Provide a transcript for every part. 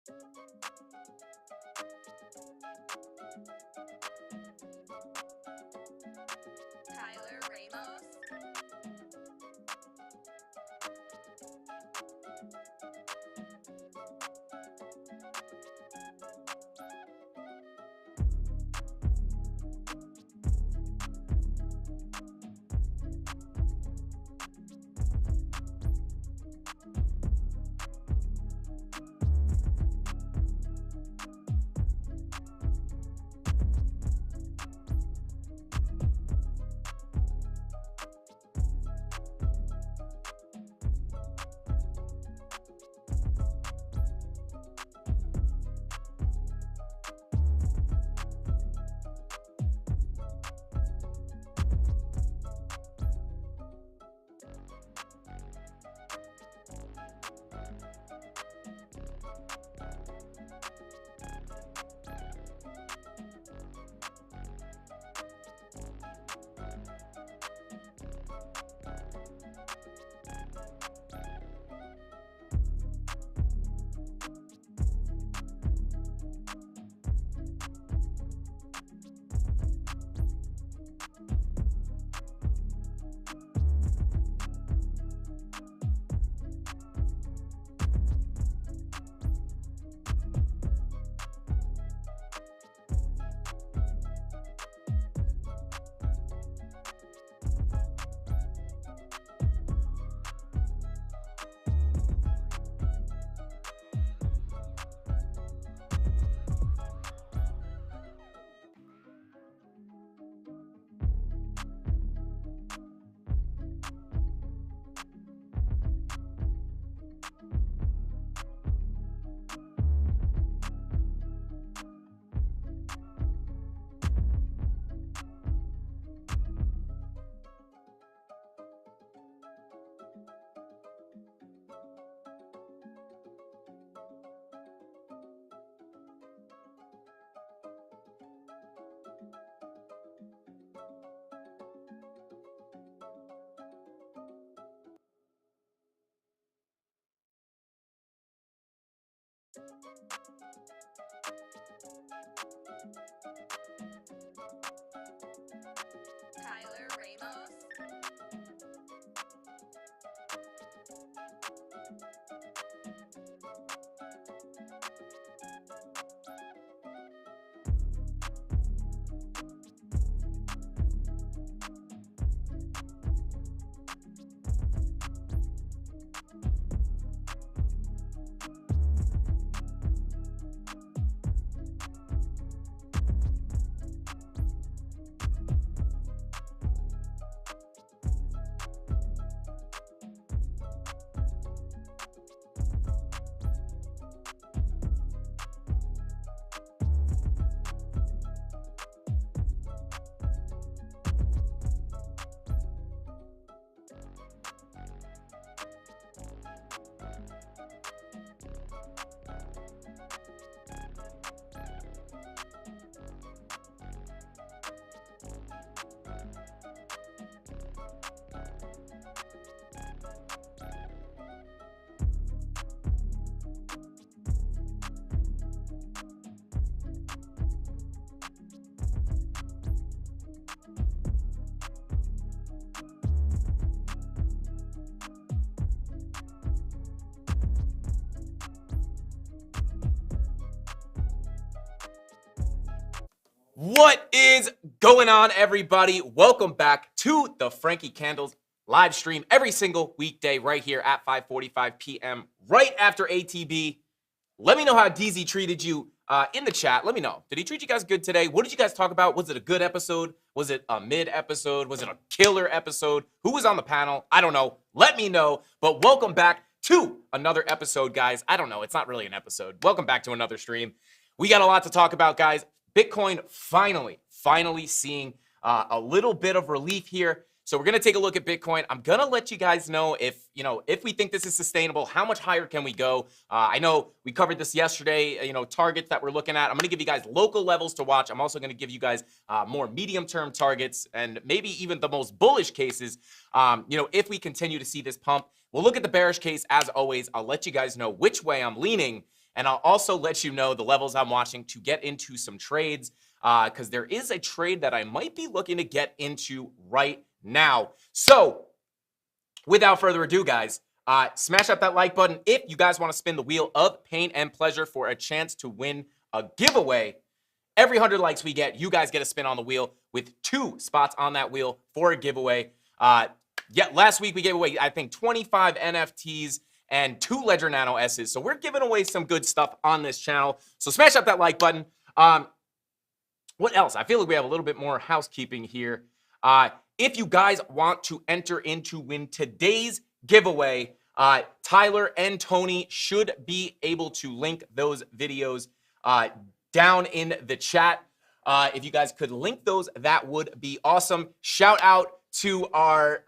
Tyler Ramos. Tyler Ramos. What is going on, everybody? Welcome back to the Frankie Candles live stream every single weekday right here at 5:45 p.m. right after ATB. Let me know how DZ treated you in the chat. Let me know. Did he treat you guys good today? What did you guys talk about? Was it a good episode? Was it a mid episode? Was it a killer episode? Who was on the panel? I don't know. Let me know. But welcome back to another episode, guys. I don't know. It's not really an episode. Welcome back to another stream. We got a lot to talk about, guys. Bitcoin finally seeing a little bit of relief here. So we're going to take a look at Bitcoin. I'm going to let you guys know if we think this is sustainable, how much higher can we go? I know we covered this yesterday, targets that we're looking at. I'm going to give you guys local levels to watch. I'm also going to give you guys more medium-term targets and maybe even the most bullish cases, if we continue to see this pump. We'll look at the bearish case as always. I'll let you guys know which way I'm leaning. And I'll also let you know the levels I'm watching to get into some trades, because there is a trade that I might be looking to get into right now. So without further ado, guys, smash up that like button if you guys want to spin the wheel of pain and pleasure for a chance to win a giveaway. Every 100 likes we get, you guys get a spin on the wheel with 2 spots on that wheel for a giveaway. Yeah, last week we gave away, I think, 25 NFTs and 2 Ledger Nano S's. So we're giving away some good stuff on this channel. So smash up that like button. What else? I feel like we have a little bit more housekeeping here. If you guys want to enter into win today's giveaway, Tyler and Tony should be able to link those videos down in the chat. If you guys could link those, that would be awesome. Shout out to our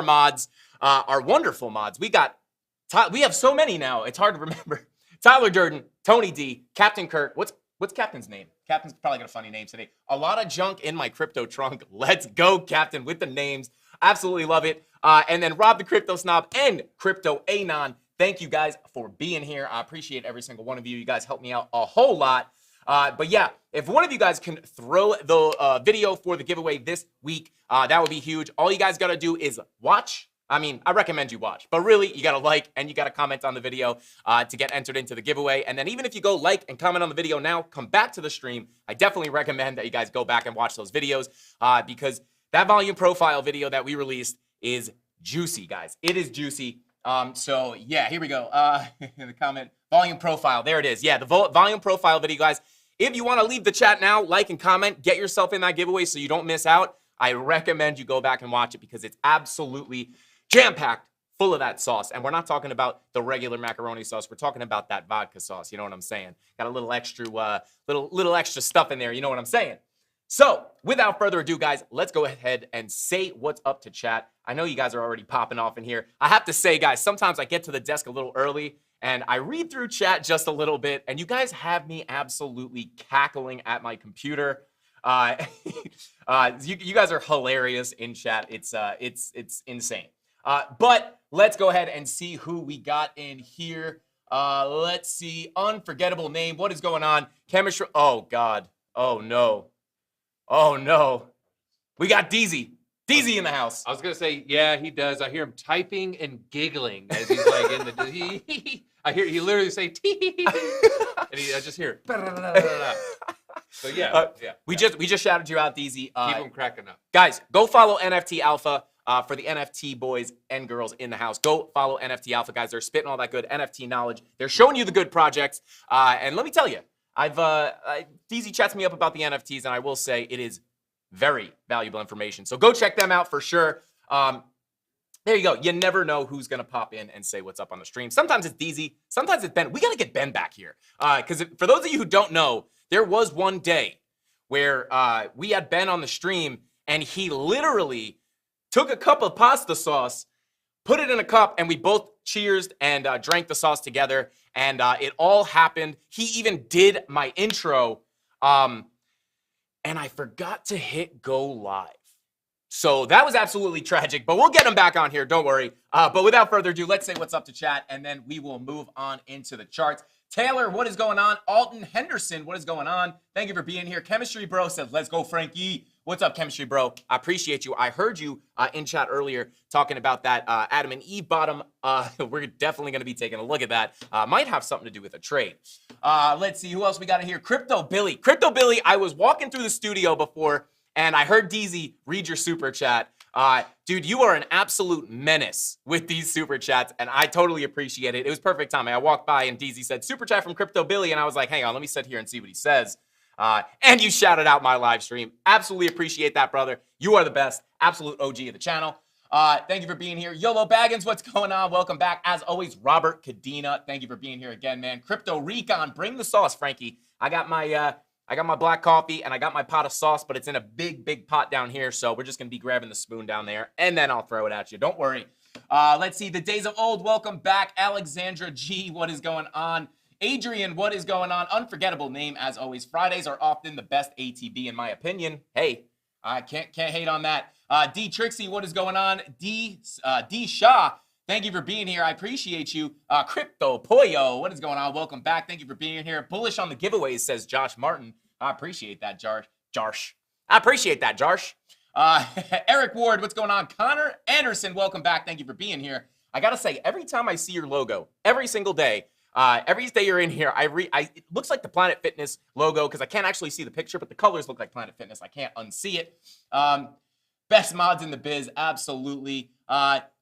mods, our wonderful mods. We have so many now, it's hard to remember. Tyler Durden, Tony D, Captain Kirk. What's Captain's name? Captain's probably got a funny name today. A lot of junk in my crypto trunk. Let's go, Captain, with the names. Absolutely love it. And then Rob the Crypto Snob and Crypto Anon. Thank you guys for being here. I appreciate every single one of you. You guys help me out a whole lot. But yeah, if one of you guys can throw the video for the giveaway this week, that would be huge. All you guys got to do is watch. I mean, I recommend you watch, but really, you got to like and you got to comment on the video to get entered into the giveaway. And then even if you go like and comment on the video now, come back to the stream. I definitely recommend that you guys go back and watch those videos because that volume profile video that we released is juicy, guys. It is juicy. So yeah, here we go. In the comment, volume profile. There it is. Yeah, the volume profile video, guys. If you want to leave the chat now, like and comment, get yourself in that giveaway so you don't miss out. I recommend you go back and watch it because it's absolutely jam-packed full of that sauce. And we're not talking about the regular macaroni sauce. We're talking about that vodka sauce. You know what I'm saying? Got a little extra, little extra stuff in there. You know what I'm saying? So without further ado, guys, let's go ahead and say what's up to chat. I know you guys are already popping off in here. I have to say, guys, sometimes I get to the desk a little early and I read through chat just a little bit, and you guys have me absolutely cackling at my computer. You guys are hilarious in chat. It's insane. But let's go ahead and see who we got in here. Let's see. Unforgettable name. What is going on? Chemistry. Oh, God. Oh, no. Oh, no. We got DZ. DZ in the house. I was going to say, yeah, he does. I hear him typing and giggling as he's like in the... I hear he literally say, tee, and I just hear... So yeah, We just shouted you out, DZ. Keep them cracking up. Guys, go follow NFT Alpha. For the NFT boys and girls in the house, go follow NFT Alpha, guys. They're spitting all that good NFT knowledge. They're showing you the good projects. And let me tell you, DZ chats me up about the NFTs, and I will say it is very valuable information. So go check them out for sure. There you go. You never know who's going to pop in and say what's up on the stream. Sometimes it's DZ. Sometimes it's Ben. We got to get Ben back here. Because for those of you who don't know, there was one day where we had Ben on the stream, and he literally took a cup of pasta sauce, put it in a cup, and we both cheersed and drank the sauce together. And it all happened. He even did my intro. And I forgot to hit go live. So that was absolutely tragic, but we'll get him back on here. Don't worry. But without further ado, let's say what's up to chat, and then we will move on into the charts. Taylor, what is going on? Alton Henderson, what is going on? Thank you for being here. Chemistry Bro says, let's go, Frankie. What's up, Chemistry Bro? I appreciate you. I heard you in chat earlier talking about that Adam and Eve bottom. We're definitely going to be taking a look at that. Might have something to do with a trade. Let's see who else we got in here. Crypto Billy. Crypto Billy, I was walking through the studio before, and I heard DZ read your super chat. Dude, you are an absolute menace with these super chats, and I totally appreciate it. It was perfect timing. I walked by, and DZ said, super chat from Crypto Billy, and I was like, hang on, let me sit here and see what he says. And you shouted out my live stream. Absolutely appreciate that, brother. You are the best. Absolute OG of the channel. Thank you for being here. YOLO Baggins, what's going on? Welcome back. As always, Robert Cadena, thank you for being here again, man. Crypto Recon, bring the sauce, Frankie. I got my black coffee and I got my pot of sauce, but it's in a big, big pot down here. So we're just going to be grabbing the spoon down there, and then I'll throw it at you. Don't worry. Let's see. The Days of Old, welcome back. Alexandra G, what is going on? Adrian, what is going on? Unforgettable name, as always. Fridays are often the best ATB, in my opinion. Hey, I can't hate on that. D Trixie, what is going on? D Shaw, Thank you for being here. I appreciate you. Crypto Pollo, what is going on? Welcome back. Thank you for being here. Bullish on the giveaways, says Josh Martin. I appreciate that, Jarsh. I appreciate that, Jarsh. Eric Ward, what's going on? Connor Anderson, welcome back. Thank you for being here. I gotta say, every time I see your logo, every single day, every day you're in here, it looks like the Planet Fitness logo because I can't actually see the picture, but the colors look like Planet Fitness. I can't unsee it. Best mods in the biz, absolutely.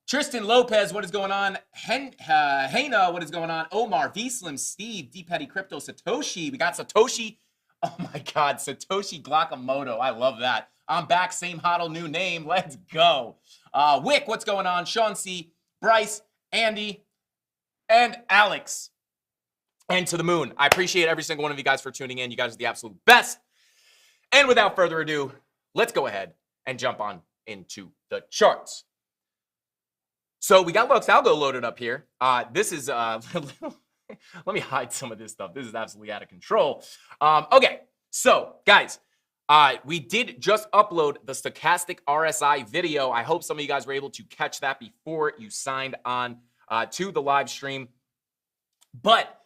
Tristan Lopez, what is going on? Hena, what is going on? Omar, V-Slim, Steve, D Petty Crypto, Satoshi. We got Satoshi. Oh my God, Satoshi Glockamoto. I love that. I'm back, same hodl, new name. Let's go. Wick, what's going on? Sean C, Bryce, Andy, and Alex. And to the moon. I appreciate every single one of you guys for tuning in. You guys are the absolute best. And without further ado, let's go ahead and jump on into the charts. So we got Lux Algo loaded up here. This is, let me hide some of this stuff. This is absolutely out of control. Okay, so guys, we did just upload the stochastic RSI video. I hope some of you guys were able to catch that before you signed on to the live stream. But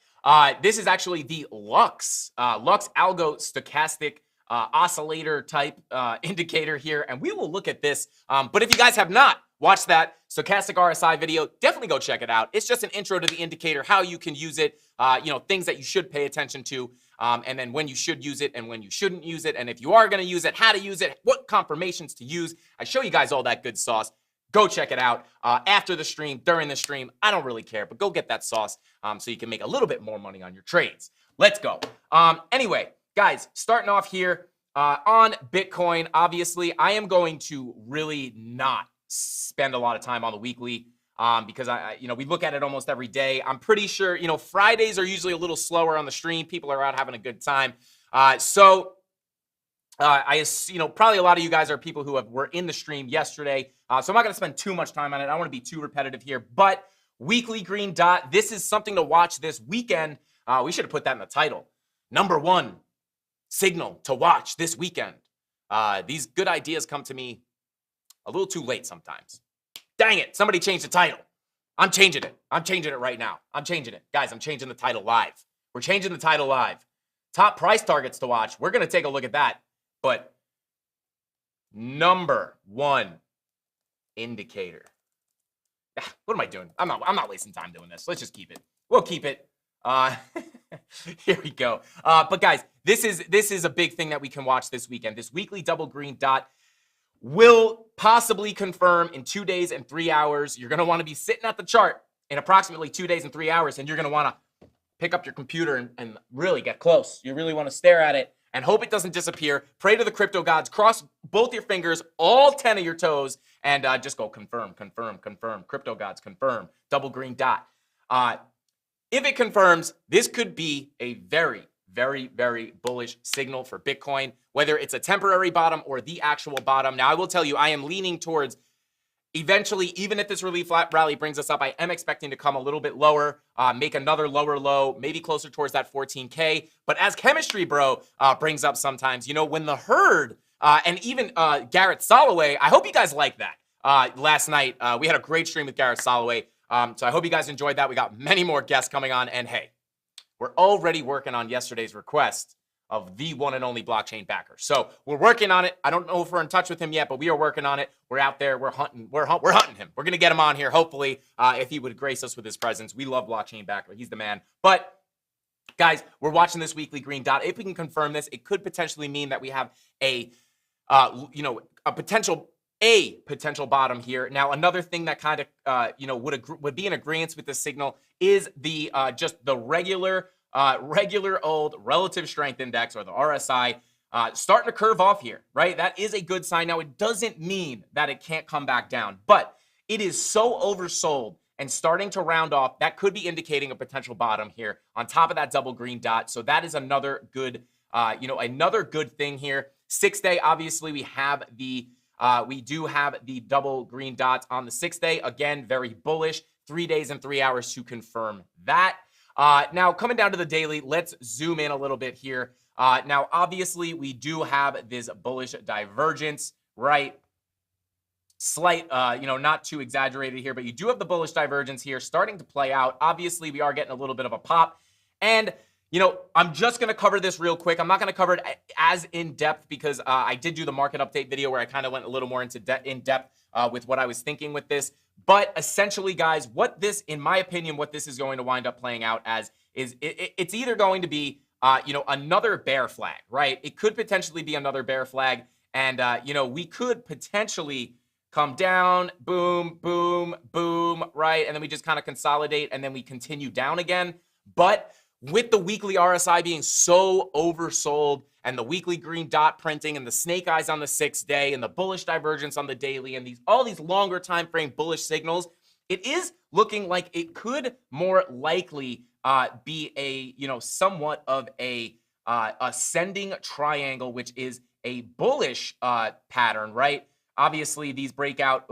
this is actually the Lux Algo stochastic oscillator type indicator here, and we will look at this. But if you guys have not watched that stochastic RSI video, definitely go check it out. It's just an intro to the indicator, how you can use it, things that you should pay attention to, and then when you should use it and when you shouldn't use it, and if you are going to use it, how to use it, what confirmations to use. I show you guys all that good sauce. Go check it out after the stream, during the stream. I don't really care, but go get that sauce so you can make a little bit more money on your trades. Let's go. Anyway, guys, starting off here on Bitcoin, obviously, I am going to really not spend a lot of time on the weekly because we look at it almost every day. I'm pretty sure, Fridays are usually a little slower on the stream. People are out having a good time. Probably a lot of you guys are people who were in the stream yesterday. So I'm not going to spend too much time on it. I don't want to be too repetitive here, but weekly green dot, this is something to watch this weekend. We should have put that in the title. Number one signal to watch this weekend. These good ideas come to me a little too late sometimes. Dang it, somebody changed the title. I'm changing it. I'm changing it right now. I'm changing it. Guys, I'm changing the title live. We're changing the title live. Top price targets to watch. We're going to take a look at that. But number one indicator. What am I doing? I'm not wasting time doing this. Let's just keep it. We'll keep it. Here we go. But guys, this is a big thing that we can watch this weekend. This weekly double green dot will possibly confirm in 2 days and 3 hours. You're going to want to be sitting at the chart in approximately 2 days and 3 hours, and you're going to want to pick up your computer and really get close. You really want to stare at it and hope it doesn't disappear. Pray to the crypto gods. Cross both your fingers, all 10 of your toes, and just go confirm, confirm, confirm. Crypto gods, confirm. Double green dot. If it confirms, this could be a very, very, very bullish signal for Bitcoin, whether it's a temporary bottom or the actual bottom. Now, I will tell you, I am leaning towards eventually, even if this relief rally brings us up, I am expecting to come a little bit lower, make another lower low, maybe closer towards that 14K. But as Chemistry Bro brings up sometimes, when the herd and even Garrett Soloway, I hope you guys like that. Last night, we had a great stream with Garrett Soloway. So I hope you guys enjoyed that. We got many more guests coming on. And hey, we're already working on yesterday's request of the one and only blockchain backer. So we're working on it. I don't know if we're in touch with him yet, but we are working on it. We're out there. We're hunting him. We're going to get him on here, hopefully, if he would grace us with his presence. We love blockchain backer. He's the man. But guys, we're watching this weekly green dot. If we can confirm this, it could potentially mean that we have a potential bottom here. Now, another thing that kind of, would be in agreement with this signal is the just the regular old relative strength index, or the RSI, starting to curve off here, right? That is a good sign. Now, it doesn't mean that it can't come back down, but it is so oversold and starting to round off. That could be indicating a potential bottom here on top of that double green dot. So that is another good, another good thing here. 6 day, obviously, we have the we do have the double green dots on the 6 day. Again, very bullish. 3 days and 3 hours to confirm that. Now, coming down to the daily, let's zoom in a little bit here. Now, obviously, we do have this bullish divergence, right? slight, not too exaggerated here, but you do have the bullish divergence here starting to play out. Obviously, we are getting a little bit of a pop. And, I'm just going to cover this real quick. I'm not going to cover it as in depth because I did do the market update video where I kind of went a little more in depth with what I was thinking with this. But essentially, guys, in my opinion, what this is going to wind up playing out as is it's either going to be, another bear flag, right? It could potentially be another bear flag. And, we could potentially come down, boom, boom, boom, right? And then we just kind of consolidate and then we continue down again. But with the weekly RSI being so oversold and the weekly green dot printing and the snake eyes on the 6th day and the bullish divergence on the daily and all these longer time frame bullish signals, it is looking like it could more likely be a, somewhat of a ascending triangle, which is a bullish pattern, right? Obviously, these break out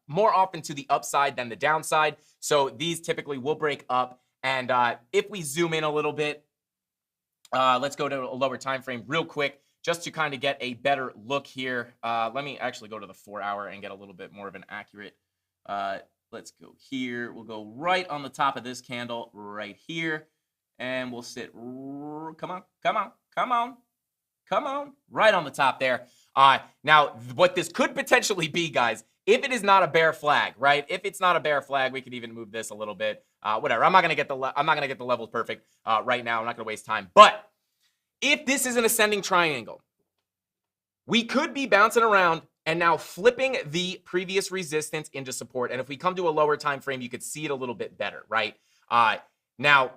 more often to the upside than the downside. So these typically will break up. And if we zoom in a little bit, let's go to a lower time frame real quick just to kind of get a better look here. Let me actually go to the 4-hour and get a little bit more of an accurate. Let's go here. We'll go right on the top of this candle right here. And we'll sit, come on, right on the top there. Now, what this could potentially be, guys, if it is not a bear flag, right? If it's not a bear flag, we could even move this a little bit. Whatever. I'm not gonna get the levels perfect right now. I'm not gonna waste time. But if this is an ascending triangle, we could be bouncing around and now flipping the previous resistance into support. And if we come to a lower time frame, you could see it a little bit better, right? Now,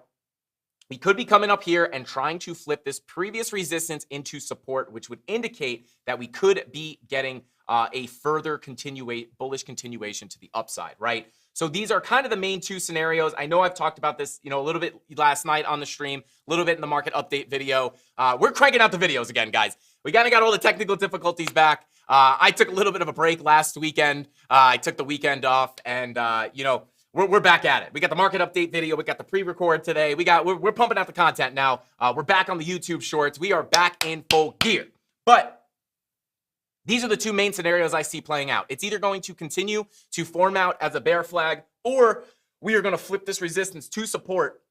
we could be coming up here and trying to flip this previous resistance into support, which would indicate that we could be getting a further bullish continuation to the upside, right? So these are kind of the main two scenarios. I know I've talked about this, a little bit last night on the stream, a little bit in the market update video. We're cranking out the videos again, guys. We kind of got all the technical difficulties back. I took a little bit of a break last weekend. I took the weekend off, and we're back at it. We got the market update video. We got the pre-record today. We're pumping out the content now. We're back on the YouTube shorts. We are back in full gear. But these are the two main scenarios I see playing out. It's either going to continue to form out as a bear flag, or we are going to flip this resistance to support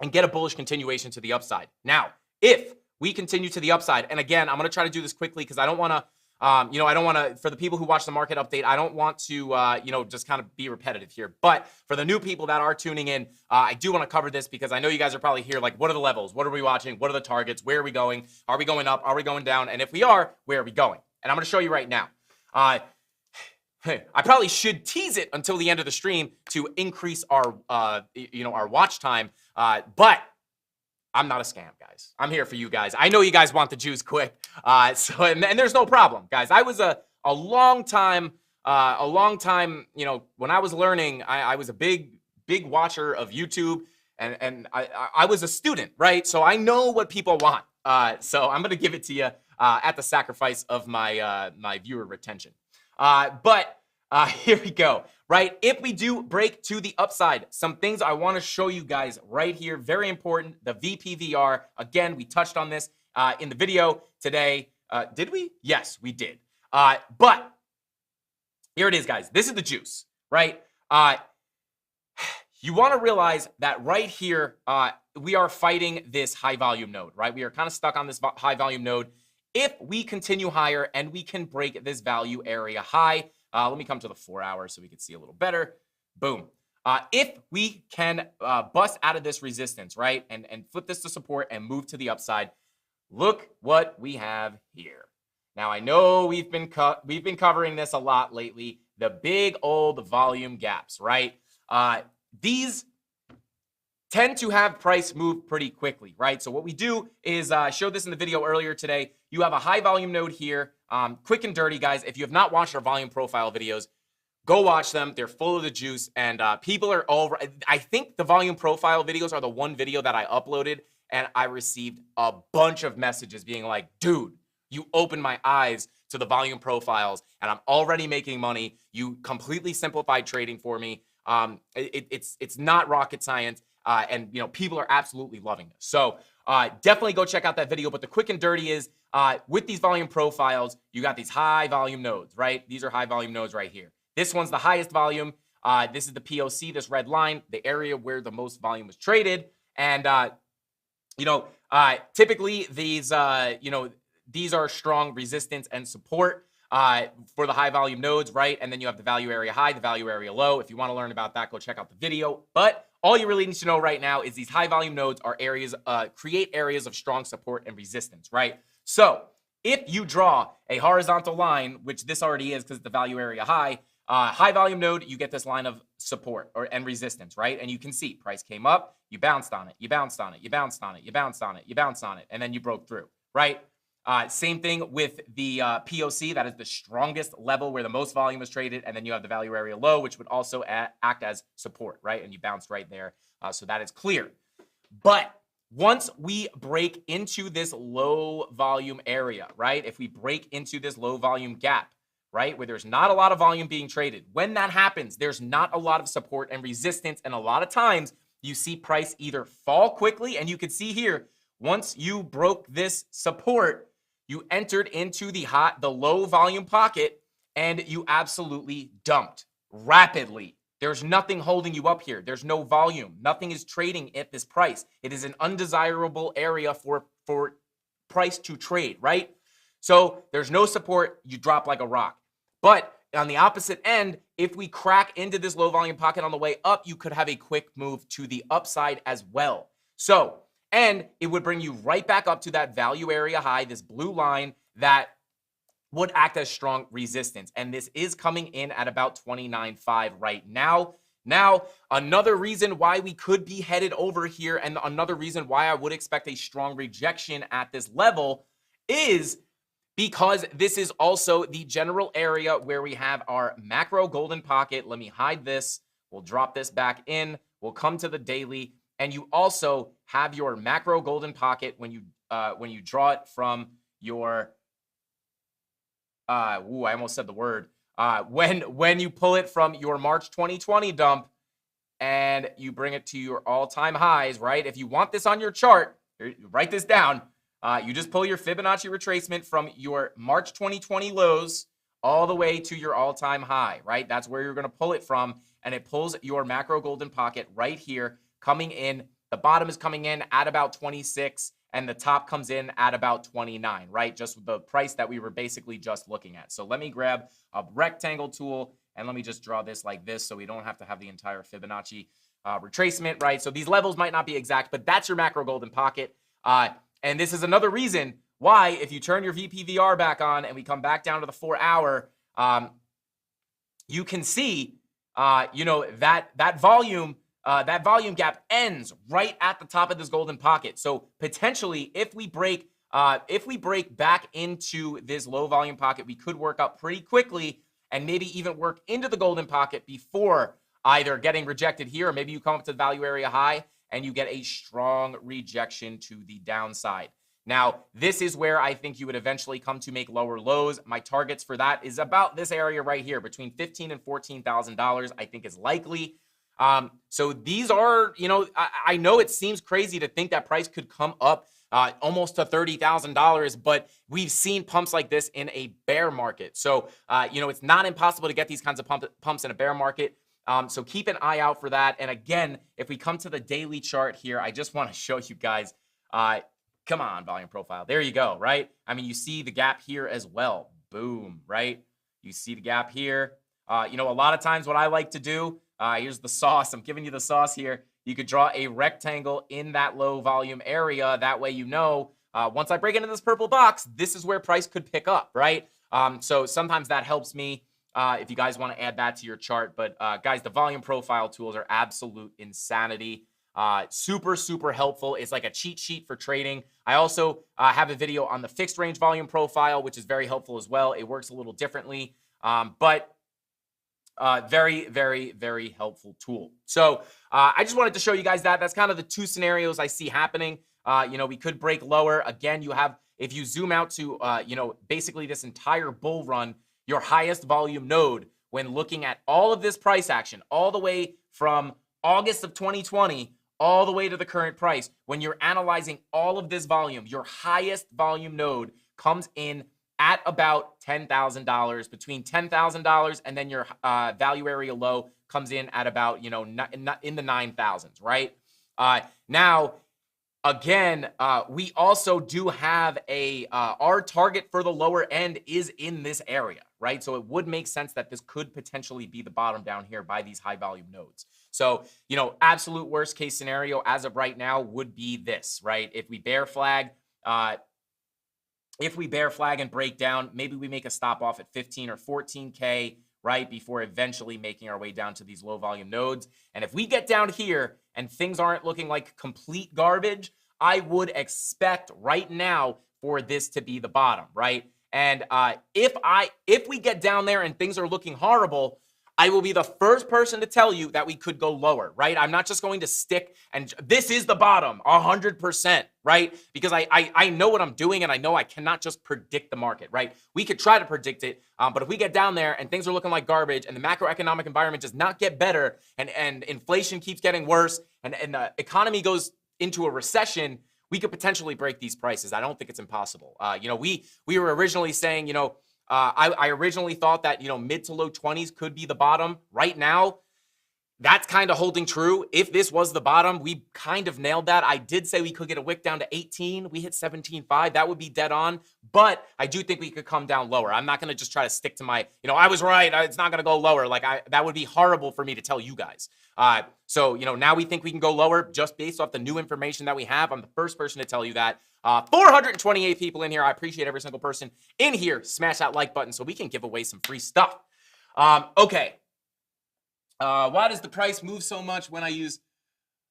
and get a bullish continuation to the upside. Now, if we continue to the upside, and again, I'm going to try to do this quickly because I don't want to, I don't want to, for the people who watch the market update, I don't want to, just kind of be repetitive here. But for the new people that are tuning in, I do want to cover this because I know you guys are probably here like, what are the levels? What are we watching? What are the targets? Where are we going? Are we going up? Are we going down? And if we are, where are we going? And I'm going to show you right now. I probably should tease it until the end of the stream to increase our, our watch time. But I'm not a scam, guys. I'm here for you guys. I know you guys want the juice quick. And there's no problem, guys. I was a long time, when I was learning, I was a big watcher of YouTube, and I was a student, right? So I know what people want. So I'm going to give it to you at the sacrifice of my my viewer retention. But here we go, right? If we do break to the upside, some things I want to show you guys right here. Very important. The VPVR. Again, we touched on this in the video today. Did we? Yes, we did. But here it is, guys. This is the juice, right? You want to realize that right here, we are fighting this high volume node, right? We are kind of stuck on this high volume node. If we continue higher and we can break this value area high, let me come to the 4 hours so we can see a little better. Boom. If we can bust out of this resistance, right, and flip this to support and move to the upside, look what we have here. Now, I know we've been covering this a lot lately, the big old volume gaps, right? These tend to have price move pretty quickly, right? So what we do is I showed this in the video earlier today. You have a high volume node here, quick and dirty, guys. If you have not watched our volume profile videos, go watch them. They're full of the juice, and people are over. I think the volume profile videos are the one video that I uploaded, and I received a bunch of messages being like, dude, you opened my eyes to the volume profiles, and I'm already making money. You completely simplified trading for me. It's not rocket science. and people are absolutely loving this. So definitely go check out that video. But the quick and dirty is with these volume profiles, you got these high volume nodes, right? These are high volume nodes right here. This one's the highest volume. This is the POC, this red line, the area where the most volume was traded. And, typically these, these are strong resistance and support for the high volume nodes, right? And then you have the value area high, the value area low. If you want to learn about that, go check out the video. But all you really need to know right now is these high volume nodes are areas, create areas of strong support and resistance, right? So if you draw a horizontal line, which this already is because the value area high volume node, you get this line of support and resistance, right? And you can see price came up, you bounced on it, you bounced on it, you bounced on it, you bounced on it, you bounced on it, and then you broke through, right? Same thing with the POC. That is the strongest level where the most volume is traded. And then you have the value area low, which would also act as support, right? And you bounced right there. So that is clear. But once we break into this low volume area, right? If we break into this low volume gap, right, where there's not a lot of volume being traded, when that happens, there's not a lot of support and resistance. And a lot of times you see price either fall quickly, and you can see here, once you broke this support, you entered into the low volume pocket and you absolutely dumped rapidly. There's nothing holding you up here. There's no volume. Nothing is trading at this price. It is an undesirable area for price to trade, right? So there's no support. You drop like a rock. But on the opposite end, if we crack into this low volume pocket on the way up, you could have a quick move to the upside as well. So, and it would bring you right back up to that value area high, this blue line that would act as strong resistance. And this is coming in at about 29.5 right now. Now, another reason why we could be headed over here, and another reason why I would expect a strong rejection at this level, is because this is also the general area where we have our macro golden pocket. Let me hide this. We'll drop this back in. We'll come to the daily. And you also have your macro golden pocket when you draw it from your I almost said the word. When you pull it from your March 2020 dump and you bring it to your all-time highs, right? If you want this on your chart, write this down. You just pull your Fibonacci retracement from your March 2020 lows all the way to your all-time high, right? That's where you're going to pull it from, and it pulls your macro golden pocket right here, coming in. The bottom is coming in at about 26, and the top comes in at about 29, right? Just the price that we were basically just looking at. So let me grab a rectangle tool, and let me just draw this like this so we don't have to have the entire Fibonacci retracement, right? So these levels might not be exact, but that's your macro golden pocket. And this is another reason why, if you turn your VPVR back on and we come back down to the 4-hour, you can see, that volume gap ends right at the top of this golden pocket. So potentially, if we break back into this low volume pocket, we could work up pretty quickly and maybe even work into the golden pocket before either getting rejected here, or maybe you come up to the value area high and you get a strong rejection to the downside. Now, this is where I think you would eventually come to make lower lows. My targets for that is about this area right here, between $15,000 and $14,000, I think is likely. So these are, I know it seems crazy to think that price could come up almost to $30,000, but we've seen pumps like this in a bear market. So, it's not impossible to get these kinds of pumps in a bear market. So keep an eye out for that. And again, if we come to the daily chart here, I just want to show you guys, come on, volume profile. There you go, right? I mean, you see the gap here as well. Boom, right? You see the gap here. A lot of times what I like to do, here's the sauce. I'm giving you the sauce here. You could draw a rectangle in that low volume area. That way, once I break into this purple box, this is where price could pick up, right? So sometimes that helps me. If you guys want to add that to your chart. But guys, the volume profile tools are absolute insanity. Super, super helpful. It's like a cheat sheet for trading. I also have a video on the fixed range volume profile, which is very helpful as well. It works a little differently, but very, very, very helpful tool. So I just wanted to show you guys that. That's kind of the two scenarios I see happening. We could break lower. Again, if you zoom out to, basically this entire bull run, your highest volume node, when looking at all of this price action, all the way from August of 2020 all the way to the current price, when you're analyzing all of this volume, your highest volume node comes in at about $10,000, between $10,000 and then your value area low comes in at about, in the 9,000s, right? Now, again, we also do have our target for the lower end is in this area, right? So it would make sense that this could potentially be the bottom down here by these high volume nodes. So, absolute worst case scenario as of right now would be this, right? If we bear flag and break down, maybe we make a stop off at 15 or 14K, right? Before eventually making our way down to these low volume nodes. And if we get down here and things aren't looking like complete garbage, I would expect right now for this to be the bottom, right? And if we get down there and things are looking horrible, I will be the first person to tell you that we could go lower, right? I'm not just going to stick and this is the bottom 100%, right? Because I know what I'm doing and I know I cannot just predict the market, right? We could try to predict it, but if we get down there and things are looking like garbage and the macroeconomic environment does not get better and inflation keeps getting worse and the economy goes into a recession, we could potentially break these prices. I don't think it's impossible. We were originally saying, I originally thought that, mid to low 20s could be the bottom. Right now, that's kind of holding true. If this was the bottom, we kind of nailed that. I did say we could get a wick down to 18. We hit 17.5. That would be dead on. But I do think we could come down lower. I'm not going to just try to stick to my, I was right. It's not going to go lower. That would be horrible for me to tell you guys. So now we think we can go lower just based off the new information that we have. I'm the first person to tell you that. 428 people in here. I appreciate every single person in here. Smash that like button so we can give away some free stuff. Okay. Why does the price move so much when I use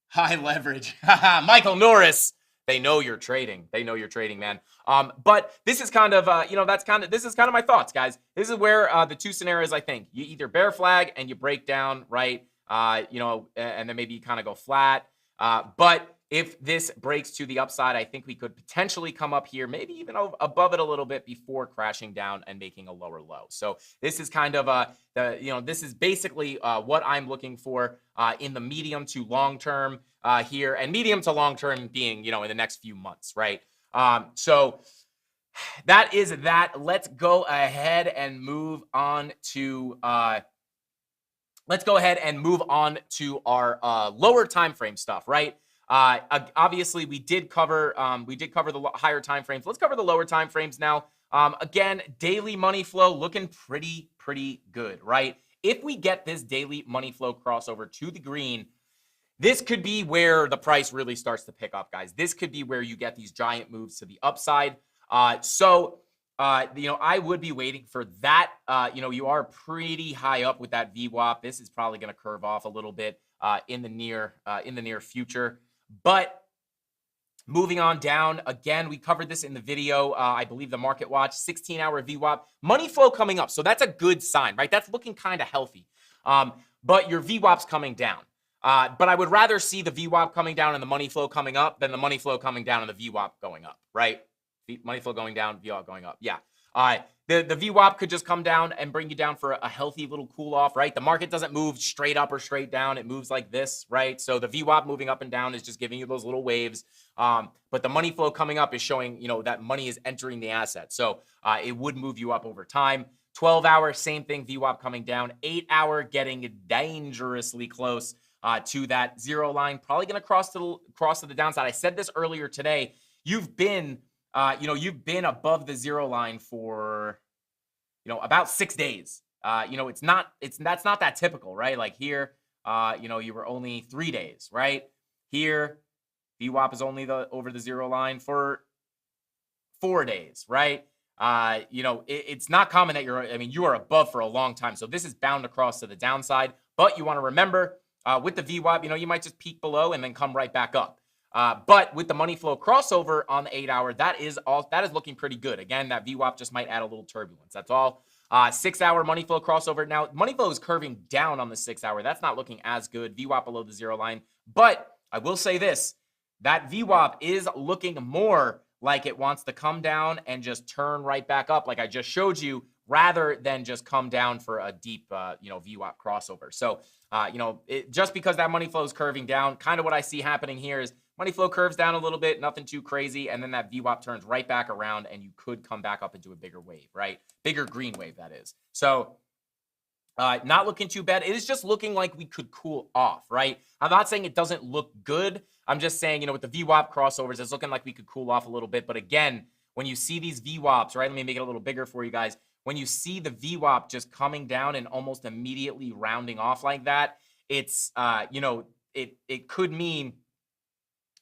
high leverage? Michael Norris. They know you're trading. They know you're trading, man. But this is kind of, this is kind of my thoughts, guys. This is where the two scenarios, I think. You either bear flag and you break down, right? And then maybe you kind of go flat. But if this breaks to the upside, I think we could potentially come up here, maybe even above it a little bit before crashing down and making a lower low. So this is kind of this is basically what I'm looking for in the medium to long term here, and medium to long term being, in the next few months, right? So that is that. Let's go ahead and move on to our lower time frame stuff, right? Obviously, we did cover the higher time frames. Let's cover the lower time frames now. Again, daily money flow looking pretty good, right? If we get this daily money flow crossover to the green, this could be where the price really starts to pick up, guys. This could be where you get these giant moves to the upside. I would be waiting for that. You are pretty high up with that VWAP. This is probably going to curve off a little bit in the near future. But moving on down, again, we covered this in the video. I believe the Market Watch, 16-hour VWAP, money flow coming up. So that's a good sign, right? That's looking kind of healthy. But your VWAP's coming down. But I would rather see the VWAP coming down and the money flow coming up than the money flow coming down and the VWAP going up, right? Money flow going down, VWAP going up. Yeah. The VWAP could just come down and bring you down for a healthy little cool off, right? The market doesn't move straight up or straight down. It moves like this, right? So the VWAP moving up and down is just giving you those little waves. But the money flow coming up is showing, that money is entering the asset. So it would move you up over time. 12-hour, same thing, VWAP coming down. 8-hour getting dangerously close to that zero line. Probably going to cross to the downside. I said this earlier today. You've been above the zero line for, about 6 days. That's not that typical, right? Like here, you were only 3 days, right? Here, VWAP is only over the zero line for 4 days, right? It's not common that you are above for a long time. So this is bound to cross to the downside, but you want to remember with the VWAP, you might just peak below and then come right back up. But with the money flow crossover on the 8-hour, that is looking pretty good. Again, that VWAP just might add a little turbulence. That's all. 6-hour money flow crossover. Now, money flow is curving down on the 6-hour. That's not looking as good. VWAP below the zero line. But I will say this, that VWAP is looking more like it wants to come down and just turn right back up like I just showed you rather than just come down for a deep, VWAP crossover. So, just because that money flow is curving down, kind of what I see happening here is money flow curves down a little bit, nothing too crazy, and then that VWAP turns right back around, and you could come back up into a bigger wave, right? Bigger green wave, that is. So, not looking too bad. It is just looking like we could cool off, right? I'm not saying it doesn't look good. I'm just saying, with the VWAP crossovers, it's looking like we could cool off a little bit. But again, when you see these VWAPs, right? Let me make it a little bigger for you guys. When you see the VWAP just coming down and almost immediately rounding off like that, it's, it could mean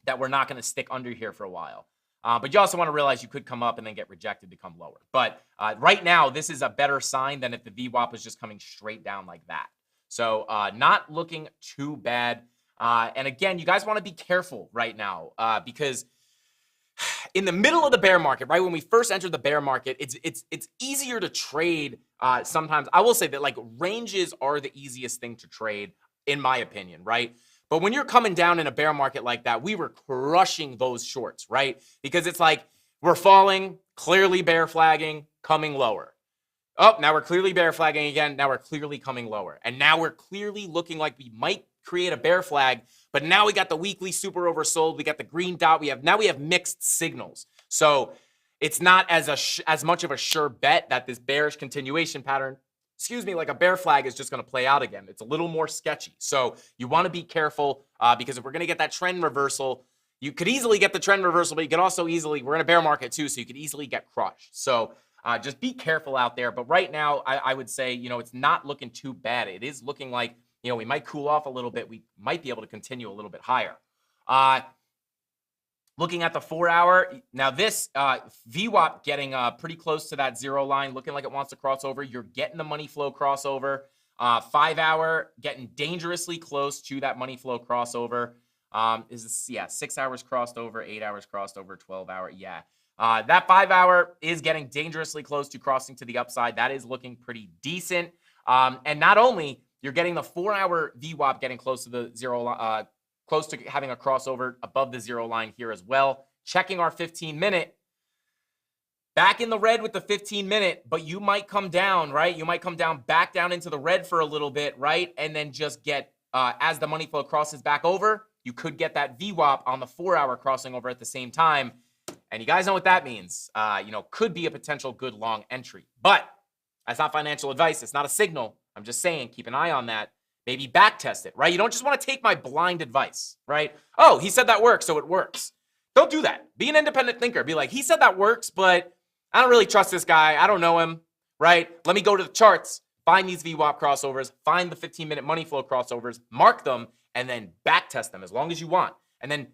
that we're not going to stick under here for a while. But you also want to realize you could come up and then get rejected to come lower. But right now, this is a better sign than if the VWAP is just coming straight down like that. So not looking too bad. And again, you guys want to be careful right now because in the middle of the bear market, right, when we first entered the bear market, it's easier to trade sometimes. I will say that like ranges are the easiest thing to trade, in my opinion, right? But when you're coming down in a bear market like that, we were crushing those shorts, right? Because it's like we're falling, clearly bear flagging, coming lower. Oh, now we're clearly bear flagging again. Now we're clearly coming lower. And now we're clearly looking like we might create a bear flag, but now we got the weekly super oversold. We got the green dot. We have mixed signals. So it's not as much of a sure bet that this bearish continuation pattern, like a bear flag is just going to play out again. It's a little more sketchy. So you want to be careful because if we're going to get that trend reversal, you could easily get the trend reversal, but you could also we're in a bear market too, so you could easily get crushed. So just be careful out there. But right now, I would say, it's not looking too bad. It is looking like, we might cool off a little bit. We might be able to continue a little bit higher. Looking at the 4-hour, now this VWAP getting pretty close to that 0 line, looking like it wants to cross over. You're getting the money flow crossover. 5-hour getting dangerously close to that money flow crossover. 6 hours crossed over, 8 hours crossed over, 12-hour, yeah. That 5-hour is getting dangerously close to crossing to the upside. That is looking pretty decent. And not only you're getting the 4-hour VWAP getting close to the 0, close to having a crossover above the 0 line here as well. Checking our 15-minute. Back in the red with the 15-minute, but you might come down, right? You might come down back down into the red for a little bit, right? And then just get, as the money flow crosses back over, you could get that VWAP on the 4-hour crossing over at the same time. And you guys know what that means. Could be a potential good long entry. But that's not financial advice. It's not a signal. I'm just saying, keep an eye on that. Maybe back test it, right? You don't just want to take my blind advice, right? Oh, he said that works, so it works. Don't do that. Be an independent thinker. Be like, he said that works, but I don't really trust this guy. I don't know him, right? Let me go to the charts, find these VWAP crossovers, find the 15-minute money flow crossovers, mark them, and then back test them as long as you want. And then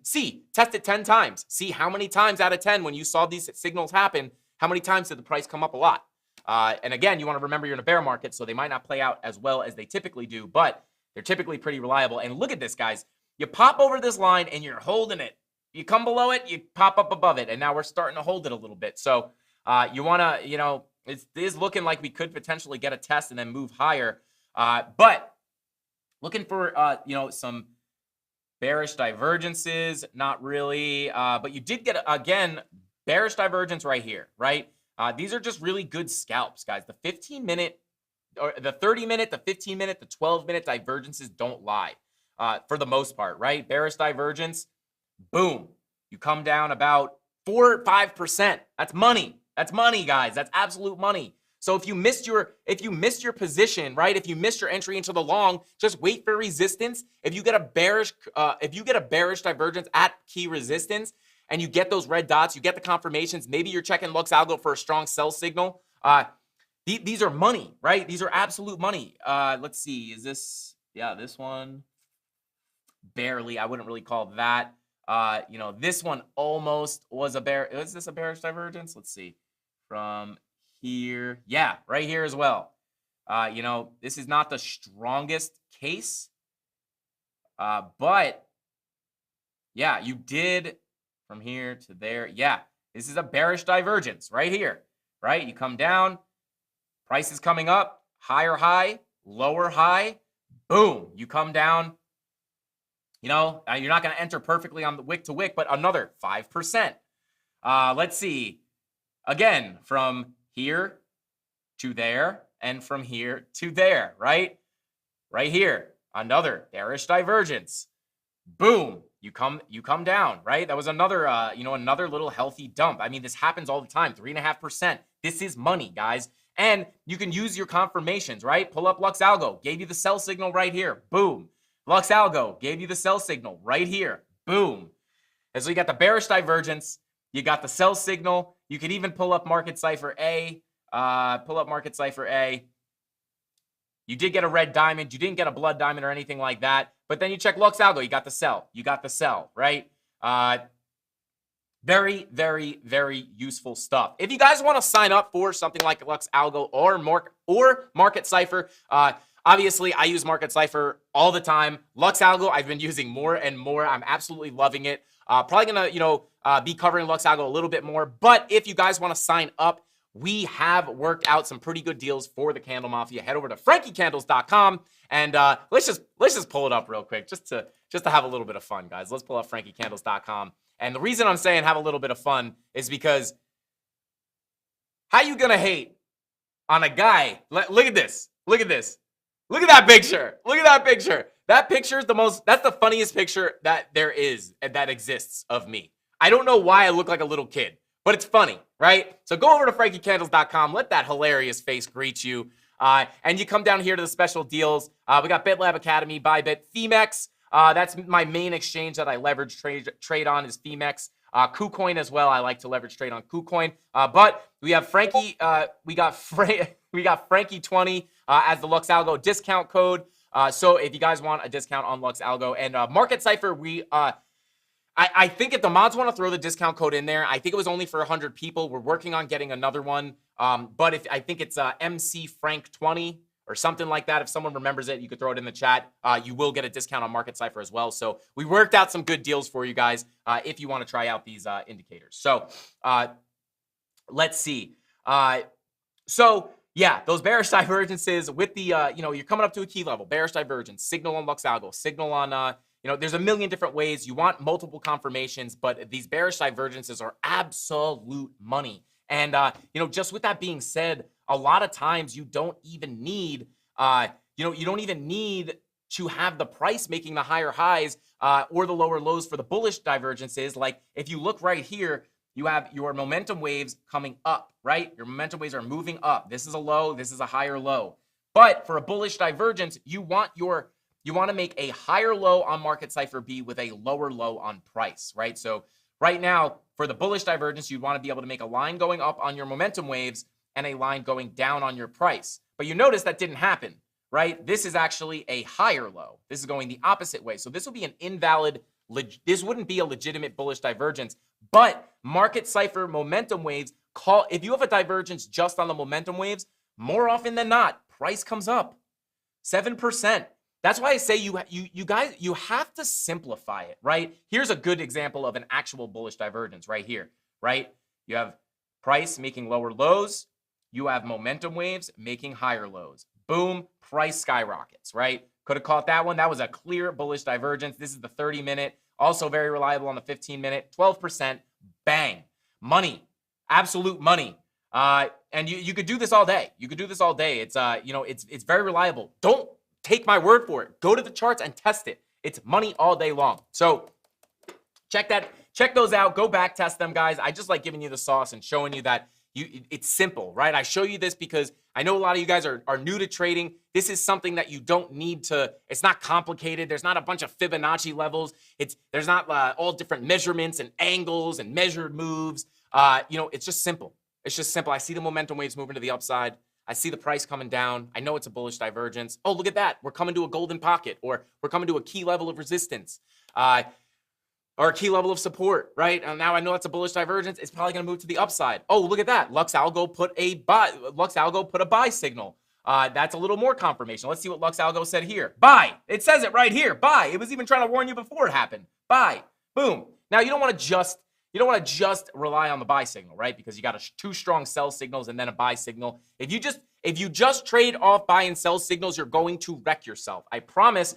test it 10 times. See how many times out of 10 when you saw these signals happen, how many times did the price come up a lot? And again, you want to remember you're in a bear market, so they might not play out as well as they typically do, but they're typically pretty reliable. And look at this, guys. You pop over this line and you're holding it. You come below it, you pop up above it, and now we're starting to hold it a little bit. So you want to, it is looking like we could potentially get a test and then move higher. But looking for, some bearish divergences, not really. But you did get, again, bearish divergence right here, right? These are just really good scalps, guys. The 15-minute, or the 30-minute, the 15-minute, the 12-minute divergences don't lie for the most part, right? Bearish divergence, boom. You come down about 4 or 5%. That's money. That's money, guys. That's absolute money. So if you missed your position, right? If you missed your entry into the long, just wait for resistance. If you get a bearish divergence at key resistance, and you get those red dots, you get the confirmations. Maybe you're checking Lux Algo for a strong sell signal. These are money, right? These are absolute money. Let's see. Is this? Yeah, this one. Barely. I wouldn't really call that. This one almost was a bear. Is this a bearish divergence? Let's see. From here. Yeah, right here as well. This is not the strongest case. But yeah, you did from here to there. Yeah, this is a bearish divergence right here, right? You come down, price is coming up, higher high, lower high, boom, you come down. You're not going to enter perfectly on the wick to wick, but another 5%. Let's see. Again, from here to there, and from here to there, right? Right here, another bearish divergence. Boom, you come down, right? That was another, another little healthy dump. I mean, this happens all the time, 3.5%. This is money, guys. And you can use your confirmations, right? Pull up Lux Algo, gave you the sell signal right here. Boom. Lux Algo gave you the sell signal right here. Boom. And so you got the bearish divergence. You got the sell signal. You could even pull up Market Cipher A. You did get a red diamond. You didn't get a blood diamond or anything like that. But then you check Lux Algo. You got the sell. You got the sell, right? Very, very, very useful stuff. If you guys want to sign up for something like Lux Algo or Market Cipher, obviously I use Market Cipher all the time. Lux Algo I've been using more and more. I'm absolutely loving it. Probably gonna be covering Lux Algo a little bit more. But if you guys want to sign up, we have worked out some pretty good deals for the Candle Mafia. Head over to frankiecandles.com and let's just pull it up real quick just to have a little bit of fun, guys. Let's pull up frankiecandles.com. And the reason I'm saying have a little bit of fun is because how you gonna hate on a guy? Look at this. Look at this. Look at that picture. Look at that picture. That picture is that's the funniest picture that there is and that exists of me. I don't know why I look like a little kid, but it's funny, right? So go over to frankiecandles.com. Let that hilarious face greet you. And you come down here to the special deals. We got BitLab Academy, Bybit, Femex. That's my main exchange that I leverage trade on is Femex. KuCoin as well. I like to leverage trade on KuCoin. But we have Frankie. We got Frankie20 as the Lux Algo discount code. So if you guys want a discount on Lux Algo and Market Cipher, I think if the mods want to throw the discount code in there, I think it was only for 100 people. We're working on getting another one. But I think it's MC Frank 20 or something like that. If someone remembers it, you could throw it in the chat. You will get a discount on Market Cipher as well. So we worked out some good deals for you guys if you want to try out these indicators. So let's see. So yeah, those bearish divergences with the, you're coming up to a key level, bearish divergence, signal on Lux Algo, signal on, there's a million different ways. You want multiple confirmations, but these bearish divergences are absolute money. And, just with that being said, a lot of times you don't even need, you don't even need to have the price making the higher highs or the lower lows for the bullish divergences. Like if you look right here, you have your momentum waves coming up, right? Your momentum waves are moving up. This is a low, this is a higher low. But for a bullish divergence, you want to make a higher low on Market Cipher B with a lower low on price, right? So right now, for the bullish divergence, you'd want to be able to make a line going up on your momentum waves and a line going down on your price. But you notice that didn't happen, right? This is actually a higher low. This is going the opposite way. So this will be an invalid, this wouldn't be a legitimate bullish divergence, but Market Cipher momentum waves if you have a divergence just on the momentum waves, more often than not, price comes up 7%. That's why I say you guys, you have to simplify it, right? Here's a good example of an actual bullish divergence right here, right? You have price making lower lows. You have momentum waves making higher lows. Boom, price skyrockets, right? Could have caught that one. That was a clear bullish divergence. This is the 30-minute, also very reliable on the 15-minute, 12%, bang. Money, absolute money. And you could do this all day. You could do this all day. It's, it's very reliable. Don't take my word for it. Go to the charts and test it. It's money all day long. So check those out. Go back test them, guys. I just like giving you the sauce and showing you that it's simple, right? I show you this because I know a lot of you guys are new to trading. This is something that you don't need to, it's not complicated. There's not a bunch of Fibonacci levels. There's not all different measurements and angles and measured moves. It's just simple. It's just simple. I see the momentum waves moving to the upside. I see the price coming down. I know it's a bullish divergence. Oh, look at that. We're coming to a golden pocket, or we're coming to a key level of resistance, or a key level of support, right? And now I know it's a bullish divergence. It's probably going to move to the upside. Oh, look at that. Lux Algo put a buy signal. That's a little more confirmation. Let's see what Lux Algo said here. Buy. It says it right here. Buy. It was even trying to warn you before it happened. Buy. Boom. Now you don't want to just rely on the buy signal, right? Because you got two strong sell signals and then a buy signal. If you just trade off buy and sell signals, you're going to wreck yourself. I promise.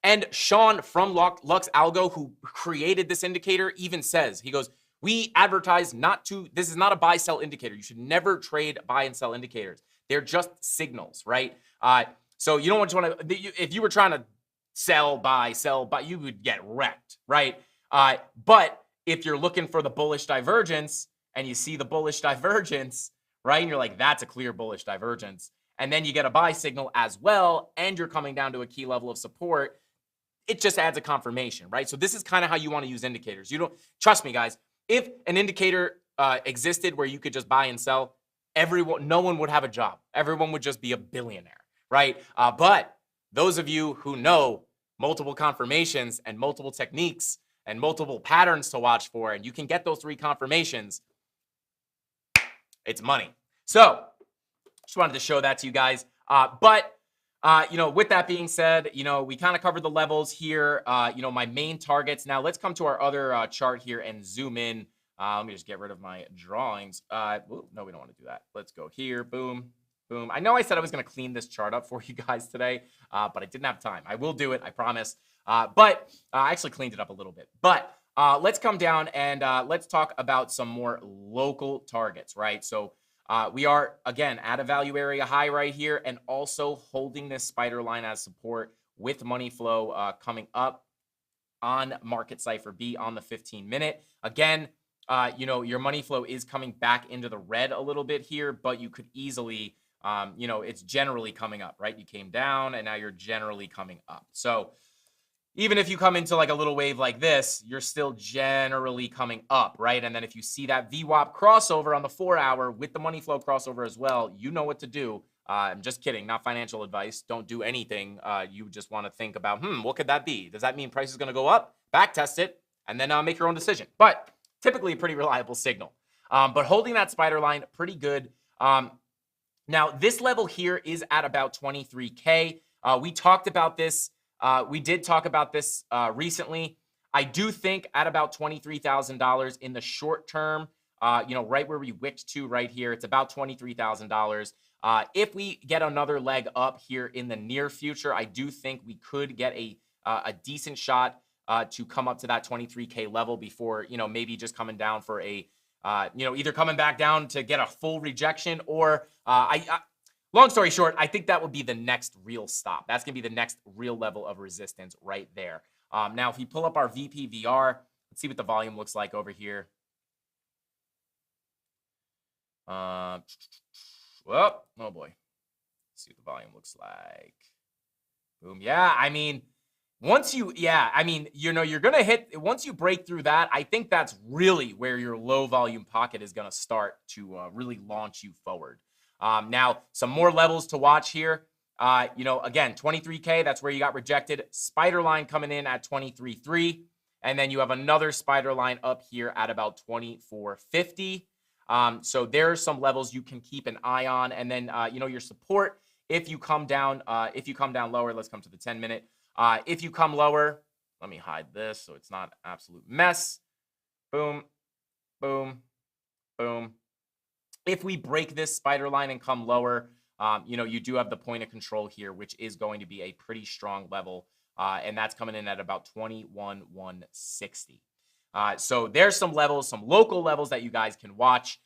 And Sean from Lux Algo, who created this indicator, even says, he goes, We advertise not to, this is not a buy sell indicator. You should never trade buy and sell indicators. They're just signals, right? So you don't want to, if you were trying to sell, buy, you would get wrecked, right? But if you're looking for the bullish divergence and you see the bullish divergence, right? And you're like, that's a clear bullish divergence. And then you get a buy signal as well, and you're coming down to a key level of support. It just adds a confirmation, right? So this is kind of how you want to use indicators. You don't, trust me, guys, if an indicator existed where you could just buy and sell, no one would have a job. Everyone would just be a billionaire, right? But those of you who know multiple confirmations and multiple techniques and multiple patterns to watch for, and you can get those 3 confirmations, it's money. So just wanted to show that to you guys. With that being said, we kind of covered the levels here, my main targets. Now let's come to our other chart here and zoom in. Let me just get rid of my drawings. No, we don't want to do that. Let's go here. Boom, boom. I know I said I was going to clean this chart up for you guys today, but I didn't have time. I will do it, I promise. But I actually cleaned it up a little bit. But let's come down and let's talk about some more local targets, right? So we are, again, at a value area high right here and also holding this spider line as support with money flow coming up on Market Cipher B on the 15-minute. Again, your money flow is coming back into the red a little bit here, but you could easily, it's generally coming up, right? You came down and now you're generally coming up. So even if you come into like a little wave like this, you're still generally coming up, right? And then if you see that VWAP crossover on the 4-hour with the money flow crossover as well, you know what to do. I'm just kidding, not financial advice. Don't do anything. You just want to think about, what could that be? Does that mean price is going to go up? Back test it and then make your own decision. But typically a pretty reliable signal. But holding that spider line, pretty good. Now, this level here is at about 23K. We talked about this. We did talk about this recently. I do think at about $23,000 in the short term, right where we wicked to right here, it's about $23,000. If we get another leg up here in the near future, I do think we could get a decent shot to come up to that 23K level before, maybe just coming down for a, either coming back down to get a full rejection or long story short, I think that would be the next real stop. That's going to be the next real level of resistance right there. Now, if we pull up our VPVR, let's see what the volume looks like over here. Oh boy. Let's see what the volume looks like. Boom. Yeah, I mean, you're going to hit, once you break through that, I think that's really where your low volume pocket is going to start to really launch you forward. Now, some more levels to watch here. Again, 23K, that's where you got rejected. Spider line coming in at 23.3. And then you have another spider line up here at about 24.50. So there's some levels you can keep an eye on. And then, your support, if you come down lower, let's come to the 10-minute. If you come lower, let me hide this so it's not an absolute mess. Boom, boom, boom. If we break this spider line and come lower, you do have the point of control here, which is going to be a pretty strong level. And that's coming in at about 21,160. So there's some levels, some local levels that you guys can watch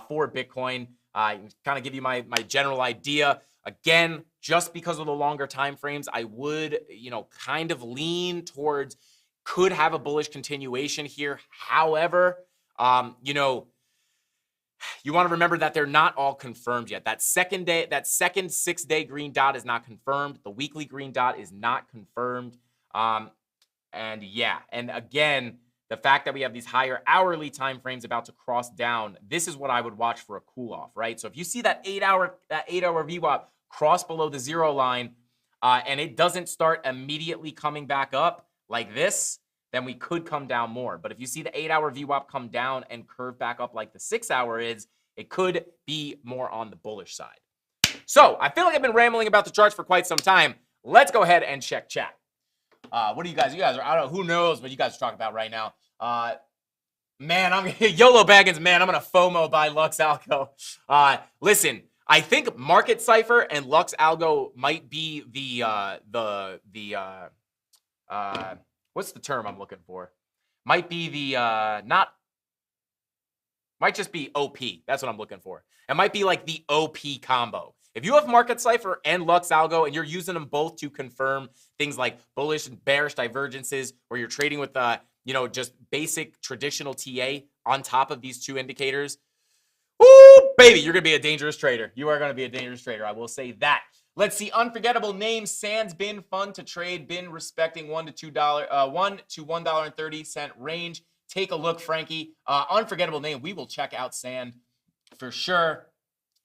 for Bitcoin. Kind of give you my general idea. Again, just because of the longer time frames, I would, kind of lean towards could have a bullish continuation here. However, you want to remember that they're not all confirmed yet. That second 6-day green dot is not confirmed. The weekly green dot is not confirmed. And again, the fact that we have these higher hourly time frames about to cross down, this is what I would watch for a cool off, right? So if you see that 8-hour VWAP cross below the 0 line and it doesn't start immediately coming back up like this, then we could come down more. But if you see the 8-hour VWAP come down and curve back up like the 6-hour is, it could be more on the bullish side. So I feel like I've been rambling about the charts for quite some time. Let's go ahead and check chat. What do you guys are, I don't know, who knows what you guys are talking about right now. Man, I'm YOLO Baggins, man, I'm going to FOMO buy Lux Algo. Listen, I think Market Cipher and Lux Algo might be what's the term I'm looking for? Might be the, not Might just be OP. That's what I'm looking for. It might be like the OP combo. If you have Market Cipher and Lux Algo and you're using them both to confirm things like bullish and bearish divergences, or you're trading with just basic traditional TA on top of these two indicators, woo, baby, you're gonna be a dangerous trader. You are gonna be a dangerous trader. I will say that. Let's see, unforgettable names. Sand's been fun to trade. Been respecting $1 to $1.30 range. Take a look, Frankie. Unforgettable name. We will check out Sand for sure.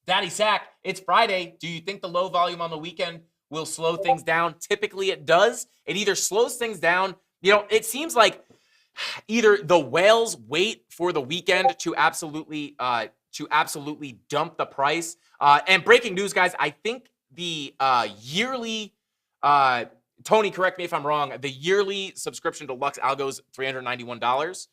Daddy Sack, it's Friday. Do you think the low volume on the weekend will slow things down? Typically, it does. It either slows things down. It seems like either the whales wait for the weekend to absolutely dump the price. And breaking news, guys, I think the yearly, Tony, correct me if I'm wrong, the yearly subscription to Lux Algo is $391.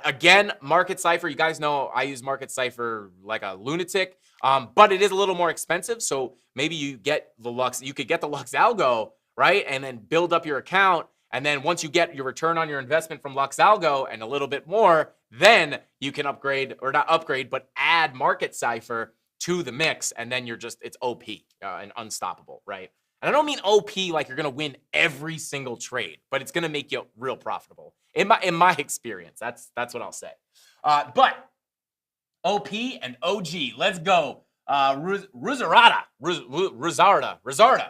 Again, Market Cipher, you guys know I use Market Cipher like a lunatic, but it is a little more expensive. So maybe you could get the Lux Algo, right? And then build up your account. And then once you get your return on your investment from Lux Algo and a little bit more, then you can upgrade, or not upgrade, but add Market Cipher to the mix. And then it's OP and unstoppable, right? And I don't mean OP like you're going to win every single trade, but it's going to make you real profitable. In my experience, that's what I'll say. But OP and OG, let's go. Ruzarda,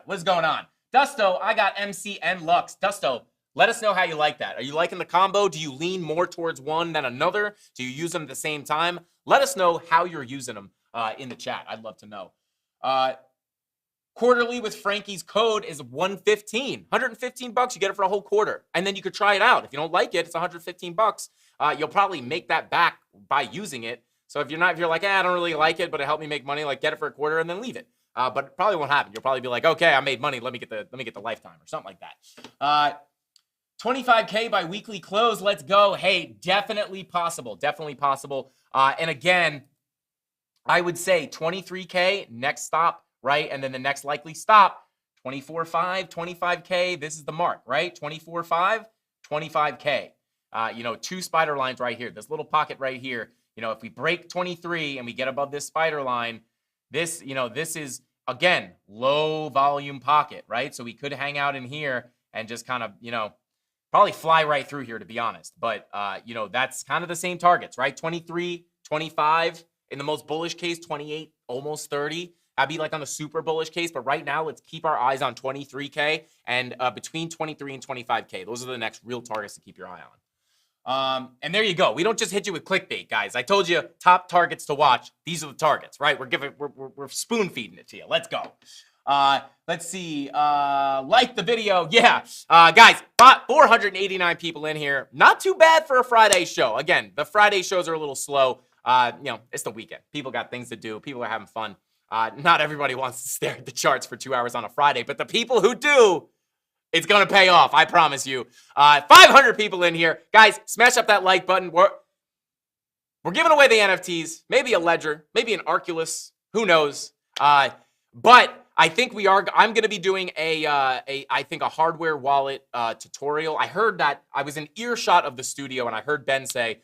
what's going on? Dusto, I got MC and Lux. Dusto, let us know how you like that. Are you liking the combo? Do you lean more towards one than another? Do you use them at the same time? Let us know how you're using them in the chat. I'd love to know. Quarterly with Frankie's code is $115. $115, you get it for a whole quarter. And then you could try it out. If you don't like it, it's $115. You'll probably make that back by using it. So if you're like, I don't really like it, but it helped me make money, like get it for a quarter and then leave it. But it probably won't happen. You'll probably be like, okay, I made money. Let me get the lifetime or something like that. 25K by weekly close. Let's go. Hey, definitely possible. Definitely possible. And again, I would say 23K next stop, right? And then the next likely stop, 24.5, 25K. This is the mark, right? 24.5, 25K. Two spider lines right here. This little pocket right here. If we break 23 and we get above this spider line, this is, again, low volume pocket, right? So we could hang out in here and just kind of, probably fly right through here, to be honest. But, that's kind of the same targets, right? 23, 25, in the most bullish case, 28, almost 30. That'd be like on the super bullish case. But right now, let's keep our eyes on 23K and between 23 and 25K. Those are the next real targets to keep your eye on. And there you go. We don't just hit you with clickbait, guys. I told you top targets to watch. These are the targets, right? We're spoon feeding it to you. Let's go. Let's see. Like the video. Yeah. Guys, 489 people in here. Not too bad for a Friday show. Again, the Friday shows are a little slow. It's the weekend. People got things to do. People are having fun. Not everybody wants to stare at the charts for 2 hours on a Friday, but the people who do, it's going to pay off. I promise you. 500 people in here. Guys, smash up that like button. We're giving away the NFTs. Maybe a Ledger. Maybe an Arculus. Who knows? But I think I'm going to be doing a hardware wallet tutorial. I heard that I was in earshot of the studio and I heard Ben say,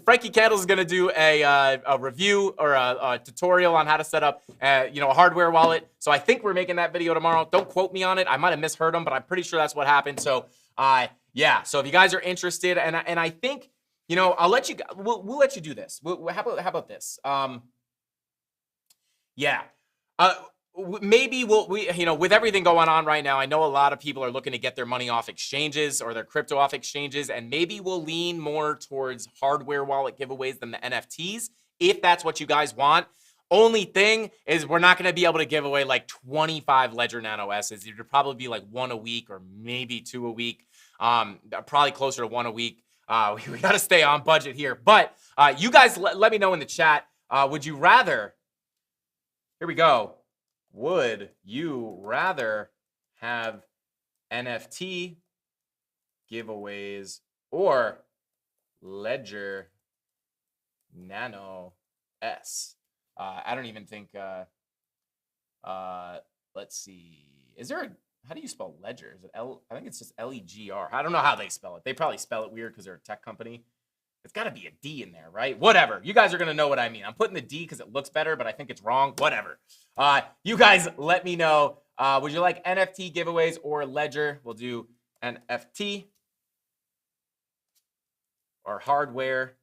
Frankie Candles is going to do a review or a tutorial on how to set up, a hardware wallet. So I think we're making that video tomorrow. Don't quote me on it. I might have misheard him, but I'm pretty sure that's what happened. So, So if you guys are interested, and I think, I'll let you. We'll let you do this. How about this? Maybe with everything going on right now, I know a lot of people are looking to get their money off exchanges or their crypto off exchanges, and maybe we'll lean more towards hardware wallet giveaways than the NFTs, if that's what you guys want. Only thing is we're not going to be able to give away like 25 Ledger Nano S's. It'd probably be like one a week or maybe two a week, probably closer to one a week. We got to stay on budget here. But you guys let me know in the chat, would you rather, here we go. Would you rather have NFT giveaways or Ledger Nano S? I don't even think, let's see. how do you spell ledger? Is it L? I think it's just Legr. I don't know how they spell it. They probably spell it weird because they're a tech company. It's got to be a D in there, right? Whatever. You guys are going to know what I mean. I'm putting the D because it looks better, but I think it's wrong. Whatever. You guys let me know. Would you like NFT giveaways or ledger? We'll do NFT or hardware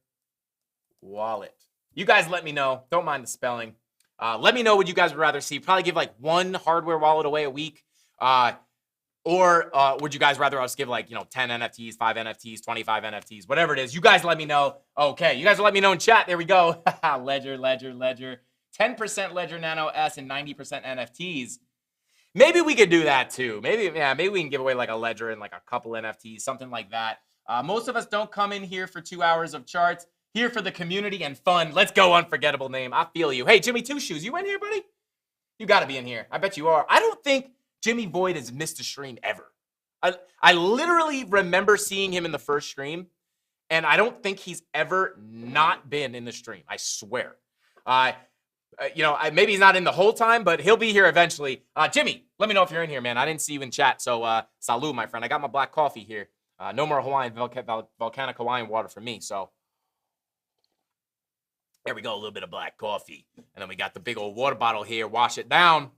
wallet. You guys let me know. Don't mind the spelling. Let me know what you guys would rather see. Probably give like one hardware wallet away a week. Or would you guys rather us give like, 10 NFTs, 5 NFTs, 25 NFTs, whatever it is. You guys let me know. Okay, you guys will let me know in chat. There we go. Ledger. 10% Ledger Nano S and 90% NFTs. Maybe we could do that too. Maybe we can give away like a Ledger and like a couple NFTs, something like that. Most of us don't come in here for 2 hours of charts. Here for the community and fun. Let's go, unforgettable name. I feel you. Hey, Jimmy Two Shoes, you in here, buddy? You got to be in here. I bet you are. I don't think Jimmy Void has missed a stream ever. I literally remember seeing him in the first stream, and I don't think he's ever not been in the stream. I swear. Maybe he's not in the whole time, but he'll be here eventually. Jimmy, let me know if you're in here, man. I didn't see you in chat, so salud, my friend. I got my black coffee here. No more volcanic Hawaiian water for me, so. There we go, a little bit of black coffee. And then we got the big old water bottle here. Wash it down.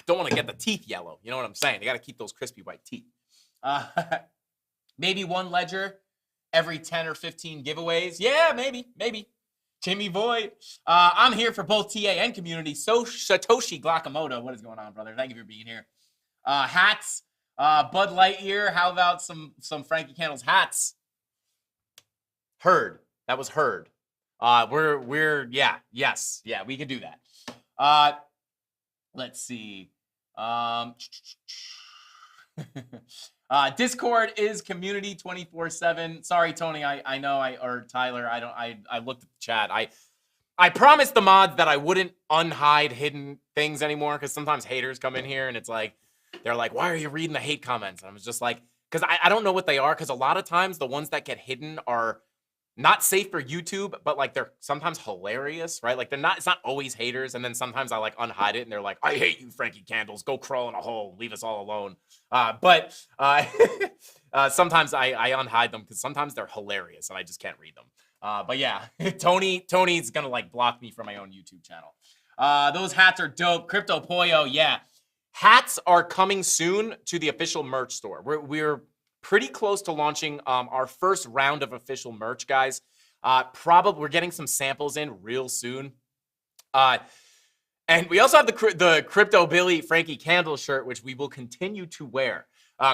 Don't want to get the teeth yellow. You know what I'm saying? They got to keep those crispy white teeth. Maybe one ledger every 10 or 15 giveaways. Yeah, maybe. Jimmy Void. I'm here for both TA and community. So Satoshi Glockamoto. What is going on, brother? Thank you for being here. Hats. Bud Lightyear, how about some Frankie Candles hats? Heard. That was heard. Yes, we could do that. Let's see. Discord is community 24/7. Sorry, Tony. I know or Tyler. I looked at the chat. I promised the mods that I wouldn't unhide hidden things anymore because sometimes haters come in here and it's like. They're like, why are you reading the hate comments? And I was just like, because I don't know what they are. Because a lot of times the ones that get hidden are not safe for YouTube, but like they're sometimes hilarious, right? Like it's not always haters. And then sometimes I like unhide it and they're like, I hate you, Frankie Candles. Go crawl in a hole. Leave us all alone. But sometimes I unhide them because sometimes they're hilarious and I just can't read them. But yeah, Tony's going to like block me from my own YouTube channel. Those hats are dope. Crypto Pollo, yeah. Hats are coming soon to the official merch store. We're pretty close to launching our first round of official merch, guys. We're getting some samples in real soon. And we also have the Crypto Billy Frankie Candle shirt, which we will continue to wear.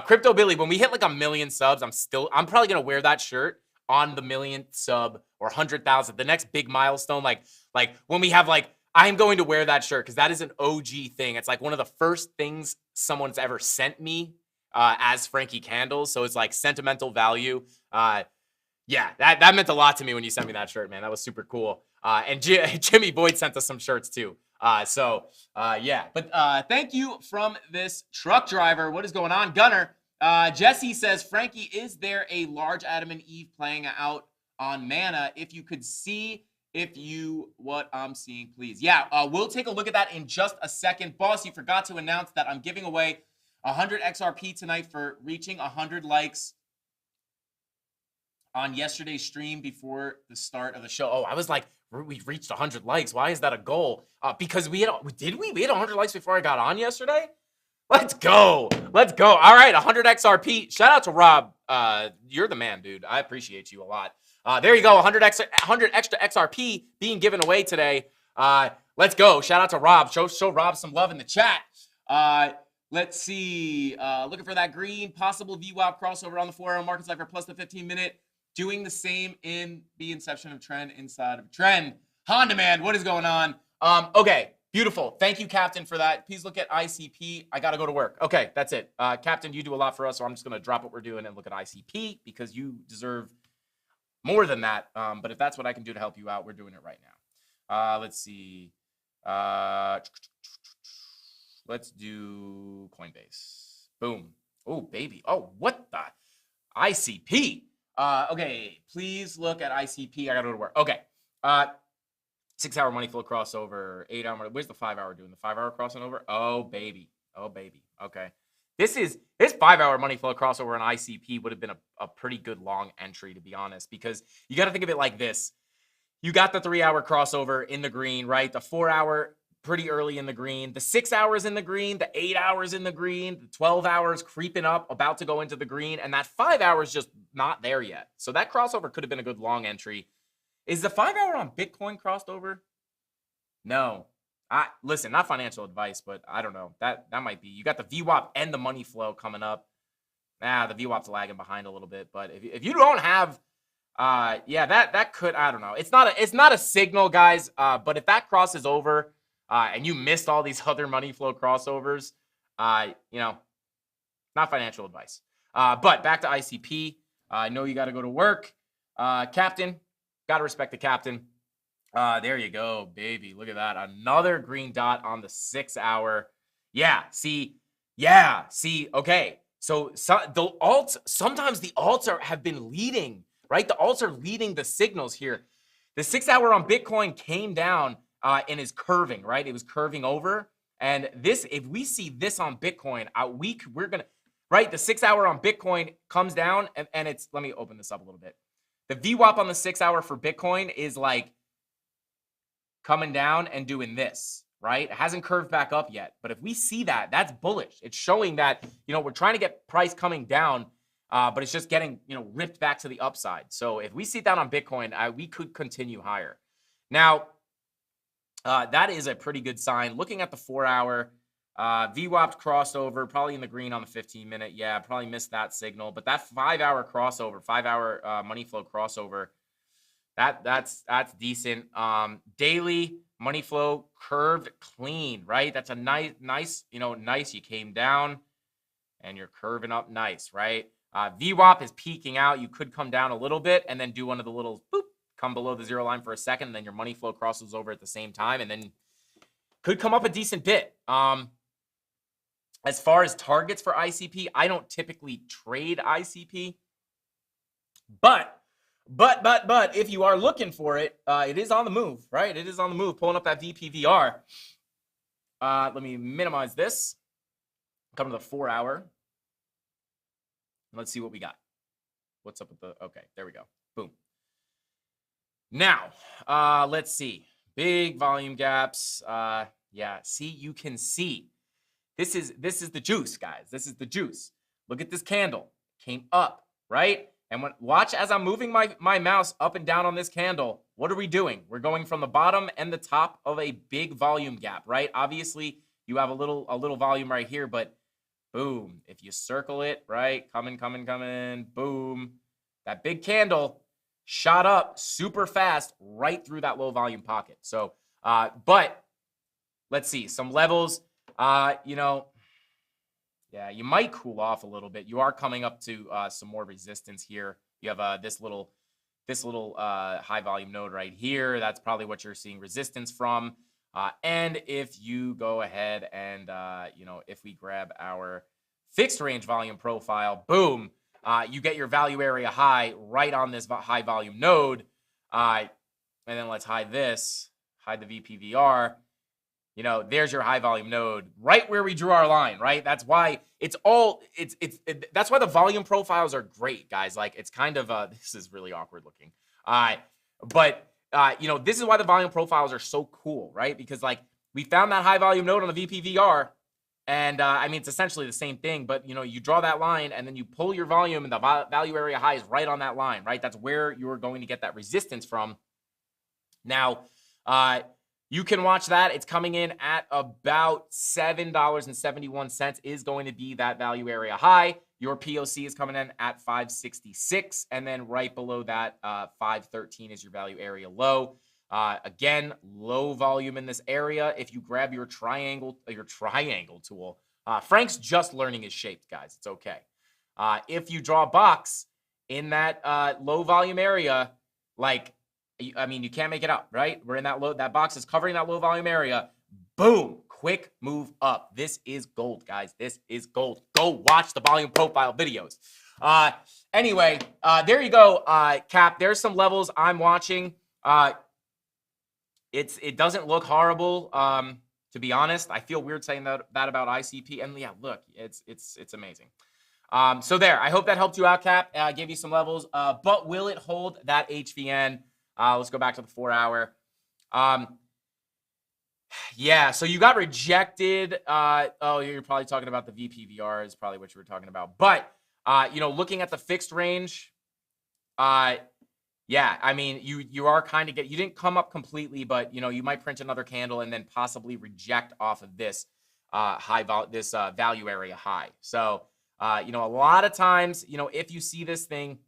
Crypto Billy, when we hit like 1 million subs, I'm probably gonna wear that shirt on the 1,000,000th sub or 100,000. The next big milestone, like when we have like. I am going to wear that shirt because that is an OG thing. It's like one of the first things someone's ever sent me as Frankie Candles. So it's like sentimental value. That meant a lot to me when you sent me that shirt, man. That was super cool. And Jimmy Boyd sent us some shirts too. But thank you from this truck driver. What is going on? Gunner. Jesse says, Frankie, is there a large Adam and Eve playing out on Mana? If you could see what I'm seeing, please. Yeah, we'll take a look at that in just a second. Boss, you forgot to announce that I'm giving away 100 XRP tonight for reaching 100 likes on yesterday's stream before the start of the show. Oh, I was like, we reached 100 likes. Why is that a goal? Because we had 100 likes before I got on yesterday? Let's go. All right, 100 XRP. Shout out to Rob. You're the man, dude. I appreciate you a lot. There you go, 100 extra XRP being given away today. Let's go. Shout out to Rob. Show Rob some love in the chat. Let's see. Looking for that green possible VWAP crossover on the 4-hour market cycle plus the 15-minute. Doing the same in the inception of trend inside of trend. Honda man, what is going on? Okay, beautiful. Thank you, Captain, for that. Please look at ICP. I got to go to work. Okay, that's it. Captain, you do a lot for us, so I'm just going to drop what we're doing and look at ICP because you deserve more than that, but if that's what I can do to help you out, we're doing it right now. Let's see. Let's do Coinbase. Boom. Oh, baby. Oh, what the? ICP. Okay, please look at ICP. I got to go to work. Okay. 6-hour money flow crossover, 8-hour. Where's the 5-hour doing? The 5-hour crossing over? Oh, baby. Oh, baby. Okay. This 5-hour money flow crossover on ICP would have been a pretty good long entry, to be honest, because you got to think of it like this. You got the 3-hour crossover in the green, right? The 4-hour pretty early in the green. The 6 hours in the green. The 8 hours in the green. The 12 hours creeping up, about to go into the green. And that 5 hours just not there yet. So that crossover could have been a good long entry. Is the 5-hour on Bitcoin crossed over? No. Listen, not financial advice, but I don't know. That might be. You got the VWAP and the money flow coming up. The VWAP's lagging behind a little bit. But if you don't have... that could, I don't know. It's not a signal, guys. But if that crosses over, and you missed all these other money flow crossovers, not financial advice. But back to ICP. I know you got to go to work. Captain, got to respect the captain. There you go, baby. Look at that. Another green dot on the 6-hour. See, okay. So the alts, sometimes the alts have been leading. Right? The alts are leading the signals here. The 6-hour on Bitcoin came down and is curving, right? It was curving over. And this, if we see this on Bitcoin, we're going to, right? The 6-hour on Bitcoin comes down and it's, let me open this up a little bit. The VWAP on the 6-hour for Bitcoin is like coming down and doing this, right? It hasn't curved back up yet. But if we see that, that's bullish. It's showing that, we're trying to get price coming down. But it's just getting, ripped back to the upside. So if we see that on Bitcoin, we could continue higher. Now, that is a pretty good sign. Looking at the 4-hour, VWAP crossover, probably in the green on the 15-minute. Yeah, probably missed that signal. But that 5-hour crossover, 5-hour money flow crossover, that's decent. Daily money flow curved clean, right? That's a nice. You came down and you're curving up nice, right? VWAP is peaking out. You could come down a little bit and then do one of the little boop, come below the zero line for a second, and then your money flow crosses over at the same time, and then could come up a decent bit. As far as targets for ICP, I don't typically trade ICP, but if you are looking for it, it is on the move, right? It is on the move, pulling up that VPVR. Let me minimize this. Come to the 4-hour. Let's see what we got. What's up with the, okay, there we go. Boom. Now, let's see. Big volume gaps. See, you can see. This is the juice, guys. This is the juice. Look at this candle. Came up, right? And watch as I'm moving my mouse up and down on this candle. What are we doing? We're going from the bottom and the top of a big volume gap, right? Obviously, you have a little volume right here, but boom, if you circle it, right, coming, boom, that big candle shot up super fast right through that low volume pocket. So, but let's see some levels, you might cool off a little bit. You are coming up to some more resistance here. You have this little high volume node right here. That's probably what you're seeing resistance from. And if you go ahead and, if we grab our fixed range volume profile, boom, you get your value area high right on this high volume node. And then let's hide this, hide the VPVR. There's your high volume node right where we drew our line, right? That's why that's why the volume profiles are great, guys. Like it's kind of, this is really awkward looking. But this is why the volume profiles are so cool, right? Because like we found that high volume node on the VPVR, and it's essentially the same thing, but you draw that line and then you pull your volume and the value area high is right on that line, right? That's where you're going to get that resistance from. Now, you can watch that. It's coming in at about $7.71 is going to be that value area high. Your POC is coming in at 566, and then right below that, 513 is your value area low. Again, low volume in this area. If you grab your triangle tool, Frank's just learning his shapes, guys. It's okay. If you draw a box in that low volume area, like, you can't make it up, right? We're in that box is covering that low volume area. Boom. Quick move up. This is gold, guys. This is gold. Go watch the volume profile videos. Anyway, there you go, Cap. There's some levels I'm watching. it doesn't look horrible. To be honest, I feel weird saying that about ICP. And yeah, look, it's amazing. So there, I hope that helped you out, Cap. Gave you some levels. But will it hold that HVN? Let's go back to the 4 hour. Yeah, so you got rejected. Oh, you're probably talking about the VPVR is probably what you were talking about. But, looking at the fixed range, yeah, I mean, you are kind of you didn't come up completely, but, you might print another candle and then possibly reject off of this value area high. So, a lot of times, if you see this thing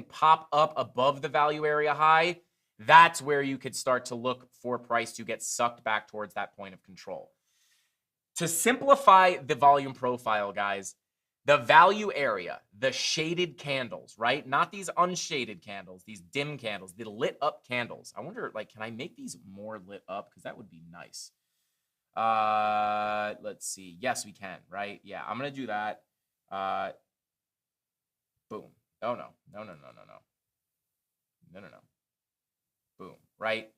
pop up above the value area high, that's where you could start to look for price to get sucked back towards that point of control. To simplify the volume profile, guys, the value area, the shaded candles, right? Not these unshaded candles, these dim candles, the lit up candles. I wonder, can I make these more lit up? Because that would be nice. Let's see. Yes, we can, right? Yeah, I'm going to do that. Boom. Oh, no. No. Boom, right?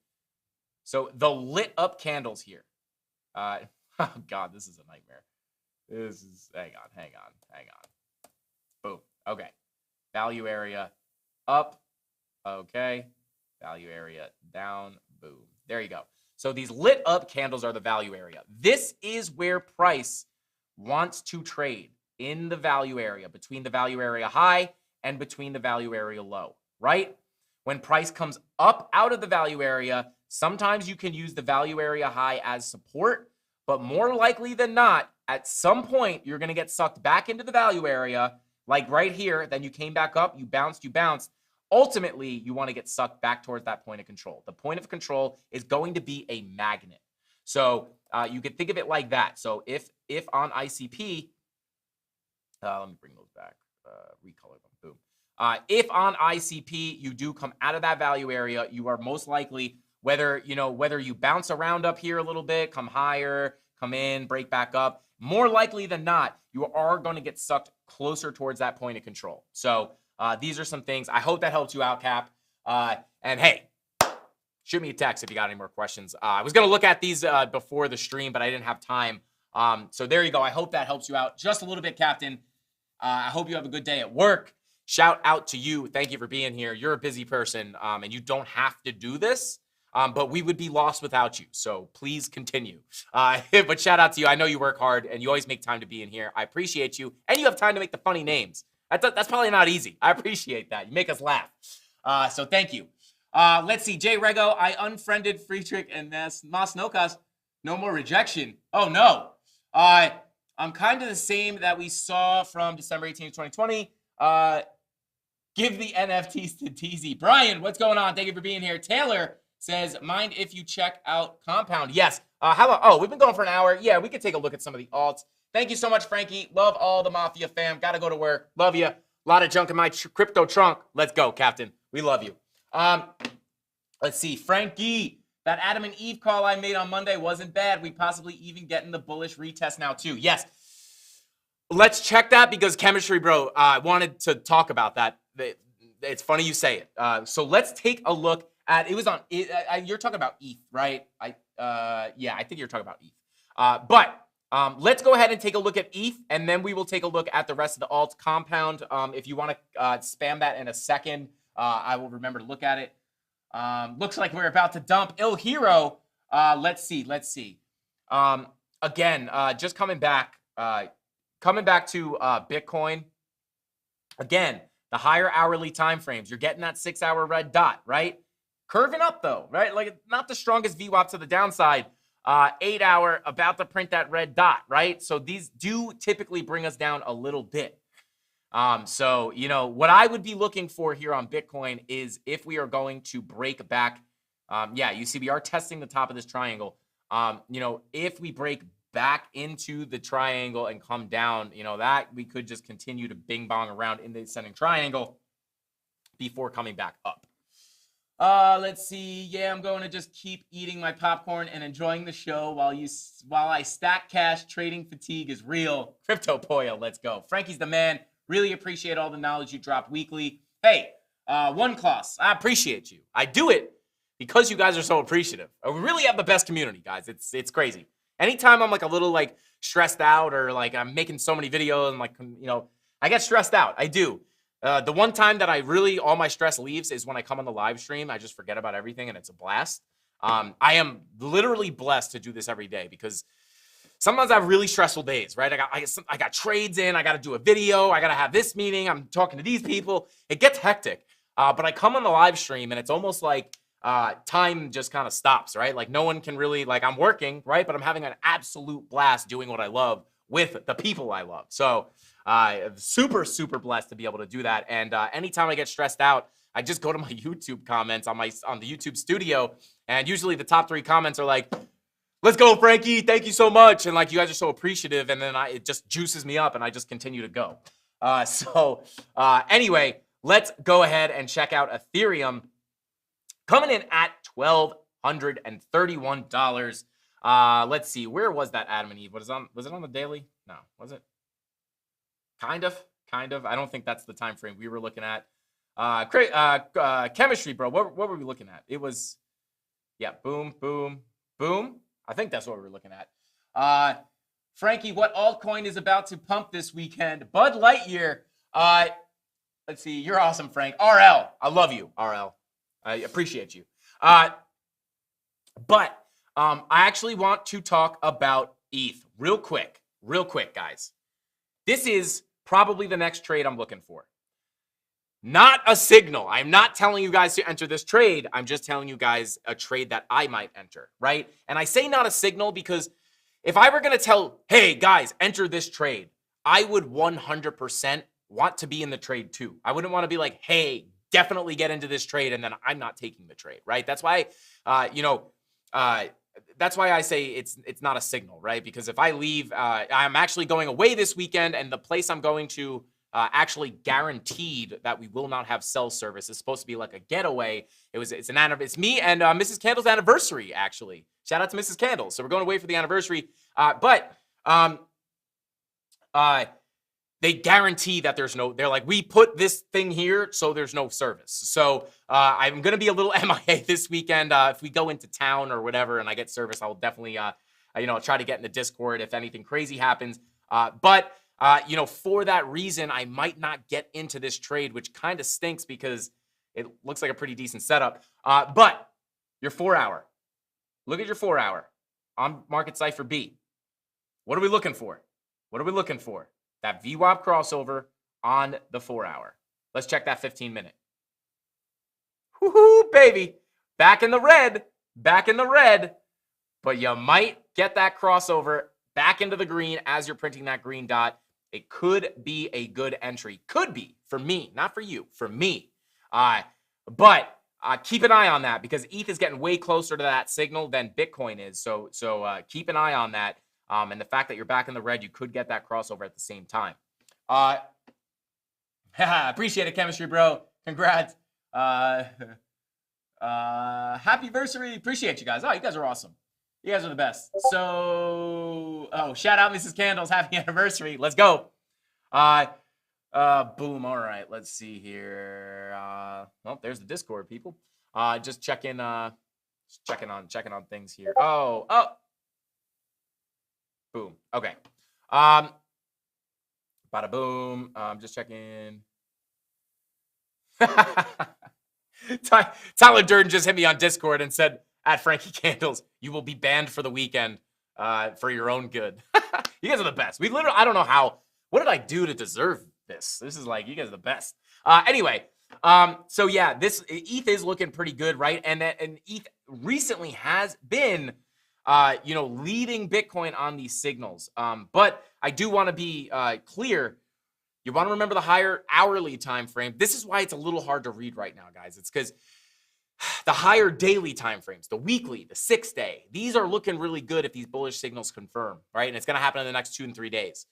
So the lit up candles here. Oh God, this is a nightmare. Hang on. Boom, okay. Value area up, okay. Value area down, boom. There you go. So these lit up candles are the value area. This is where price wants to trade, in the value area, between the value area high and between the value area low, right? When price comes up out of the value area, sometimes you can use the value area high as support, but more likely than not, at some point, you're going to get sucked back into the value area, like right here. Then you came back up, you bounced. Ultimately, you want to get sucked back towards that point of control. The point of control is going to be a magnet. So you could think of it like that. So if on ICP, let me bring those back, recolor them, boom. If on ICP you do come out of that value area, you are most likely, whether you bounce around up here a little bit, come higher, come in, break back up, more likely than not, you are going to get sucked closer towards that point of control. So these are some things. I hope that helps you out, Cap. And hey, shoot me a text if you got any more questions. I was going to look at these before the stream, but I didn't have time. So there you go. I hope that helps you out just a little bit, Captain. I hope you have a good day at work. Shout out to you. Thank you for being here. You're a busy person, and you don't have to do this, but we would be lost without you. So please continue. But shout out to you. I know you work hard, and you always make time to be in here. I appreciate you, and you have time to make the funny names. That's probably not easy. I appreciate that. You make us laugh. So thank you. Let's see. Jay Rego, I unfriended Friedrich and Mas Nokas. No more rejection. Oh, no. I'm kind of the same that we saw from December 18th, 2020. Give the NFTs to TZ. Brian, what's going on? Thank you for being here. Taylor says, mind if you check out Compound? Yes. Hello. Oh, we've been going for an hour. Yeah, we could take a look at some of the alts. Thank you so much, Frankie. Love all the Mafia fam. Got to go to work. Love you. A lot of junk in my crypto trunk. Let's go, Captain. We love you. Let's see. Frankie, that Adam and Eve call I made on Monday wasn't bad. We possibly even getting the bullish retest now, too. Yes. Let's check that because Chemistry Bro wanted to talk about that. It's funny you say it. So let's take a look at, it was on, you're talking about ETH, right? Yeah, I think you're talking about ETH. But let's go ahead and take a look at ETH, and then we will take a look at the rest of the alts. Compound, if you want to spam that in a second, I will remember to look at it. Looks like we're about to dump Il Hero. Let's see. Again, just coming back to Bitcoin. Again, the higher hourly time frames, you're getting that 6-hour red dot, right? Curving up though, right? Like not the strongest VWAP to the downside. 8-hour about to print that red dot, right? So these do typically bring us down a little bit. So, what I would be looking for here on Bitcoin is if we are going to break back. Yeah, you see, we are testing the top of this triangle. If we break back into the triangle and come down, that we could just continue to bing bong around in the ascending triangle before coming back up. Let's see. Yeah, I'm going to just keep eating my popcorn and enjoying the show while I stack cash. Trading fatigue is real. Crypto Poyo, let's go. Frankie's the man. Really appreciate all the knowledge you drop weekly. Hey, One Class, I appreciate you. I do it because you guys are so appreciative. We really have the best community, guys. It's crazy. Anytime I'm like a little like stressed out or like I'm making so many videos and like, I get stressed out. I do. The one time that I really, all my stress leaves is when I come on the live stream. I just forget about everything and it's a blast. I am literally blessed to do this every day because sometimes I have really stressful days, right? I got trades in, I got to do a video, I got to have this meeting, I'm talking to these people. It gets hectic. But I come on the live stream and it's almost like time just kind of stops, right? Like no one can really, like I'm working, right? But I'm having an absolute blast doing what I love with the people I love. So super, super blessed to be able to do that. And anytime I get stressed out, I just go to my YouTube comments on the YouTube studio. And usually the top 3 comments are like, let's go, Frankie. Thank you so much. And like, you guys are so appreciative. And then it just juices me up and I just continue to go. Anyway, let's go ahead and check out Ethereum coming in at $1,231. Let's see. Where was that Adam and Eve? Was it on the daily? No, was it? Kind of. I don't think that's the time frame we were looking at. Chemistry, bro. What were we looking at? It was, yeah, boom, boom, boom. I think that's what we were looking at. Frankie, what altcoin is about to pump this weekend? Bud Lightyear. Let's see. You're awesome, Frank. RL. I love you, RL. I appreciate you. But I actually want to talk about ETH real quick, guys. This is probably the next trade I'm looking for. Not a signal. I'm not telling you guys to enter this trade. I'm just telling you guys a trade that I might enter, right? And I say not a signal because if I were going to tell, hey, guys, enter this trade, I would 100% want to be in the trade too. I wouldn't want to be like, hey, definitely get into this trade and then I'm not taking the trade, right? That's why, that's why I say it's not a signal, right? Because if I leave, I'm actually going away this weekend and the place I'm going to actually guaranteed that we will not have cell service. It's supposed to be like a getaway. It's me and Mrs. Candle's anniversary, actually. Shout out to Mrs. Candle. So we're going away for the anniversary. But they guarantee that they're like, we put this thing here, so there's no service. So I'm going to be a little MIA this weekend. If we go into town or whatever and I get service, I will definitely, try to get in the Discord if anything crazy happens. But for that reason, I might not get into this trade, which kind of stinks because it looks like a pretty decent setup. But your 4-hour, look at your 4-hour on Market Cipher B. What are we looking for? That VWAP crossover on the 4-hour. Let's check that 15-minute. Woohoo, baby. Back in the red. But you might get that crossover back into the green as you're printing that green dot. It could be a good entry. Could be for me, not for you, for me. But keep an eye on that because ETH is getting way closer to that signal than Bitcoin is. So keep an eye on that. And the fact that you're back in the red, you could get that crossover at the same time. Appreciate it, chemistry, bro. Congrats. Happy anniversary. Appreciate you guys. Oh, you guys are awesome. You guys are the best. So, shout out Mrs. Candles. Happy anniversary. Let's go. Boom. All right. Let's see here. Well, there's the Discord, people. Just checking on things here. Oh. Boom. Okay. Bada boom. Just checking. Tyler Durden just hit me on Discord and said, at Frankie Candles, you will be banned for the weekend for your own good. You guys are the best. I don't know what did I do to deserve this? This is like, you guys are the best. Anyway, so yeah, this ETH is looking pretty good, right? And ETH recently has been, leading Bitcoin on these signals. But I do want to be clear. You want to remember the higher hourly time frame. This is why it's a little hard to read right now, guys. It's because the higher daily time frames, the weekly, the 6-day, these are looking really good if these bullish signals confirm, right? And it's going to happen in the next 2 and 3 days.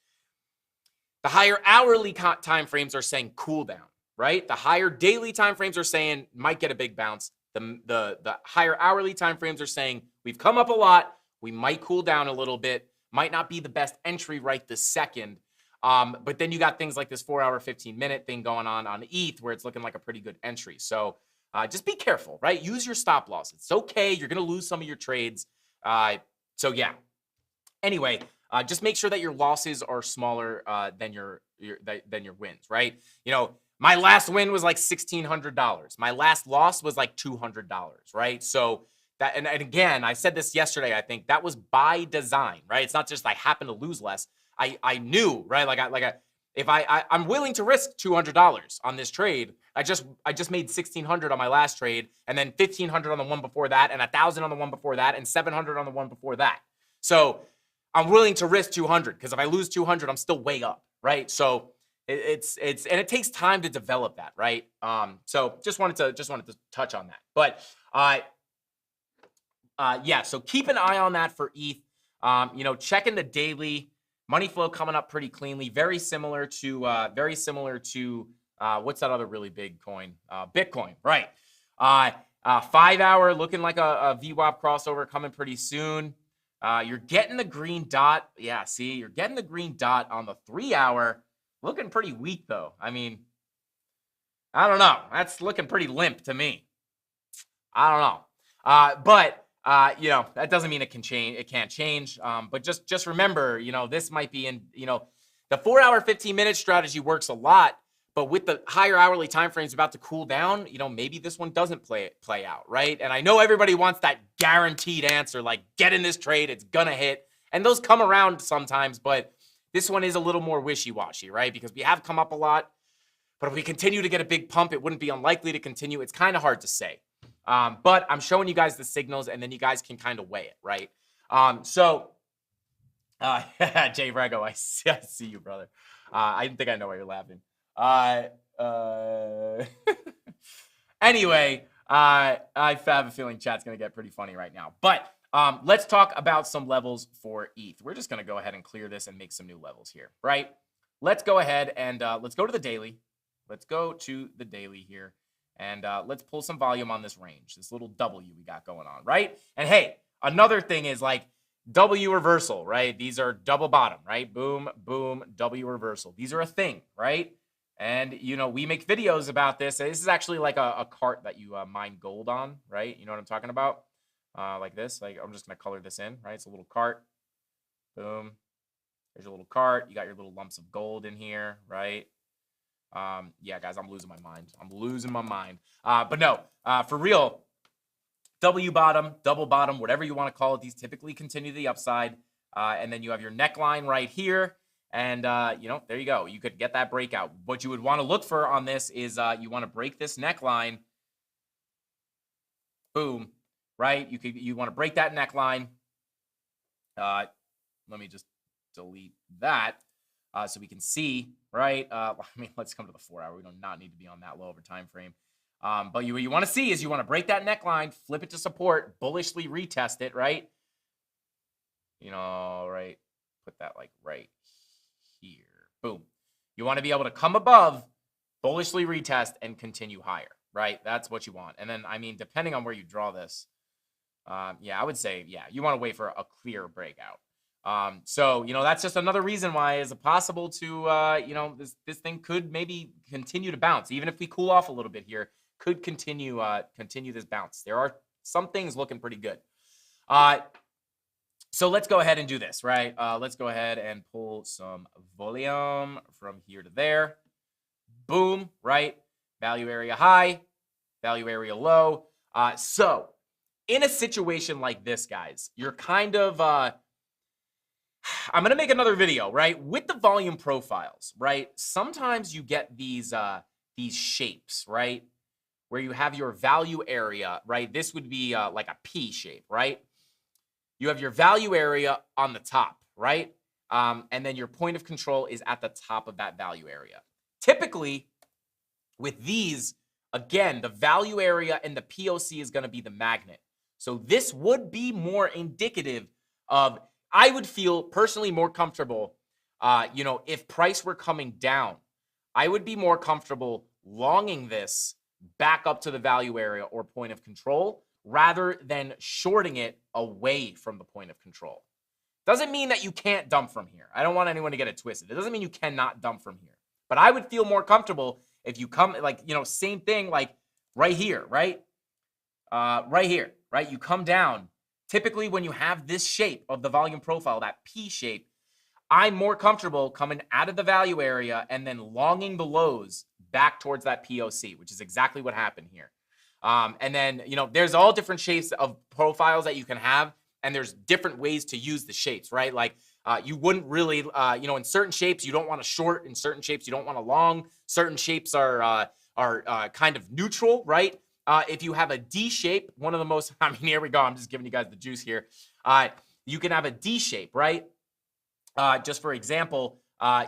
The higher hourly time frames are saying cool down, right? The higher daily time frames are saying might get a big bounce. The higher hourly time frames are saying we've come up a lot, we might cool down a little bit, might not be the best entry right this second. But then you got things like this 4-hour, 15-minute thing going on ETH where it's looking like a pretty good entry. So just be careful, right? Use your stop loss. It's okay. You're going to lose some of your trades. So yeah. Anyway, just make sure that your losses are smaller than your wins, right? You know, my last win was like $1,600. My last loss was like $200, right? So that, and again, I said this yesterday, I think that was by design, right? It's not just I happen to lose less. I knew, right? If I'm willing to risk $200 on this trade. I just made $1,600 on my last trade, and then $1,500 on the one before that, and $1,000 on the one before that, and $700 on the one before that. So I'm willing to risk 200 because if I lose 200, I'm still way up, right? So it's and it takes time to develop that, right? So just wanted to touch on that, but yeah. So keep an eye on that for ETH. You know, checking the daily money flow coming up pretty cleanly, very similar to what's that other really big coin? Bitcoin, right? 5 hour looking like a VWAP crossover coming pretty soon. You're getting the green dot. Yeah, see, you're getting the green dot on the 3 hour. Looking pretty weak though. I mean, I don't know. That's looking pretty limp to me. I don't know. But you know, that doesn't mean it can change. It can't change. But just remember, you know, this might be in, you know, the 4 hour, 15-minute strategy works a lot. But with the higher hourly time frames about to cool down, you know, maybe this one doesn't play out, right? And I know everybody wants that guaranteed answer, like get in this trade, it's gonna hit. And those come around sometimes, but this one is a little more wishy-washy, right? Because we have come up a lot, but if we continue to get a big pump, it wouldn't be unlikely to continue. It's kind of hard to say. But I'm showing you guys the signals, and then you guys can kind of weigh it, right? Jay Rego, I see you, brother. I think I know why you're laughing. Anyway, I have a feeling chat's going to get pretty funny right now. But let's talk about some levels for ETH. We're just going to go ahead and clear this and make some new levels here, right? Let's go ahead and let's go to the daily. Let's go to the daily here. And let's pull some volume on this range, this little W we got going on, right? And hey, another thing is like W reversal, right? These are double bottom, right? Boom, boom, W reversal. These are a thing, right? And, you know, we make videos about this. This is actually like a cart that you mine gold on, right? You know what I'm talking about? Like this. Like, I'm just going to color this in, right? It's a little cart. Boom. There's your little cart. You got your little lumps of gold in here, right? Yeah, guys, I'm losing my mind. I'm losing my mind. But no, for real, W bottom, double bottom, whatever you want to call it. These typically continue to the upside. And then you have your neckline right here. And, you know, there you go. You could get that breakout. What you would want to look for on this is you want to break this neckline. Boom. Right? You want to break that neckline. Let me just delete that so we can see, right? I mean, let's come to the 4 hour. We do not need to be on that low of a time frame. But what you want to see is you want to break that neckline, flip it to support, bullishly retest it, right? You know, right? Put that like right here. Boom. You want to be able to come above, bullishly retest, and continue higher, right? That's what you want. And then, I mean, depending on where you draw this, yeah, I would say, yeah, you want to wait for a clear breakout. So, you know, that's just another reason why is it possible to, you know, this thing could maybe continue to bounce. Even if we cool off a little bit here, could continue this bounce. There are some things looking pretty good. So let's go ahead and do this, right? Let's go ahead and pull some volume from here to there. Boom, right? Value area high, value area low. So in a situation like this, guys, you're kind of, I'm going to make another video, right? With the volume profiles, right? Sometimes you get these shapes, right? Where you have your value area, right? This would be like a P shape, right? You have your value area on the top, right? And then your point of control is at the top of that value area. Typically, with these, again, the value area and the POC is going to be the magnet. So this would be more indicative of, I would feel personally more comfortable, you know, if price were coming down, I would be more comfortable longing this back up to the value area or point of control rather than shorting it away from the point of control. Doesn't mean that you can't dump from here. I don't want anyone to get it twisted. It doesn't mean you cannot dump from here. But I would feel more comfortable if you come, like, you know, same thing, like right here, right? Right here, right? You come down. Typically, when you have this shape of the volume profile, that P shape, I'm more comfortable coming out of the value area and then longing the lows back towards that POC, which is exactly what happened here. And then, you know, there's all different shapes of profiles that you can have, and there's different ways to use the shapes, right? Like you wouldn't really, you know, in certain shapes, you don't want to short. In certain shapes, you don't want to long. Certain shapes are kind of neutral, right? If you have a D shape, one of the most, I mean, here we go. I'm just giving you guys the juice here. You can have a D shape, right? Just for example,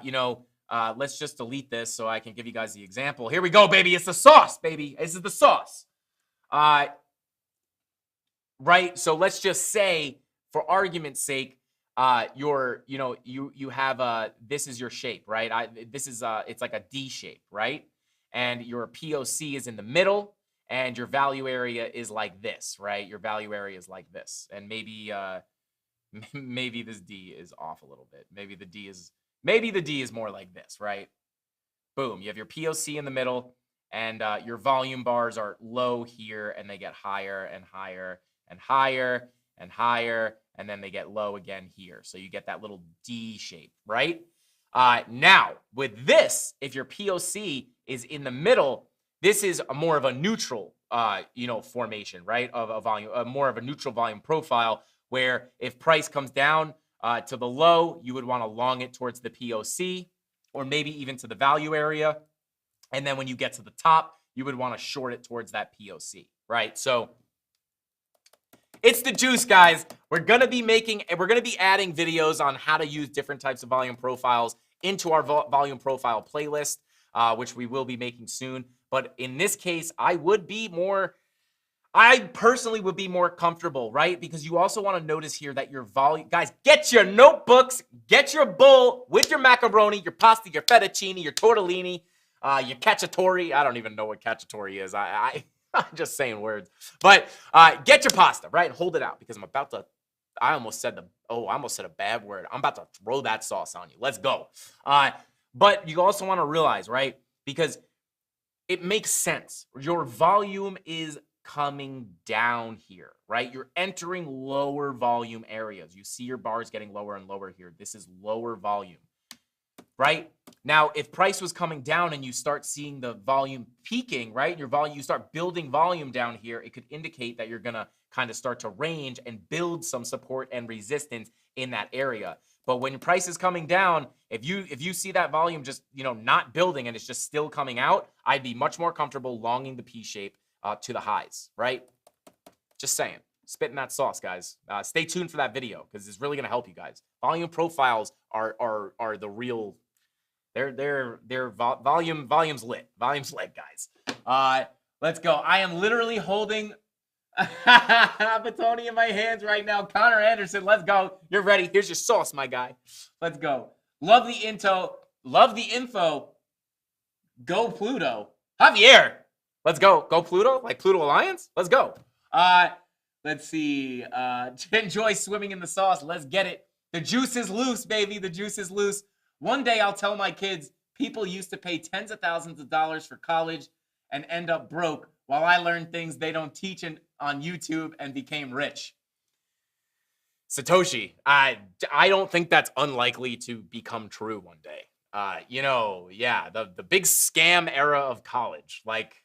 you know, let's just delete this so I can give you guys the example. Here we go, baby. It's the sauce, baby. This is the sauce. Right. So let's just say, for argument's sake, you have this is your shape, right? This is it's like a D shape, right? And your POC is in the middle, and your value area is like this, right? Your value area is like this, and maybe maybe this D is off a little bit. Maybe the D is more like this, right? Boom. You have your POC in the middle, and your volume bars are low here, and they get higher and higher and higher and higher, and then they get low again here. So you get that little D shape, right? Now, with this, if your POC is in the middle, this is more of a neutral, formation, right? Of a volume, more of a neutral volume profile, where if price comes down to the low, you would want to long it towards the POC, or maybe even to the value area. And then when you get to the top, you would want to short it towards that POC, right? So it's the juice, guys. We're going to be adding videos on how to use different types of volume profiles into our volume profile playlist, which we will be making soon. But in this case, I personally would be more comfortable, right? Because you also want to notice here that your volume, guys, get your notebooks, get your bowl with your macaroni, your pasta, your fettuccine, your tortellini, your cacciatore. I don't even know what cacciatore is. I'm just saying words. But get your pasta, right? And hold it out, because I almost said a bad word. I'm about to throw that sauce on you. Let's go. But you also want to realize, right? Because it makes sense. Your volume is coming down here, right? You're entering lower volume areas. You see your bars getting lower and lower here. This is lower volume, right? Now, if price was coming down and you start seeing the volume peaking, right? You start building volume down here, it could indicate that you're going to kind of start to range and build some support and resistance in that area. But when price is coming down, if you see that volume just, not building and it's just still coming out, I'd be much more comfortable longing the P shape to the highs, right? Just saying. Spitting that sauce, guys. Stay tuned for that video, because it's really going to help you guys. Volume profiles are the real. They're volume's lit. Volume's lit, guys. Let's go. I am literally holding Batoni in my hands right now. Connor Anderson, let's go. You're ready. Here's your sauce, my guy. Let's go. Love the info. Love the info. Go Pluto. Javier. Let's go. Go Pluto? Like Pluto Alliance? Let's go. Let's see. Enjoy swimming in the sauce. Let's get it. The juice is loose, baby. The juice is loose. One day I'll tell my kids people used to pay tens of thousands of dollars for college and end up broke, while I learned things they don't teach on YouTube and became rich. Satoshi, I don't think that's unlikely to become true one day. The big scam era of college. Like,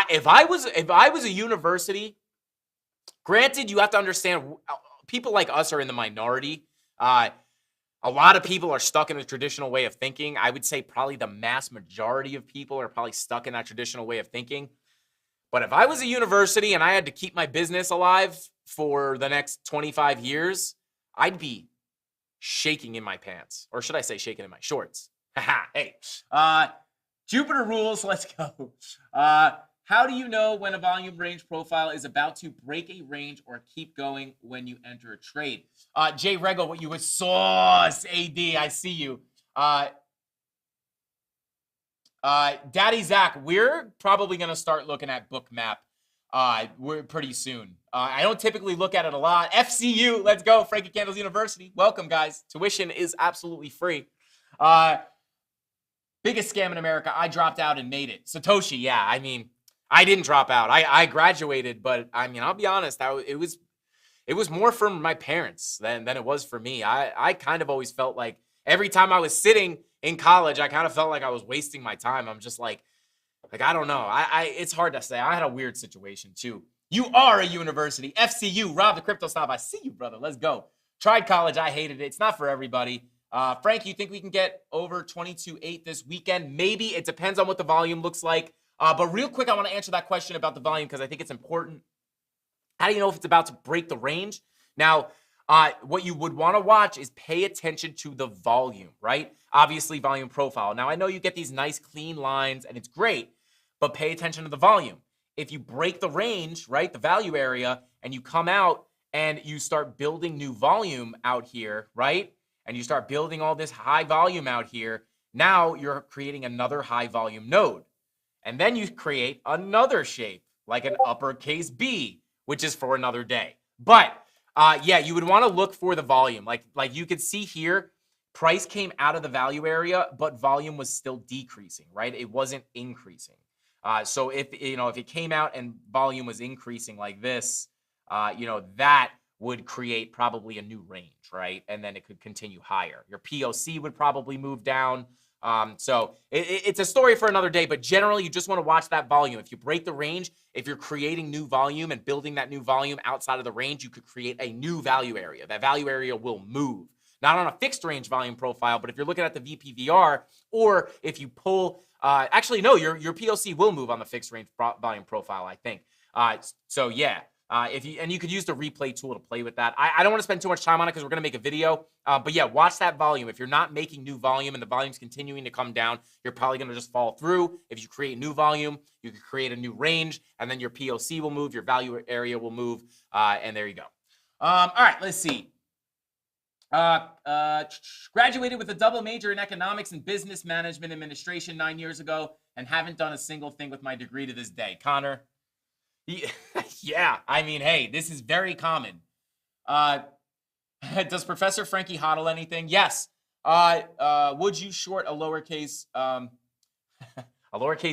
if I was a university, granted, you have to understand, people like us are in the minority. A lot of people are stuck in a traditional way of thinking. I would say probably the mass majority of people are probably stuck in that traditional way of thinking. But if I was a university and I had to keep my business alive for the next 25 years, I'd be shaking in my pants. Or should I say shaking in my shorts? Hey, Jupiter rules. Let's go. How do you know when a volume range profile is about to break a range or keep going when you enter a trade? Jay Rego, what you with sauce, AD, I see you. Daddy Zach, we're probably going to start looking at Bookmap we're pretty soon. I don't typically look at it a lot. FCU, let's go. Frankie Candles University. Welcome, guys. Tuition is absolutely free. Biggest scam in America. I dropped out and made it. Satoshi, yeah, I mean, I didn't drop out. I graduated, but I mean, I'll be honest, it was more for my parents than it was for me. I kind of always felt like every time I was sitting in college, I kind of felt like I was wasting my time. I'm just like I don't know. It's hard to say. I had a weird situation too. You are a university. FCU, Rob the Crypto Snob. I see you, brother. Let's go. Tried college. I hated it. It's not for everybody. Frank, you think we can get over 22.8 this weekend? Maybe. It depends on what the volume looks like. But real quick, I want to answer that question about the volume because I think it's important. How do you know if it's about to break the range? Now, what you would want to watch is pay attention to the volume, right? Obviously, volume profile. Now, I know you get these nice clean lines, and it's great, but pay attention to the volume. If you break the range, right, the value area, and you come out and you start building new volume out here, right, and you start building all this high volume out here, now you're creating another high volume node. And then you create another shape, like an uppercase B, which is for another day. But yeah, you would want to look for the volume. Like you could see here, price came out of the value area, but volume was still decreasing, right? It wasn't increasing. So if it came out and volume was increasing like this, that would create probably a new range, right? And then it could continue higher. Your POC would probably move down. So it's a story for another day, but generally you just want to watch that volume. If you break the range, if you're creating new volume and building that new volume outside of the range, you could create a new value area. That value area will move. Not on a fixed range volume profile, but if you're looking at the VPVR, or if you pull, actually, no, your POC will move on the fixed range volume profile, I think. So yeah, you could use the replay tool to play with that. I don't want to spend too much time on it because we're going to make a video. But yeah, watch that volume. If you're not making new volume and the volume's continuing to come down, you're probably going to just fall through. If you create new volume, you can create a new range, and then your POC will move, your value area will move, and there you go. All right, let's see. Graduated with a double major in economics and business management administration 9 years ago and haven't done a single thing with my degree to this day. Connor? Yeah, I mean, hey, this is very common. Does Professor Frankie hodl anything? Yes. Would you short a lowercase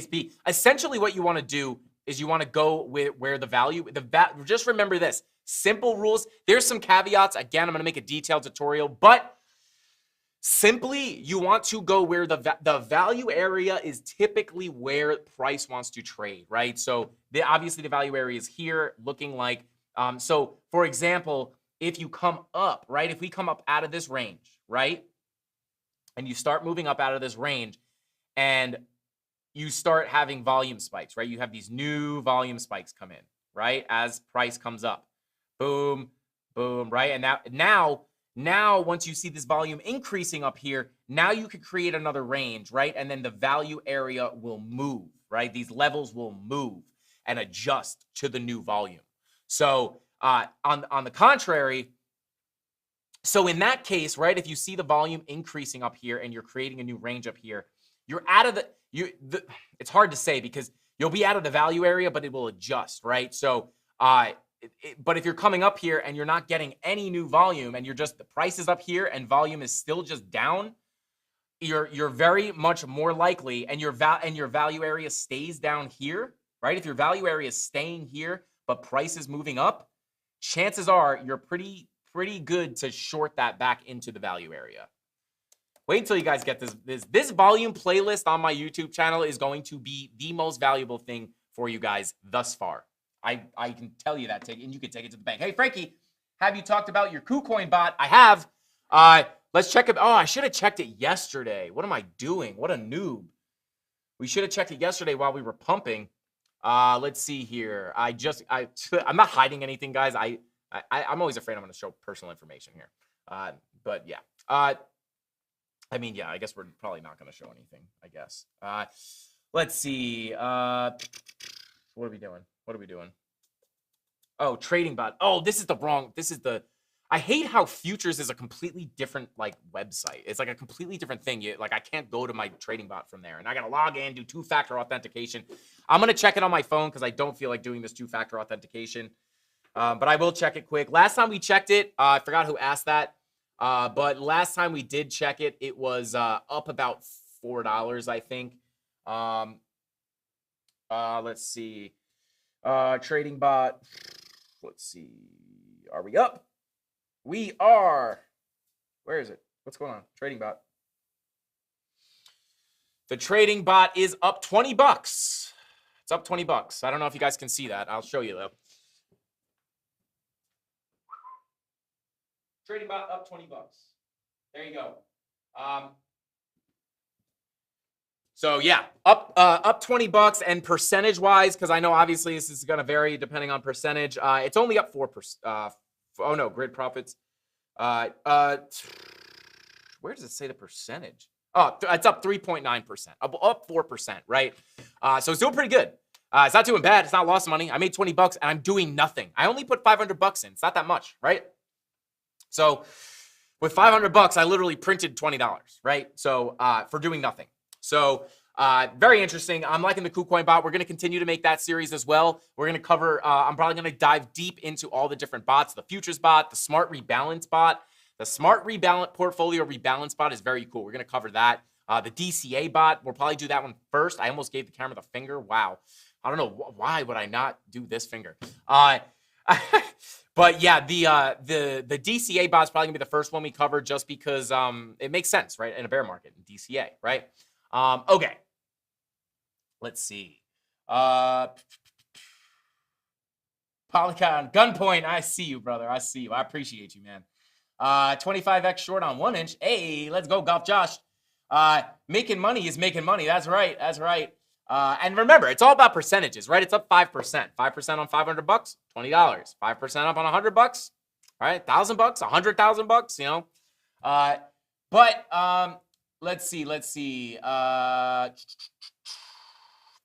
b? Essentially, what you want to do is you want to go with where the value, just remember this. Simple rules. There's some caveats. Again, I'm going to make a detailed tutorial, but simply you want to go where the value area is typically where price wants to trade, right? So obviously the value area is here looking like, so for example, if you come up, right? If we come up out of this range, right? And you start moving up out of this range and you start having volume spikes, right? You have these new volume spikes come in, right? As price comes up. Boom, boom, right? And now once you see this volume increasing up here, now you could create another range, right? And then the value area will move, right? These levels will move and adjust to the new volume. So on the contrary, so in that case, right, if you see the volume increasing up here and you're creating a new range up here, you're out of it's hard to say because you'll be out of the value area, but it will adjust, right? So but if you're coming up here and you're not getting any new volume and the price is up here and volume is still just down, you're very much more likely, and your value area stays down here, right? If your value area is staying here but price is moving up, chances are you're pretty good to short that back into the value area. Wait until you guys get this volume playlist on my YouTube channel is going to be the most valuable thing for you guys thus far. I can tell you that, and you can take it to the bank. Hey, Frankie, have you talked about your KuCoin bot? I have. Let's check it. Oh, I should have checked it yesterday. What am I doing? What a noob. We should have checked it yesterday while we were pumping. Let's see here. I'm not hiding anything, guys. I'm always afraid I'm going to show personal information here. But yeah. I mean, yeah, I guess we're probably not going to show anything, I guess. Let's see. What are we doing? What are we doing? Oh, trading bot. Oh, I hate how futures is a completely different website. It's like a completely different thing. I can't go to my trading bot from there, and I got to log in, do two-factor authentication. I'm going to check it on my phone because I don't feel like doing this two-factor authentication. But I will check it quick. Last time we checked it, I forgot who asked that. But last time we did check it, it was up about $4, I think. Let's see. Trading bot. Let's see. Are we up? We are. Where is it? What's going on? Trading bot. The trading bot is up 20 bucks. It's up 20 bucks. I don't know if you guys can see that. I'll show you though. Trading bot up 20 bucks. There you go. So yeah, up 20 bucks, and percentage wise, because I know obviously this is going to vary depending on percentage. It's only up 4%. Oh no, grid profits. Where does it say the percentage? Oh, it's up 3.9%, up 4%, right? So it's doing pretty good. It's not doing bad. It's not lost money. I made 20 bucks and I'm doing nothing. I only put 500 bucks in. It's not that much, right? So with 500 bucks, I literally printed $20, right? So for doing nothing. So very interesting. I'm liking the KuCoin bot. We're going to continue to make that series as well. We're going to cover, I'm probably going to dive deep into all the different bots, the futures bot, the smart rebalance bot. The smart rebalance portfolio rebalance bot is very cool. We're going to cover that. The DCA bot, we'll probably do that one first. I almost gave the camera the finger. Wow. I don't know. Why would I not do this finger? But yeah, the DCA bot is probably gonna be the first one we cover just because it makes sense, right? In a bear market, in DCA, right? Okay. Let's see. Polygon gunpoint. I see you, brother. I see you. I appreciate you, man. 25x short on 1 inch. Hey, let's go, Golf Josh. Making money is making money. That's right. That's right. And remember, it's all about percentages, right? It's up 5%. 5% on 500 bucks, $20. 5% up on 100 bucks, all right? 1,000 bucks, 100,000 bucks, you know? Let's see.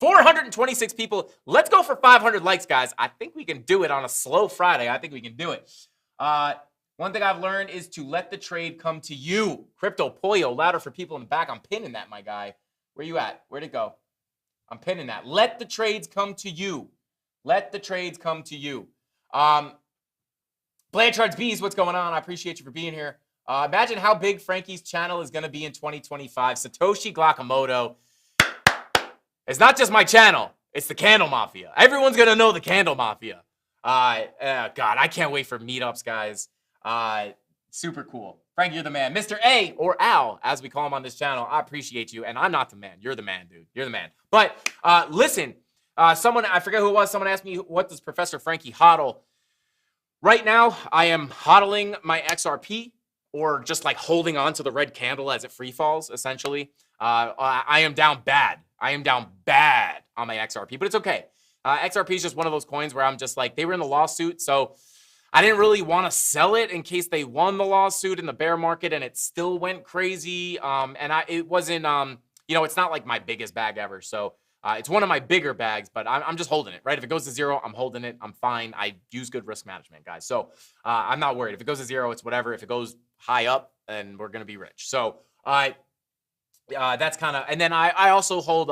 426 people. Let's go for 500 likes, guys. I think we can do it on a slow Friday. I think we can do it. One thing I've learned is to let the trade come to you. Crypto Pollo, louder for people in the back. I'm pinning that, my guy. Where you at? Where'd it go? I'm pinning that. Let the trades come to you. Let the trades come to you. Blanchard's Bees, what's going on? I appreciate you for being here. Imagine how big Frankie's channel is going to be in 2025. Satoshi Glakamoto. It's not just my channel. It's the CandleMafia. Everyone's going to know the CandleMafia. God, I can't wait for meetups, guys. Super cool. Frank, you're the man. Mr. A, or Al, as we call him on this channel, I appreciate you. And I'm not the man. You're the man, dude. You're the man. But listen, someone, I forget who it was, someone asked me, what does Professor Frankie hodl? Right now, I am hodling my XRP, or just like holding on to the red candle as it free falls, essentially. I am down bad. I am down bad on my XRP, but it's okay. XRP is just one of those coins where I'm just like, they were in the lawsuit, so I didn't really want to sell it in case they won the lawsuit in the bear market and it still went crazy. It wasn't, it's not like my biggest bag ever. So it's one of my bigger bags, but I'm just holding it, right? If it goes to zero, I'm holding it. I'm fine. I use good risk management, guys. So I'm not worried. If it goes to zero, it's whatever. If it goes high up, then we're going to be rich. So that's kind of, and then I also hold,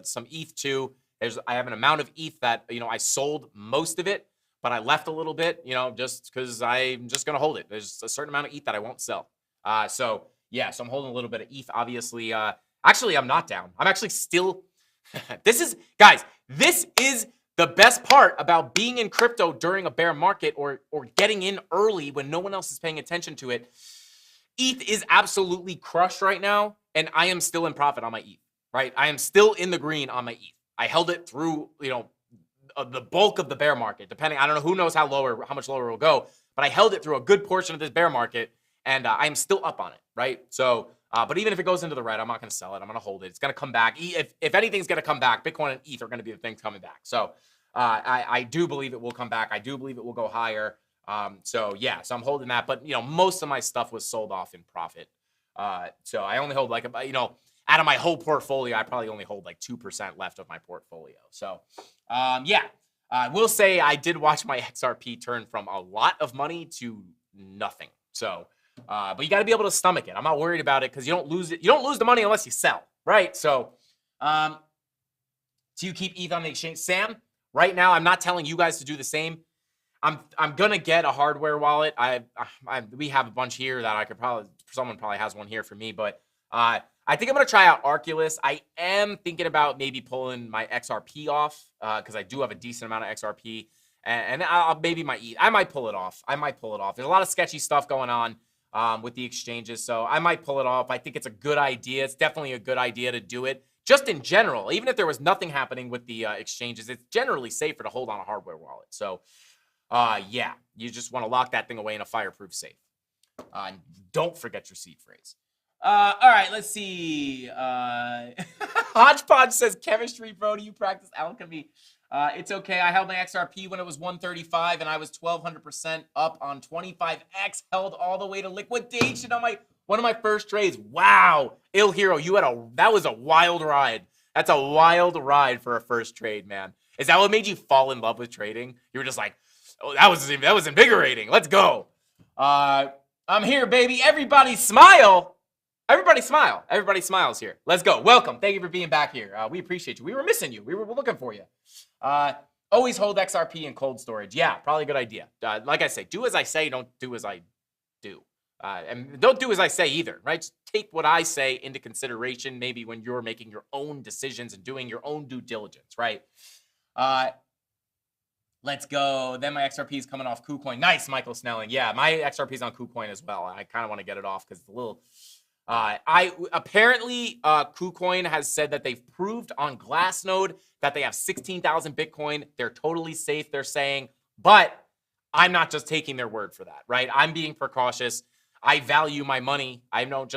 some ETH too. I have an amount of ETH that, I sold most of it, but I left a little bit, just because I'm just going to hold it. There's a certain amount of ETH that I won't sell. So I'm holding a little bit of ETH, obviously. Actually, I'm not down. I'm actually still, this is the best part about being in crypto during a bear market or getting in early when no one else is paying attention to it. ETH is absolutely crushed right now, and I am still in profit on my ETH, right? I am still in the green on my ETH. I held it through, the bulk of the bear market, depending, I don't know, who knows how much lower it will go, but I held it through a good portion of this bear market, and I am still up on it, right? So, but even if it goes into the red, I'm not going to sell it. I'm going to hold it. It's going to come back. If anything's going to come back, Bitcoin and ETH are going to be the things coming back. So I do believe it will come back. I do believe it will go higher. So I'm holding that. But, most of my stuff was sold off in profit. So I only hold out of my whole portfolio, I probably only hold like 2% left of my portfolio. So, I will say I did watch my XRP turn from a lot of money to nothing. So, but you got to be able to stomach it. I'm not worried about it because you don't lose it. You don't lose the money unless you sell, right? So, do you keep ETH on the exchange? Sam, right now, I'm not telling you guys to do the same. I'm gonna get a hardware wallet. We have a bunch here that I could someone probably has one here for me, but I think I'm going to try out Arculus. I am thinking about maybe pulling my XRP off because I do have a decent amount of XRP. And I might pull it off. There's a lot of sketchy stuff going on with the exchanges, so I might pull it off. I think it's a good idea. It's definitely a good idea to do it. Just in general, even if there was nothing happening with the exchanges, it's generally safer to hold on a hardware wallet. So, yeah, you just want to lock that thing away in a fireproof safe. And don't forget your seed phrase. All right, let's see. Hodgepodge says, chemistry, bro, do you practice alchemy? It's okay. I held my XRP when it was 135, and I was 1,200% up on 25X, held all the way to liquidation on one of my first trades. Wow. Ill Hero, that was a wild ride. That's a wild ride for a first trade, man. Is that what made you fall in love with trading? You were just like, oh, that was invigorating. Let's go. I'm here, baby. Everybody smile. Everybody smile. Everybody smiles here. Let's go. Welcome. Thank you for being back here. We appreciate you. We were missing you. We were looking for you. Always hold XRP in cold storage. Yeah, probably a good idea. Like I say, do as I say, don't do as I do. And don't do as I say either, right? Just take what I say into consideration maybe when you're making your own decisions and doing your own due diligence, right? Let's go. Then my XRP is coming off KuCoin. Nice, Michael Snelling. Yeah, my XRP is on KuCoin as well. I kind of want to get it off because it's a little... apparently KuCoin has said that they've proved on Glassnode that they have 16,000 Bitcoin. They're totally safe, they're saying, but I'm not just taking their word for that, right? I'm being precautious. I value my money. I don't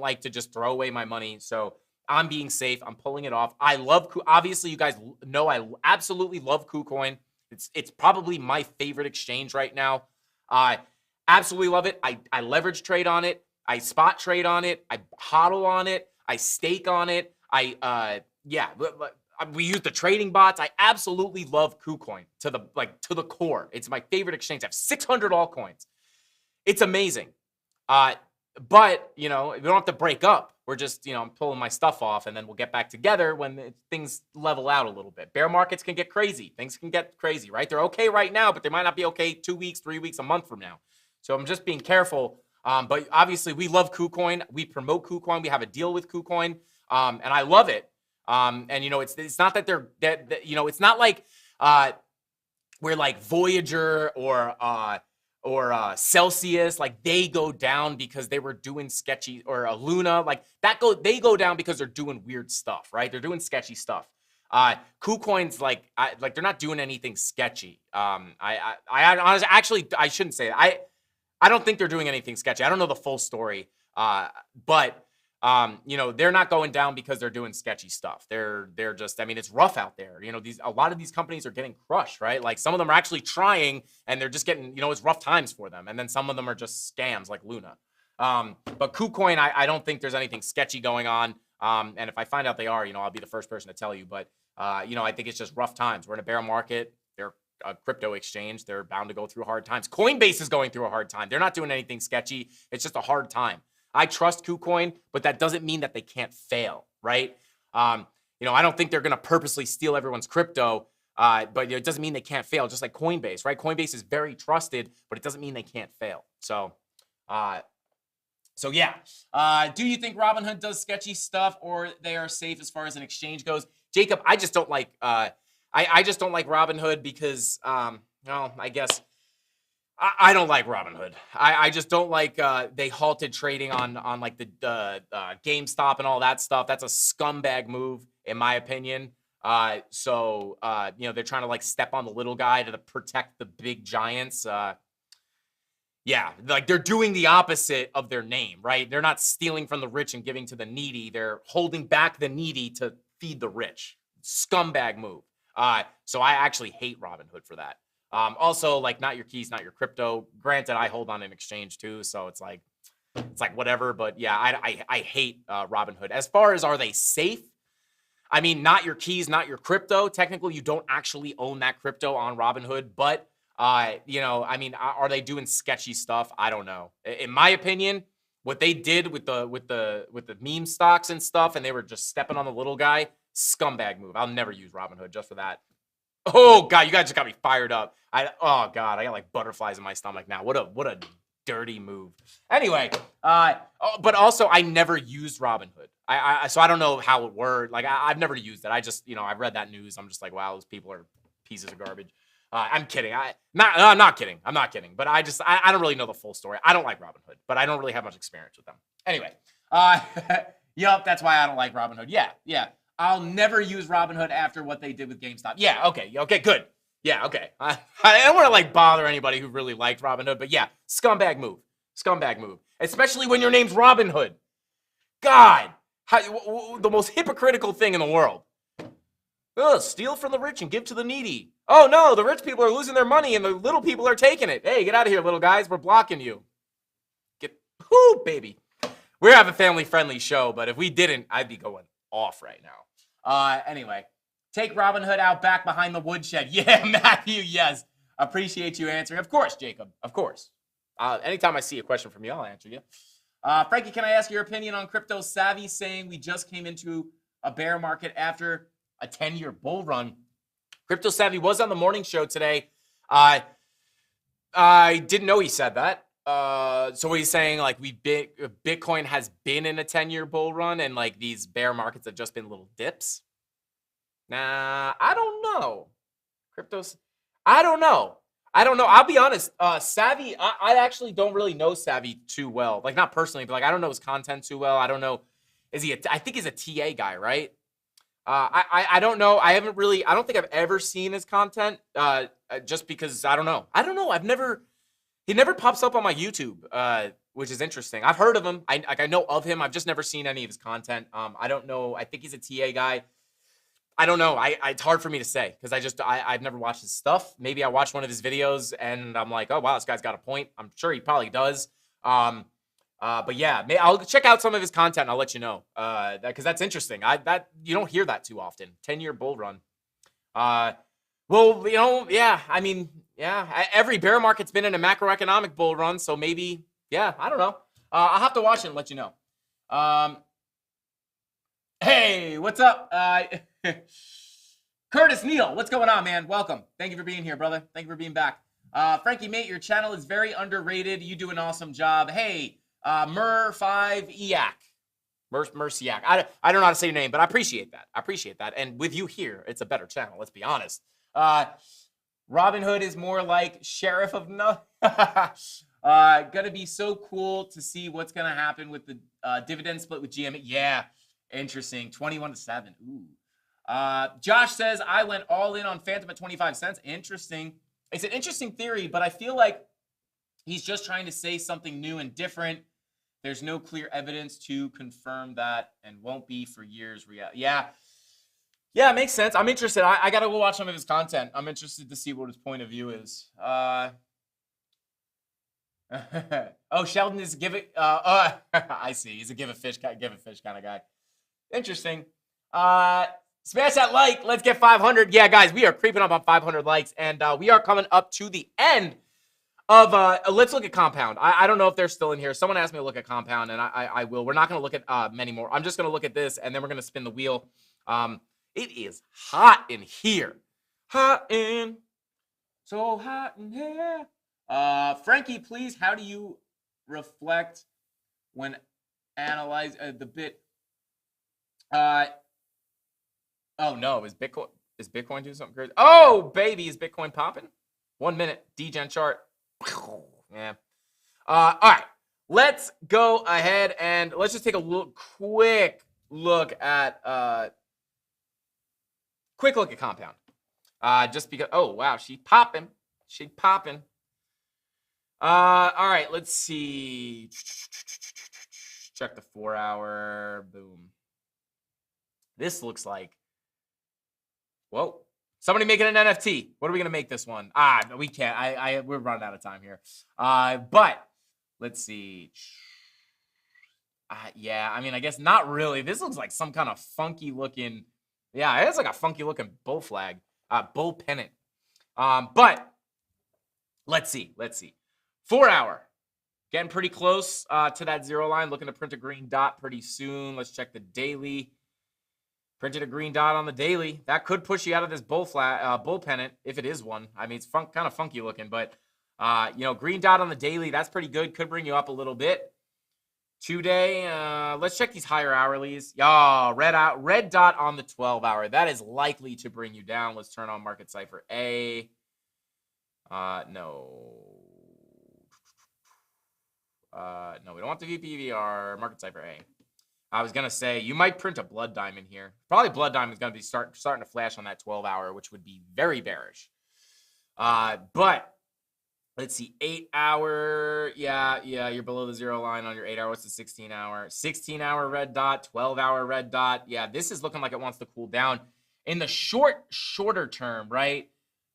like to just throw away my money. So I'm being safe. I'm pulling it off. I love, obviously you guys know I absolutely love KuCoin. It's probably my favorite exchange right now. I absolutely love it. I leverage trade on it. I spot trade on it. I hodl on it. I stake on it. We use the trading bots. I absolutely love KuCoin to the core. It's my favorite exchange. I have 600 altcoins. It's amazing. But we don't have to break up. We're just, I'm pulling my stuff off and then we'll get back together when things level out a little bit. Bear markets can get crazy. Things can get crazy, right? They're okay right now, but they might not be okay 2 weeks, 3 weeks, a month from now. So I'm just being careful. But obviously we love KuCoin. We promote KuCoin. We have a deal with KuCoin. And I love it. And it's not that it's not like we're like Voyager or Celsius, like they go down because they were doing sketchy, or a Luna, like they go down because they're doing weird stuff, right? They're doing sketchy stuff. KuCoin's like they're not doing anything sketchy. I honestly, actually, I shouldn't say that. I don't think they're doing anything sketchy. I don't know the full story. But they're not going down because they're doing sketchy stuff. They're just, it's rough out there. A lot of these companies are getting crushed, right? Like some of them are actually trying and they're just getting, it's rough times for them. And then some of them are just scams like Luna. But KuCoin, I don't think there's anything sketchy going on. And if I find out they are, I'll be the first person to tell you. But, I think it's just rough times. We're in a bear market. They're a crypto exchange. They're bound to go through hard times. Coinbase is going through a hard time. They're not doing anything sketchy. It's just a hard time. I trust KuCoin, but that doesn't mean that they can't fail, right? I don't think they're going to purposely steal everyone's crypto, but it doesn't mean they can't fail, just like Coinbase, right? Coinbase is very trusted, but it doesn't mean they can't fail. So yeah. Do you think Robinhood does sketchy stuff or they are safe as far as an exchange goes? Jacob, I just don't like, I just don't like Robinhood because, I guess I don't like Robinhood. I just don't like they halted trading on like the GameStop and all that stuff. That's a scumbag move, in my opinion. So they're trying to like step on the little guy to protect the big giants. Yeah, like they're doing the opposite of their name, right? They're not stealing from the rich and giving to the needy. They're holding back the needy to feed the rich. Scumbag move. So I actually hate Robinhood for that. Also, like, not your keys, not your crypto. Granted, I hold on an exchange too, so it's like whatever. But yeah, I hate Robinhood. As far as are they safe? Not your keys, not your crypto. Technically, you don't actually own that crypto on Robinhood, but are they doing sketchy stuff? I don't know. In my opinion, what they did with the meme stocks and stuff, and they were just stepping on the little guy, scumbag move. I'll never use Robinhood just for that. Oh God, you guys just got me fired up. I got like butterflies in my stomach now. What a dirty move. Anyway, but also I never used Robinhood. So I don't know how it worked. Like I've never used it. I just, I've read that news. I'm just like, wow, those people are pieces of garbage. I'm kidding. I'm not kidding. I'm not kidding. But I don't really know the full story. I don't like Robinhood, but I don't really have much experience with them. Anyway, yup, that's why I don't like Robinhood. Yeah. I'll never use Robinhood after what they did with GameStop. Yeah, okay, good. Yeah, okay. I don't want to like bother anybody who really liked Robinhood, but yeah, scumbag move. Especially when your name's Robinhood. God, the most hypocritical thing in the world. Ugh, steal from the rich and give to the needy. Oh no, the rich people are losing their money and the little people are taking it. Hey, get out of here, little guys. We're blocking you. Whoo, baby. We have a family-friendly show, but if we didn't, I'd be going off right now. Anyway. Take Robinhood out back behind the woodshed. Yeah, Matthew, yes. Appreciate you answering. Of course, Jacob. Of course. Anytime I see a question from you, I'll answer you. Frankie, can I ask your opinion on Crypto Savvy saying we just came into a bear market after a 10-year bull run? Crypto Savvy was on the morning show today. I didn't know he said that. So he's saying like Bitcoin has been in a 10-year bull run and like these bear markets have just been little dips. Nah, I don't know. I don't know. I'll be honest. Savvy, I actually don't really know Savvy too well. Like not personally, but like I don't know his content too well. I don't know. I think he's a TA guy, right? I don't know. I don't think I've ever seen his content. Just because I don't know. He never pops up on my YouTube. Which is interesting. I've heard of him. I know of him. I've just never seen any of his content. I don't know. I think he's a TA guy. I don't know. It's hard for me to say because I've never watched his stuff. Maybe I watched one of his videos and I'm like, oh wow, this guy's got a point. I'm sure he probably does. But yeah, I'll check out some of his content and I'll let you know. Because that's interesting. You don't hear that too often. 10-year bull run. Well, yeah. I mean, yeah. Every bear market's been in a macroeconomic bull run, so maybe, yeah. I don't know. I'll have to watch it and let you know. Hey, what's up? Curtis Neal, what's going on, man? Welcome. Thank you for being here, brother. Thank you for being back. Frankie, mate, your channel is very underrated. You do an awesome job. Hey, Mer5EAC. Merciac. I don't know how to say your name, but I appreciate that. And with you here, it's a better channel. Let's be honest. Robinhood is more like Sheriff of No. Gonna be so cool to see what's gonna happen with the dividend split with GM. Yeah, interesting. 21-7. Ooh. Josh says I went all in on Phantom at 25 cents. Interesting. It's an interesting theory, but I feel like he's just trying to say something new and different. There's no clear evidence to confirm that and won't be for years. Yeah, it makes sense. I'm interested. I got to go watch some of his content. I'm interested to see what his point of view is. Oh, Sheldon is I see. He's a give a fish kind of guy. Interesting. Smash that like. Let's get 500. Yeah, guys, we are creeping up on 500 likes, and we are coming up to the end of let's look at Compound. I don't know if they're still in here. Someone asked me to look at Compound, and I will. We're not going to look at many more. I'm just going to look at this, and then we're going to spin the wheel. It is hot in here. So hot in here. Frankie, please, how do you reflect when analyze the bit? Oh no, is Bitcoin doing something crazy? Oh baby, is Bitcoin popping? 1 minute, degen chart. Yeah. All right, let's go ahead and let's just take a quick look at Compound. Just because. Oh wow, she's popping. All right, let's see. Check the 4 hour. Boom. This looks like. Whoa. Somebody making an NFT. What are we gonna make this one? No, we can't. We're running out of time here. But let's see. Yeah, I mean, I guess not really. This looks like some kind of funky looking. Yeah, it's like a funky looking bull flag, bull pennant. But let's see. 4 hour. Getting pretty close to that zero line. Looking to print a green dot pretty soon. Let's check the daily. Printed a green dot on the daily. That could push you out of this bull pennant if it is one. I mean, it's kind of funky looking, but Green dot on the daily, that's pretty good. Could bring you up a little bit. 2-day, let's check these higher hourlies. Red dot on the 12-hour. That is likely to bring you down. Let's turn on Market Cipher A. No. No, we don't want the VPVR. Market Cipher A. I was going to say, you might print a blood diamond here. Probably blood diamond is going to be starting to flash on that 12-hour, which would be very bearish. But let's see, 8-hour. Yeah, you're below the 0 line on your 8-hour. What's the 16-hour? 16-hour red dot, 12-hour red dot. Yeah, this is looking like it wants to cool down. In the shorter term, right?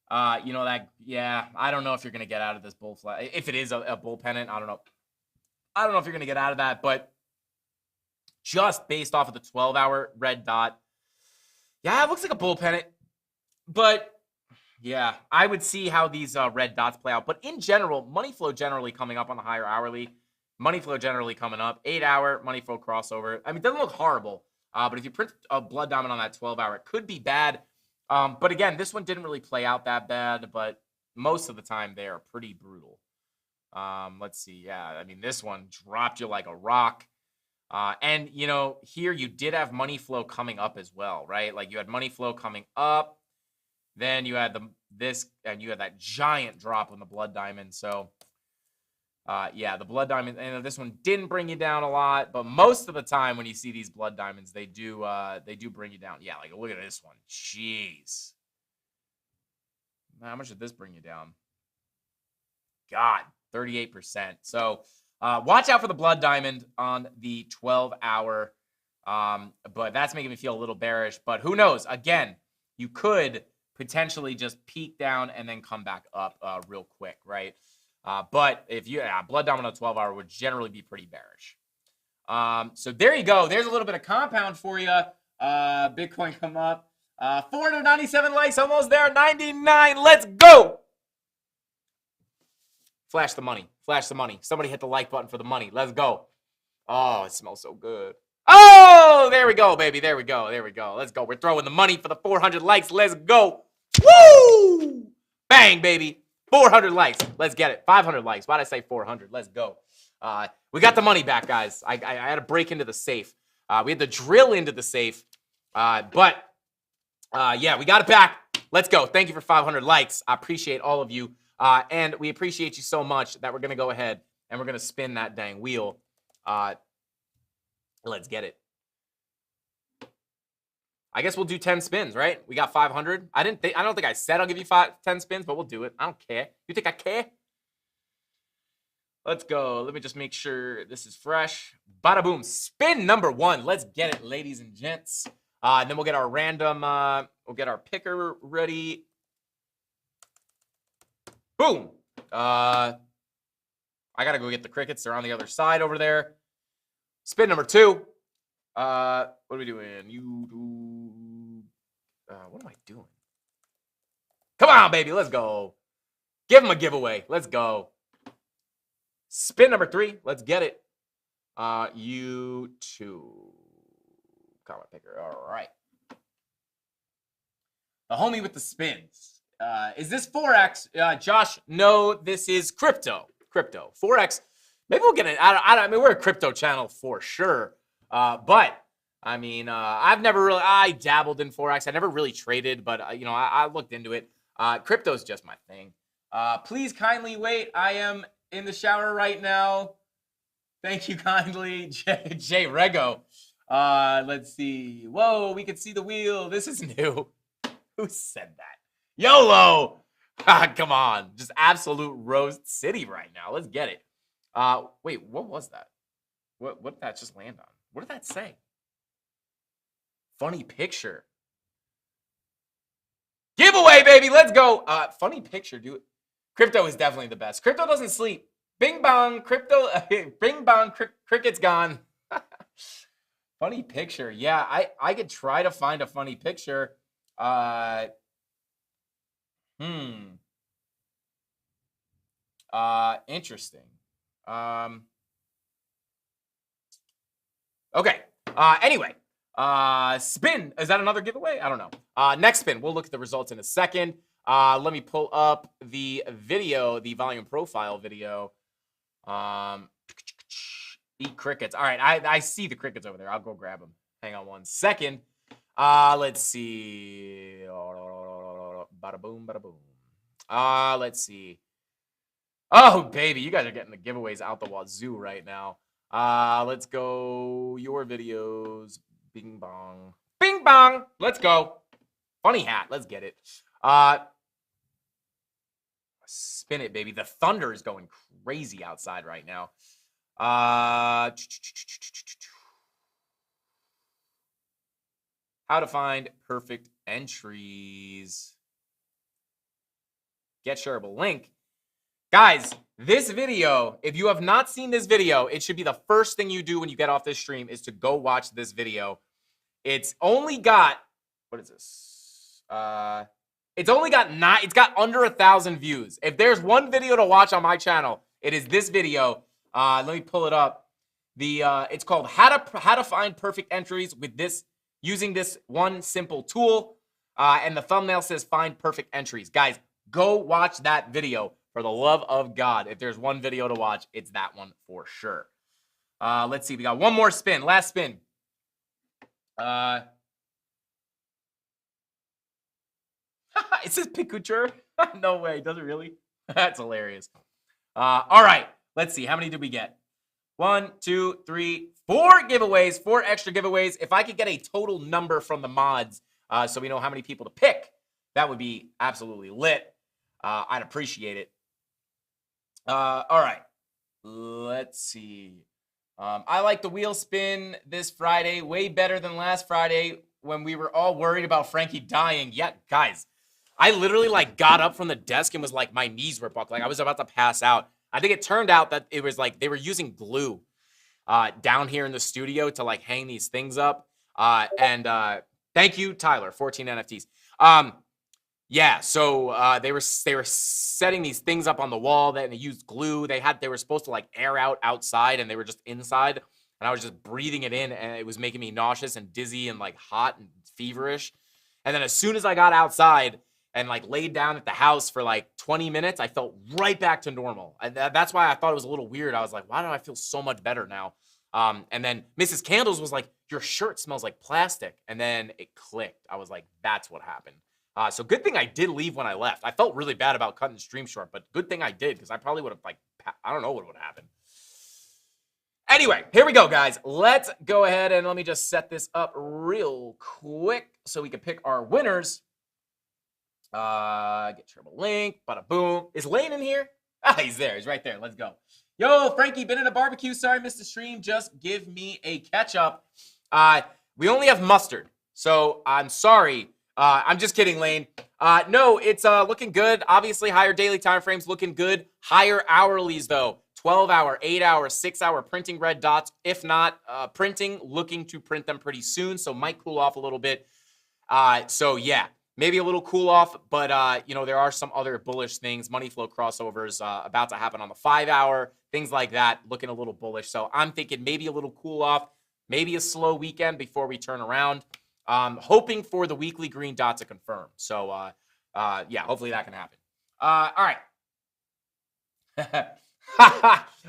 I don't know if you're going to get out of this bull flag. If it is a bull pennant, I don't know. I don't know if you're going to get out of that, but just based off of the 12-hour red dot, yeah, it looks like a bull pennant. But yeah, I would see how these red dots play out. But in general, money flow generally coming up on the higher hourly. Money flow generally coming up. 8-hour money flow crossover. I mean, it doesn't look horrible. But if you print a blood diamond on that 12-hour, it could be bad. But again, this one didn't really play out that bad. But most of the time, they are pretty brutal. Let's see. Yeah, I mean, this one dropped you like a rock. And, here you did have money flow coming up as well, right? Like you had money flow coming up. Then you had and you had that giant drop on the blood diamond. So, the blood diamond, and this one didn't bring you down a lot, but most of the time when you see these blood diamonds, they do bring you down. Yeah, like look at this one. Jeez. How much did this bring you down? God, 38%. So, watch out for the blood diamond on the 12-hour. But that's making me feel a little bearish. But who knows? Again, you could potentially just peak down and then come back up real quick, right? But if blood diamond on the 12-hour would generally be pretty bearish. So there you go. There's a little bit of compound for you. Bitcoin come up. 497 likes, almost there. 99. Let's go. Flash the money. Flash the money. Somebody hit the like button for the money. Let's go. Oh, it smells so good. Oh, there we go, baby. There we go. Let's go. We're throwing the money for the 400 likes. Let's go. Woo! Bang, baby. 400 likes. Let's get it. 500 likes. Why'd I say 400? Let's go. We got the money back, guys. I had to break into the safe. We had to drill into the safe. We got it back. Let's go. Thank you for 500 likes. I appreciate all of you. And we appreciate you so much that we're going to go ahead and we're going to spin that dang wheel. Let's get it. I guess we'll do 10 spins, right? We got 500. I don't think I said I'll give you 10 spins, but we'll do it. I don't care. You think I care? Let's go. Let me just make sure this is fresh. Bada boom. Spin number 1. Let's get it, ladies and gents. And then we'll get our random, we'll get our picker ready. Boom. I got to go get the crickets. They're on the other side over there. Spin number 2. What are we doing? What am I doing? Come on, baby. Let's go. Give him a giveaway. Let's go. Spin number 3. Let's get it. You too. Comment picker. All right. The homie with the spins. Is this Forex? Josh, no, this is crypto. Forex. Maybe we'll get it. I mean, we're a crypto channel for sure. But I mean, I dabbled in Forex. I never really traded, but I looked into it. Crypto's just my thing. Please kindly wait. I am in the shower right now. Thank you kindly, Jay Rego. Let's see. Whoa, we can see the wheel. This is new. Who said that? YOLO. Come on. Just absolute roast city right now. Let's get it. Wait, what was that? What did that just land on? What did that say? Funny picture. Giveaway, baby. Let's go. Funny picture, dude. Crypto is definitely the best. Crypto doesn't sleep. Bing bong. Crypto. Bing bong. Cricket's gone. Funny picture. Yeah, I could try to find a funny picture. Interesting. Okay. Anyway, spin. Is that another giveaway? I don't know. Next spin. We'll look at the results in a second. Let me pull up the video, the volume profile video. Eat crickets. All right, I see the crickets over there. I'll go grab them. Hang on one second. Let's see. Bada boom, bada boom. Let's see. Oh, baby, you guys are getting the giveaways out the wazoo right now. Let's go. Your videos. Bing bong. Bing bong. Let's go. Funny hat. Let's get it. Spin it, baby. The thunder is going crazy outside right now. How to find perfect entries. Get shareable link. Guys, this video, if you have not seen this video, it should be the first thing you do when you get off this stream is to go watch this video. It's only got, what is this? It's only got it's got under 1,000 views. If there's one video to watch on my channel, it is this video. Let me pull it up. It's called How to Find Perfect Entries with this, using this one simple tool. And the thumbnail says Find Perfect Entries. Guys, go watch that video for the love of God. If there's one video to watch, it's that one for sure. Let's see. We got one more spin. Last spin. It says Pikachu. No way. Does it really? That's hilarious. All right. Let's see. How many did we get? 1, 2, 3, 4 giveaways. 4 extra giveaways. If I could get a total number from the mods so we know how many people to pick, that would be absolutely lit. I'd appreciate it. All right. Let's see. I like the wheel spin this Friday way better than last Friday when we were all worried about Frankie dying. Yeah, guys, I literally like got up from the desk and was like, my knees were buckling. I was about to pass out. I think it turned out that it was like they were using glue down here in the studio to like hang these things up. And thank you, Tyler, 14 NFTs. Yeah, so they were setting these things up on the wall that they used glue. They were supposed to like air out outside, and they were just inside. And I was just breathing it in, and it was making me nauseous and dizzy and like hot and feverish. And then as soon as I got outside and like laid down at the house for like 20 minutes, I felt right back to normal. And that's why I thought it was a little weird. I was like, why do I feel so much better now? And then Mrs. Candles was like, your shirt smells like plastic. And then it clicked. I was like, that's what happened. So good thing I did leave when I left. I felt really bad about cutting the stream short, but good thing I did, because I probably would have like, I don't know what would have happened. Anyway, here we go, guys. Let's go ahead and let me just set this up real quick so we can pick our winners. Get shareable link, bada boom. Is Lane in here? Ah, he's there. He's right there. Let's go. Yo, Frankie, been in a barbecue. Sorry, missed the stream. Just give me a catch up. We only have mustard, so I'm sorry. I'm just kidding, Lane. No, it's looking good. Obviously, higher daily time frames looking good. Higher hourlies, though. 12-hour, 8-hour, 6-hour printing red dots. If not, printing, looking to print them pretty soon, so might cool off a little bit. So, yeah, maybe a little cool off, but, you know, there are some other bullish things. Money flow crossovers about to happen on the 5-hour, things like that, looking a little bullish. So I'm thinking maybe a little cool off, maybe a slow weekend before we turn around. Hoping for the weekly green dot to confirm. So, yeah, hopefully that can happen. All right.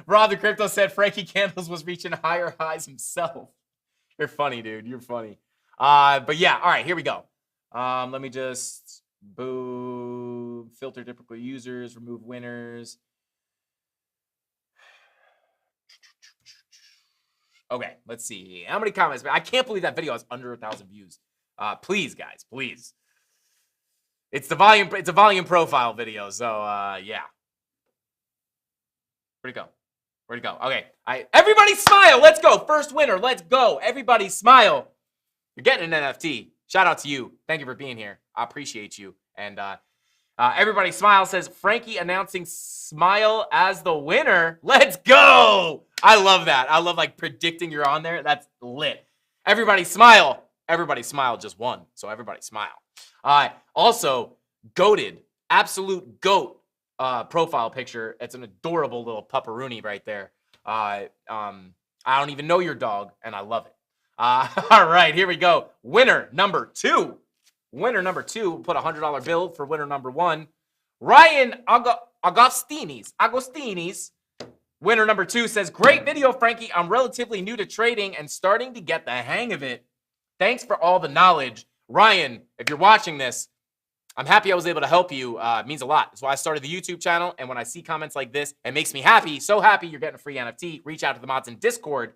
Rob the Crypto said Frankie Candles was reaching higher highs himself. You're funny, dude. You're funny. But yeah, all right, here we go. Let me just filter typical users, remove winners. Okay, let's see. How many comments? I can't believe that video has under 1,000 views. Please, guys, please. It's a volume profile video, so yeah. Where'd it go? Where'd it go? Okay. Everybody smile. Let's go. First winner. Let's go. Everybody smile. You're getting an NFT. Shout out to you. Thank you for being here. I appreciate you. And everybody smile says Frankie announcing Smile as the winner. Let's go. I love that. I love like predicting you're on there. That's lit. Everybody smile. Everybody smile just won. So everybody smile. Also, goated. Absolute goat. Profile picture. It's an adorable little pupperoonie right there. I don't even know your dog, and I love it. All right, here we go. Winner number 2. Winner number 2, we'll put a $100 bill for winner number 1. Ryan Agostini's. Winner number 2 says, great video, Frankie. I'm relatively new to trading and starting to get the hang of it. Thanks for all the knowledge. Ryan, if you're watching this, I'm happy I was able to help you. It means a lot. That's why I started the YouTube channel. And when I see comments like this, it makes me happy. So happy you're getting a free NFT. Reach out to the mods in Discord.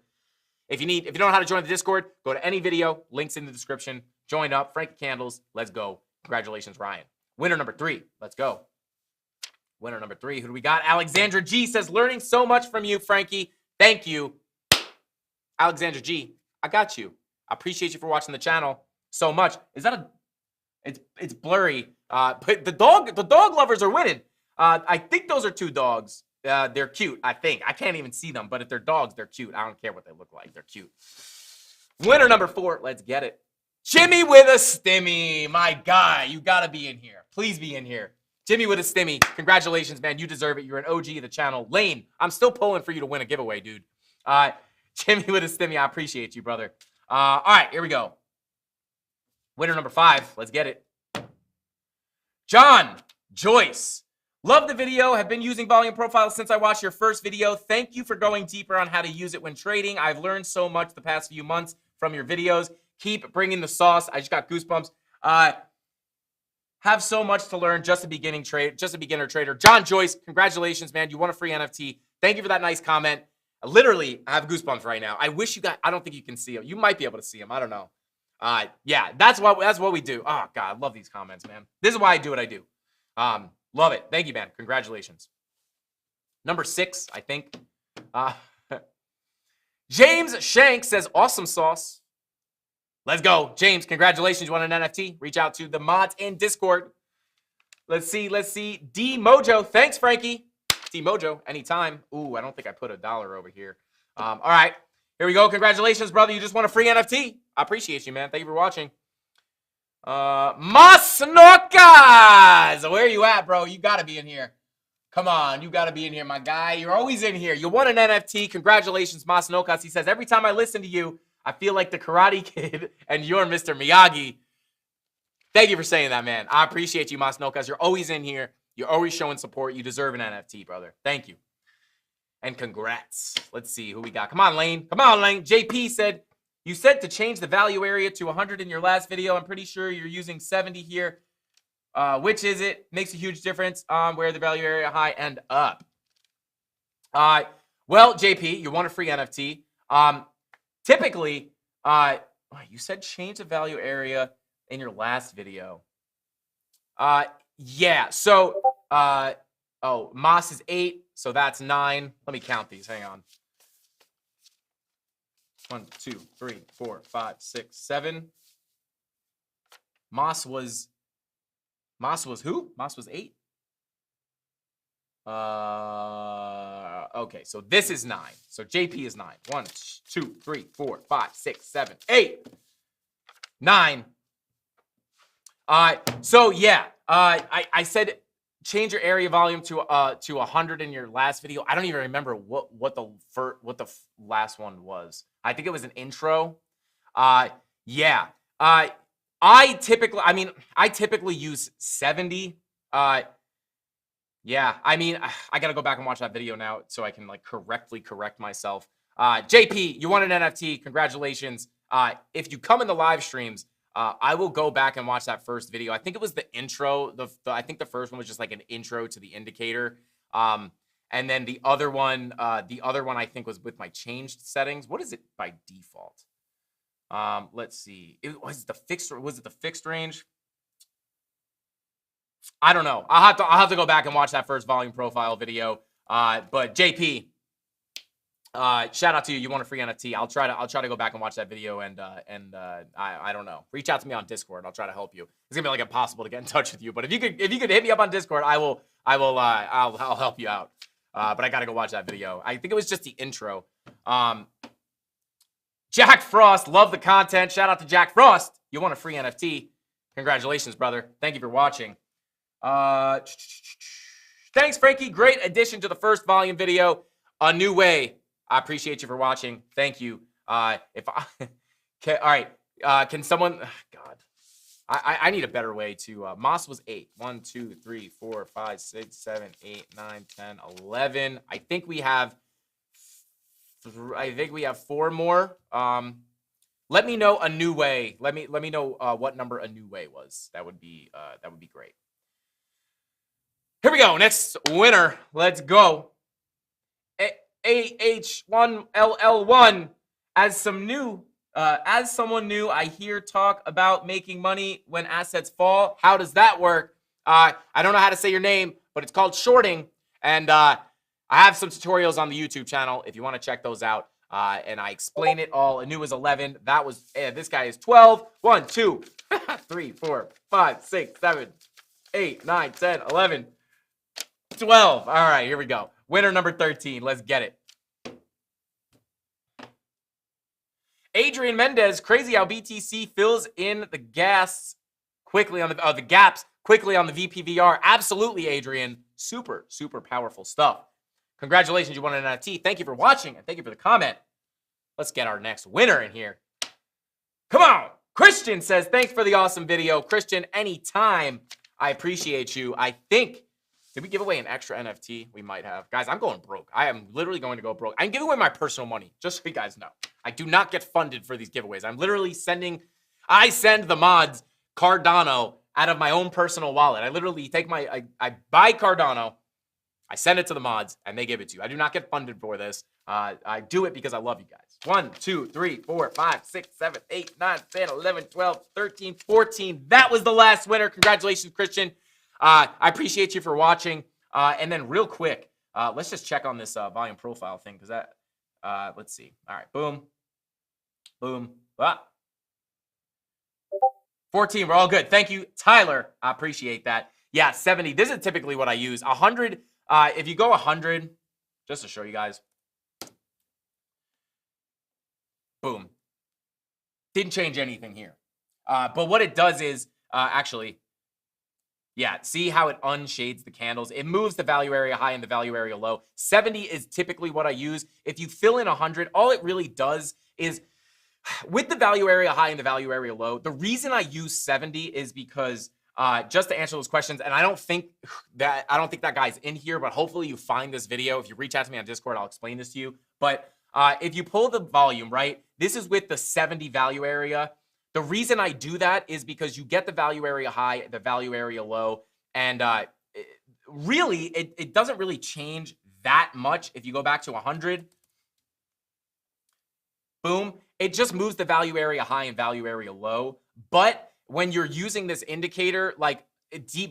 If you don't know how to join the Discord, go to any video. Links in the description. Join up. Frankie Candles. Let's go. Congratulations, Ryan. Winner number 3. Let's go. Winner number 3. Who do we got? Alexandra G says, learning so much from you, Frankie. Thank you. Alexandra G, I got you. I appreciate you for watching the channel so much. Is that a... It's blurry, but the dog lovers are winning. I think those are 2 dogs. They're cute, I think. I can't even see them, but if they're dogs, they're cute. I don't care what they look like. They're cute. Winner number 4. Let's get it. Jimmy with a stimmy. My guy, you got to be in here. Please be in here. Jimmy with a stimmy. Congratulations, man. You deserve it. You're an OG of the channel. Lane, I'm still pulling for you to win a giveaway, dude. Jimmy with a stimmy. I appreciate you, brother. All right, here we go. Winner number 5. Let's get it. John Joyce. Love the video. Have been using volume profiles since I watched your first video. Thank you for going deeper on how to use it when trading. I've learned so much the past few months from your videos. Keep bringing the sauce. I just got goosebumps. Have so much to learn. Just a beginner trader. John Joyce, congratulations, man. You won a free NFT. Thank you for that nice comment. Literally, I have goosebumps right now. I wish you got. I don't think you can see them. You might be able to see them. I don't know. Yeah, that's what we do. Oh God, I love these comments, man. This is why I do what I do. Love it. Thank you, man. Congratulations. Number 6, I think. James Shank says, awesome sauce. Let's go. James, congratulations. You want an NFT? Reach out to the mods in Discord. Let's see. D Mojo. Thanks, Frankie. D Mojo, anytime. Ooh, I don't think I put $1 over here. All right. Here we go. Congratulations, brother. You just won a free NFT. I appreciate you, man. Thank you for watching. Masnokas! Where are you at, bro? You got to be in here. Come on. You got to be in here, my guy. You're always in here. You won an NFT. Congratulations, Masnokas. He says, every time I listen to you, I feel like the Karate Kid and you're Mr. Miyagi. Thank you for saying that, man. I appreciate you, Masnokas. You're always in here. You're always showing support. You deserve an NFT, brother. Thank you. And congrats. Let's see who we got. Come on, Lane. Come on, Lane. JP said, you said to change the value area to 100 in your last video. I'm pretty sure you're using 70 here. Which is it? Makes a huge difference on where the value area high and up. Well, JP, you want a free NFT. Typically, you said change the value area in your last video. Yeah. So, Moss is 8. So that's 9. Let me count these. Hang on. 1, 2, 3, 4, 5, 6, 7. Moss was who? Moss was 8. Okay, so this is 9. So JP is 9. 1, 2, 3, 4, 5, 6, 7, 8, 9. So yeah, I said change your area volume to 100 in your last video. I don't even remember what the last one was. I think it was an intro. Yeah. I typically use 70. Yeah, I mean, I gotta go back and watch that video now so I can like correctly correct myself. JP, you won an NFT. Congratulations. If you come in the live streams, I will go back and watch that first video. I think it was the intro. I think the first one was just like an intro to the indicator. And then the other one I think was with my changed settings. What is it by default? Let's see. Was it the fixed range? I don't know. I'll have to go back and watch that first volume profile video. But JP, shout out to you. You want a free NFT? I'll try to go back and watch that video and I don't know. Reach out to me on Discord. I'll try to help you. It's gonna be like impossible to get in touch with you. But if you could hit me up on Discord, I'll help you out. But I gotta go watch that video. I think it was just the intro. Jack Frost, love the content. Shout out to Jack Frost. You won a free NFT. Congratulations, brother. Thank you for watching. Thanks, Frankie. Great addition to the first volume video. A new way. I appreciate you for watching. Thank you. All right. Can someone? God, I need a better way to. Moss was 8. 1, 2, 3, 4, 5, 6, 7, 8, 9, 10, 11. I think we have 4 more. Let me know a new way. Let me know what number a new way was. That would be great. Here we go. Next winner. Let's go. AH1LL1 as someone new, I hear talk about making money when assets fall. How does that work? I don't know how to say your name, but it's called shorting. And I have some tutorials on the YouTube channel if you want to check those out. And I explain it all. Anu was 11. That was, this guy is 12. 1, 2, 3, 4, 5, 6, 7, 8, 9, 10, 11, 12. All right, here we go. Winner number 13. Let's get it. Adrian Mendez, crazy how BTC fills in the gaps quickly on the VPVR. Absolutely, Adrian. Super, super powerful stuff. Congratulations, you won an NFT. Thank you for watching and thank you for the comment. Let's get our next winner in here. Come on. Christian says, thanks for the awesome video. Christian, anytime. I appreciate you. I think, did we give away an extra NFT? We might have. Guys, I'm going broke. I am literally going to go broke. I'm giving away my personal money, just so you guys know. I do not get funded for these giveaways. I'm literally I send the mods Cardano out of my own personal wallet. I literally take I buy Cardano, I send it to the mods, and they give it to you. I do not get funded for this. I do it because I love you guys. 1, 2, 3, 4, 5, 6, 7, 8, 9, 10, 11, 12, 13, 14. That was the last winner. Congratulations, Christian. I appreciate you for watching. And then real quick, let's just check on this volume profile thing because that, let's see. All right, boom, boom, 14, we're all good. Thank you, Tyler. I appreciate that. Yeah, 70. This is typically what I use. 100, if you go 100, just to show you guys. Boom. Didn't change anything here. But what it does is, actually, yeah, see how it unshades the candles? It moves the value area high and the value area low. 70 is typically what I use. If you fill in 100, all it really does is, with the value area high and the value area low, the reason I use 70 is because, just to answer those questions, and I don't think that guy's in here, but hopefully you find this video. If you reach out to me on Discord, I'll explain this to you. But if you pull the volume, right, this is with the 70 value area. The reason I do that is because you get the value area high, the value area low, and really, it doesn't really change that much. If you go back to 100, boom, it just moves the value area high and value area low. But when you're using this indicator, like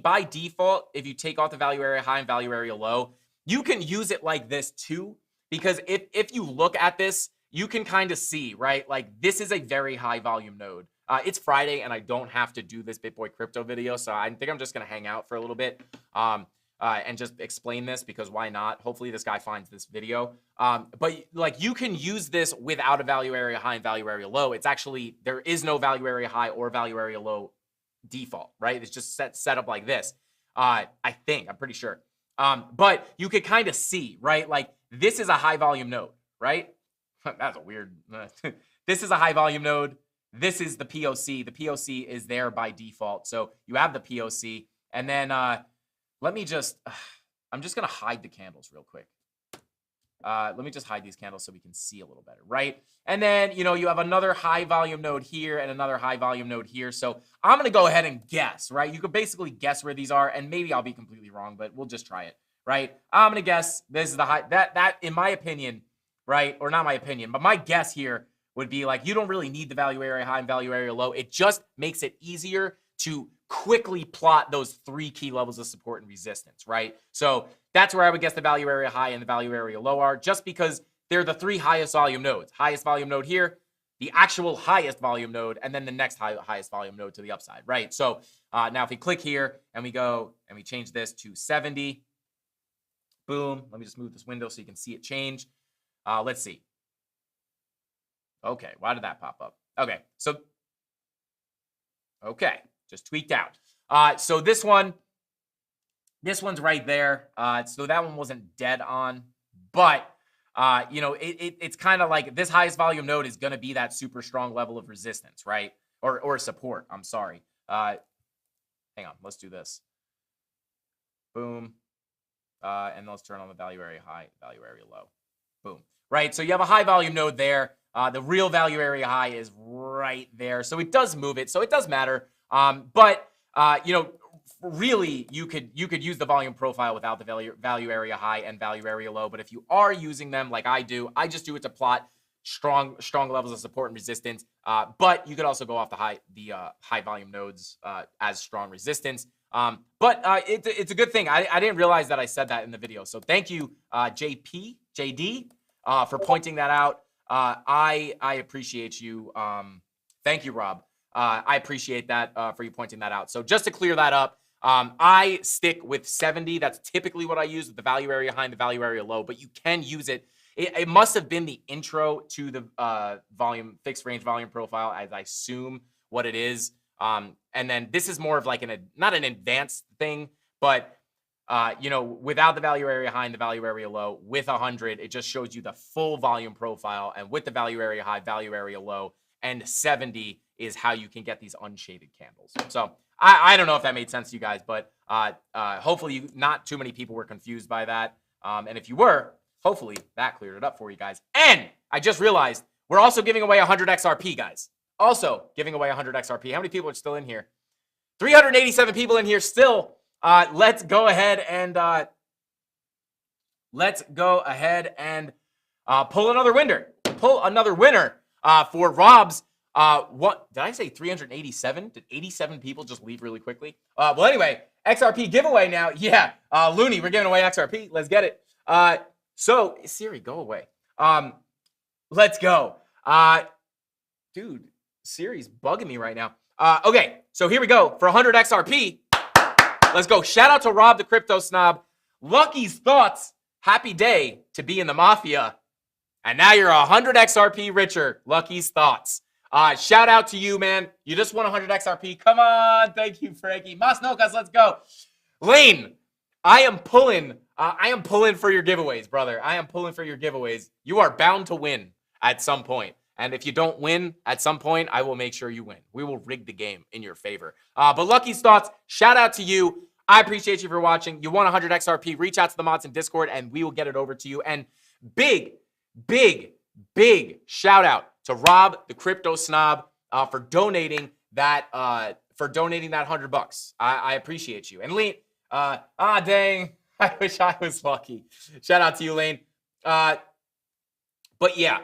by default, if you take off the value area high and value area low, you can use it like this too. Because if you look at this, you can kind of see, right? Like this is a very high volume node. It's Friday and I don't have to do this BitBoy crypto video. So I think I'm just going to hang out for a little bit and just explain this because why not? Hopefully this guy finds this video. But like you can use this without a value area high and value area low. It's actually, there is no value area high or value area low default, right? It's just set up like this. I'm pretty sure. But you could kind of see, right? Like this is a high volume node, right? That's a weird, this is a high volume node. This is the POC. The POC is there by default. So you have the POC. And then let me just, I'm just going to hide the candles real quick. Let me just hide these candles so we can see a little better, right? And then, you know, you have another high volume node here and another high volume node here. So I'm going to go ahead and guess, right? You could basically guess where these are, and maybe I'll be completely wrong, but we'll just try it, right? I'm going to guess this is the high, that in my opinion, right? Or not my opinion, but my guess here would be like, you don't really need the value area high and value area low. It just makes it easier to quickly plot those 3 key levels of support and resistance, right? So that's where I would guess the value area high and the value area low are, just because they're the 3 highest volume nodes. Highest volume node here, the actual highest volume node, and then the next highest volume node to the upside, right? So now if we click here and we go and we change this to 70, boom. Let me just move this window so you can see it change. Let's see. Okay, why did that pop up? Okay, so, okay, just tweaked out. So this one's right there. So that one wasn't dead on, but you know, it's kind of like this highest volume node is going to be that super strong level of resistance, right? Or support, I'm sorry. Hang on, let's do this. Boom. And let's turn on the value area high, value area low. Boom. Right, so you have a high volume node there. The real value area high is right there. So it does move it, so it does matter. But you know, really, you could use the volume profile without the value area high and value area low. But if you are using them like I do, I just do it to plot strong levels of support and resistance. But you could also go off the high volume nodes as strong resistance. But it's a good thing. I didn't realize that I said that in the video. So thank you, JD, for pointing that out. I appreciate you. Thank you, Rob. I appreciate that for you pointing that out. So just to clear that up, I stick with 70. That's typically what I use with the value area high and the value area low, but you can use it. It must have been the intro to the fixed range volume profile, as I assume what it is. And then this is more of like not an advanced thing, but you know, without the value area high and the value area low, with 100, it just shows you the full volume profile. And with the value area high, value area low, and 70 is how you can get these unshaded candles. So I don't know if that made sense to you guys, but hopefully not too many people were confused by that. And if you were, hopefully that cleared it up for you guys. And I just realized we're also giving away 100 XRP, guys. Also giving away 100 XRP. How many people are still in here? 387 people in here still. Let's go ahead and pull another winner. Pull another winner for Rob's. What did I say? 387? Did 87 people just leave really quickly? Well, anyway, XRP giveaway now. Yeah, Looney, we're giving away XRP. Let's get it. So Siri, go away. Let's go. Dude, Siri's bugging me right now. Okay, so here we go for 100 XRP. Let's go. Shout out to Rob, the crypto snob. Lucky's thoughts. Happy day to be in the mafia. And now you're 100 XRP richer. Lucky's thoughts. Shout out to you, man. You just won 100 XRP. Come on. Thank you, Frankie. Masnokas, let's go. Lane, I am pulling for your giveaways, brother. I am pulling for your giveaways. You are bound to win at some point. And if you don't win at some point, I will make sure you win. We will rig the game in your favor. But Lucky's thoughts, shout out to you. I appreciate you for watching. You won 100 XRP. Reach out to the mods in Discord, and we will get it over to you. And big shout out to Rob, the crypto snob, for donating that $100. I appreciate you. And Lane, dang, I wish I was lucky. Shout out to you, Lane. But yeah.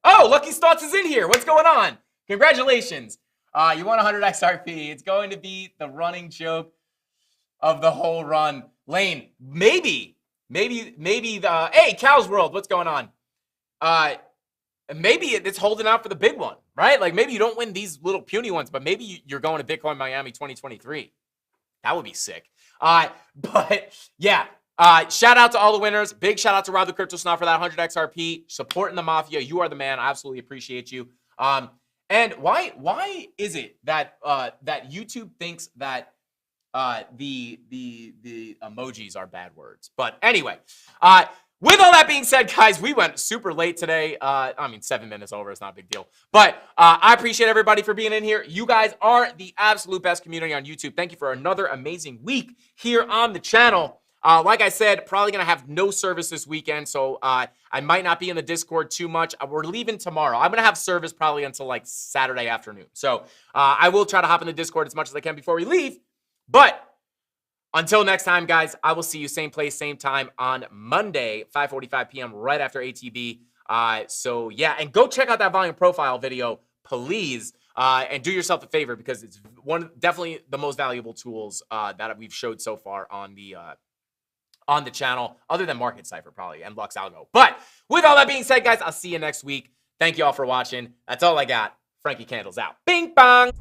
Oh, Lucky's thoughts is in here. What's going on? Congratulations. You won 100 XRP. It's going to be the running joke of the whole run. Lane, maybe the hey, Cows World, what's going on? Maybe it's holding out for the big one, right? Like maybe you don't win these little puny ones, but maybe you're going to Bitcoin Miami 2023. That would be sick. But yeah. Shout out to all the winners. Big shout out to Rob the Crypto Snob for that 100 XRP. Supporting the Mafia. You are the man. I absolutely appreciate you. And why is it that that YouTube thinks that the emojis are bad words? But anyway, with all that being said, guys, we went super late today. I mean, 7 minutes over. It's not a big deal. But I appreciate everybody for being in here. You guys are the absolute best community on YouTube. Thank you for another amazing week here on the channel. Like I said, probably going to have no service this weekend, so I might not be in the Discord too much. We're leaving tomorrow. I'm going to have service probably until like Saturday afternoon. So I will try to hop in the Discord as much as I can before we leave. But until next time, guys, I will see you same place, same time on Monday, 5:45 p.m. right after ATB. So yeah, and go check out that volume profile video, please. And do yourself a favor because it's definitely the most valuable tools that we've showed so far on the channel, other than Market Cypher probably and Lux Algo. But with all that being said, guys, I'll see you next week. Thank you all for watching. That's all I got. Frankie Candles out. Bing bong.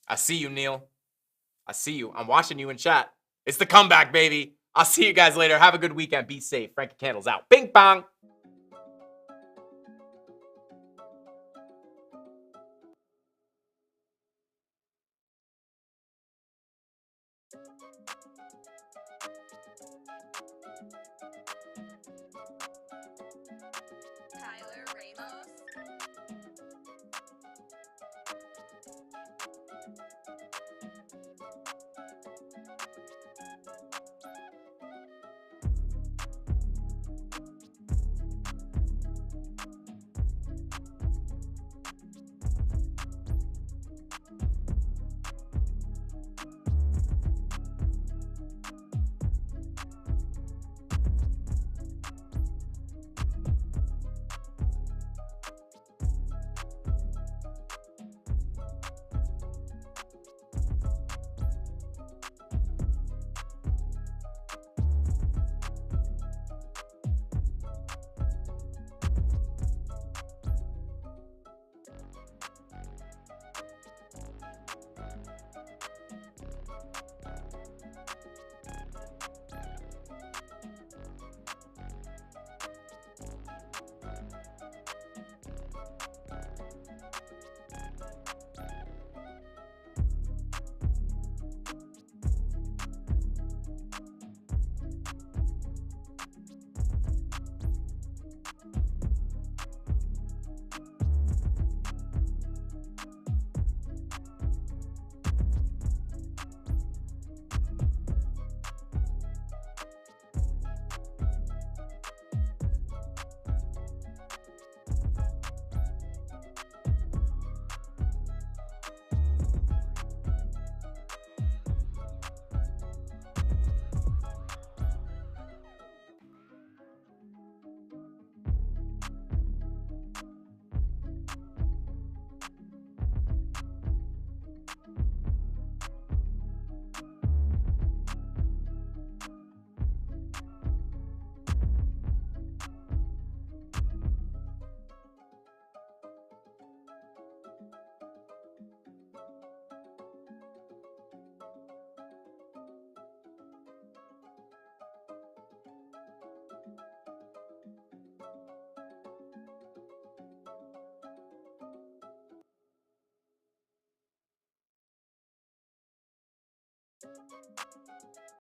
I see you, Neil. I see you. I'm watching you in chat. It's the comeback, baby. I'll see you guys later. Have a good weekend. Be safe. Frankie Candles out. Bing bong. Tyler Ramos.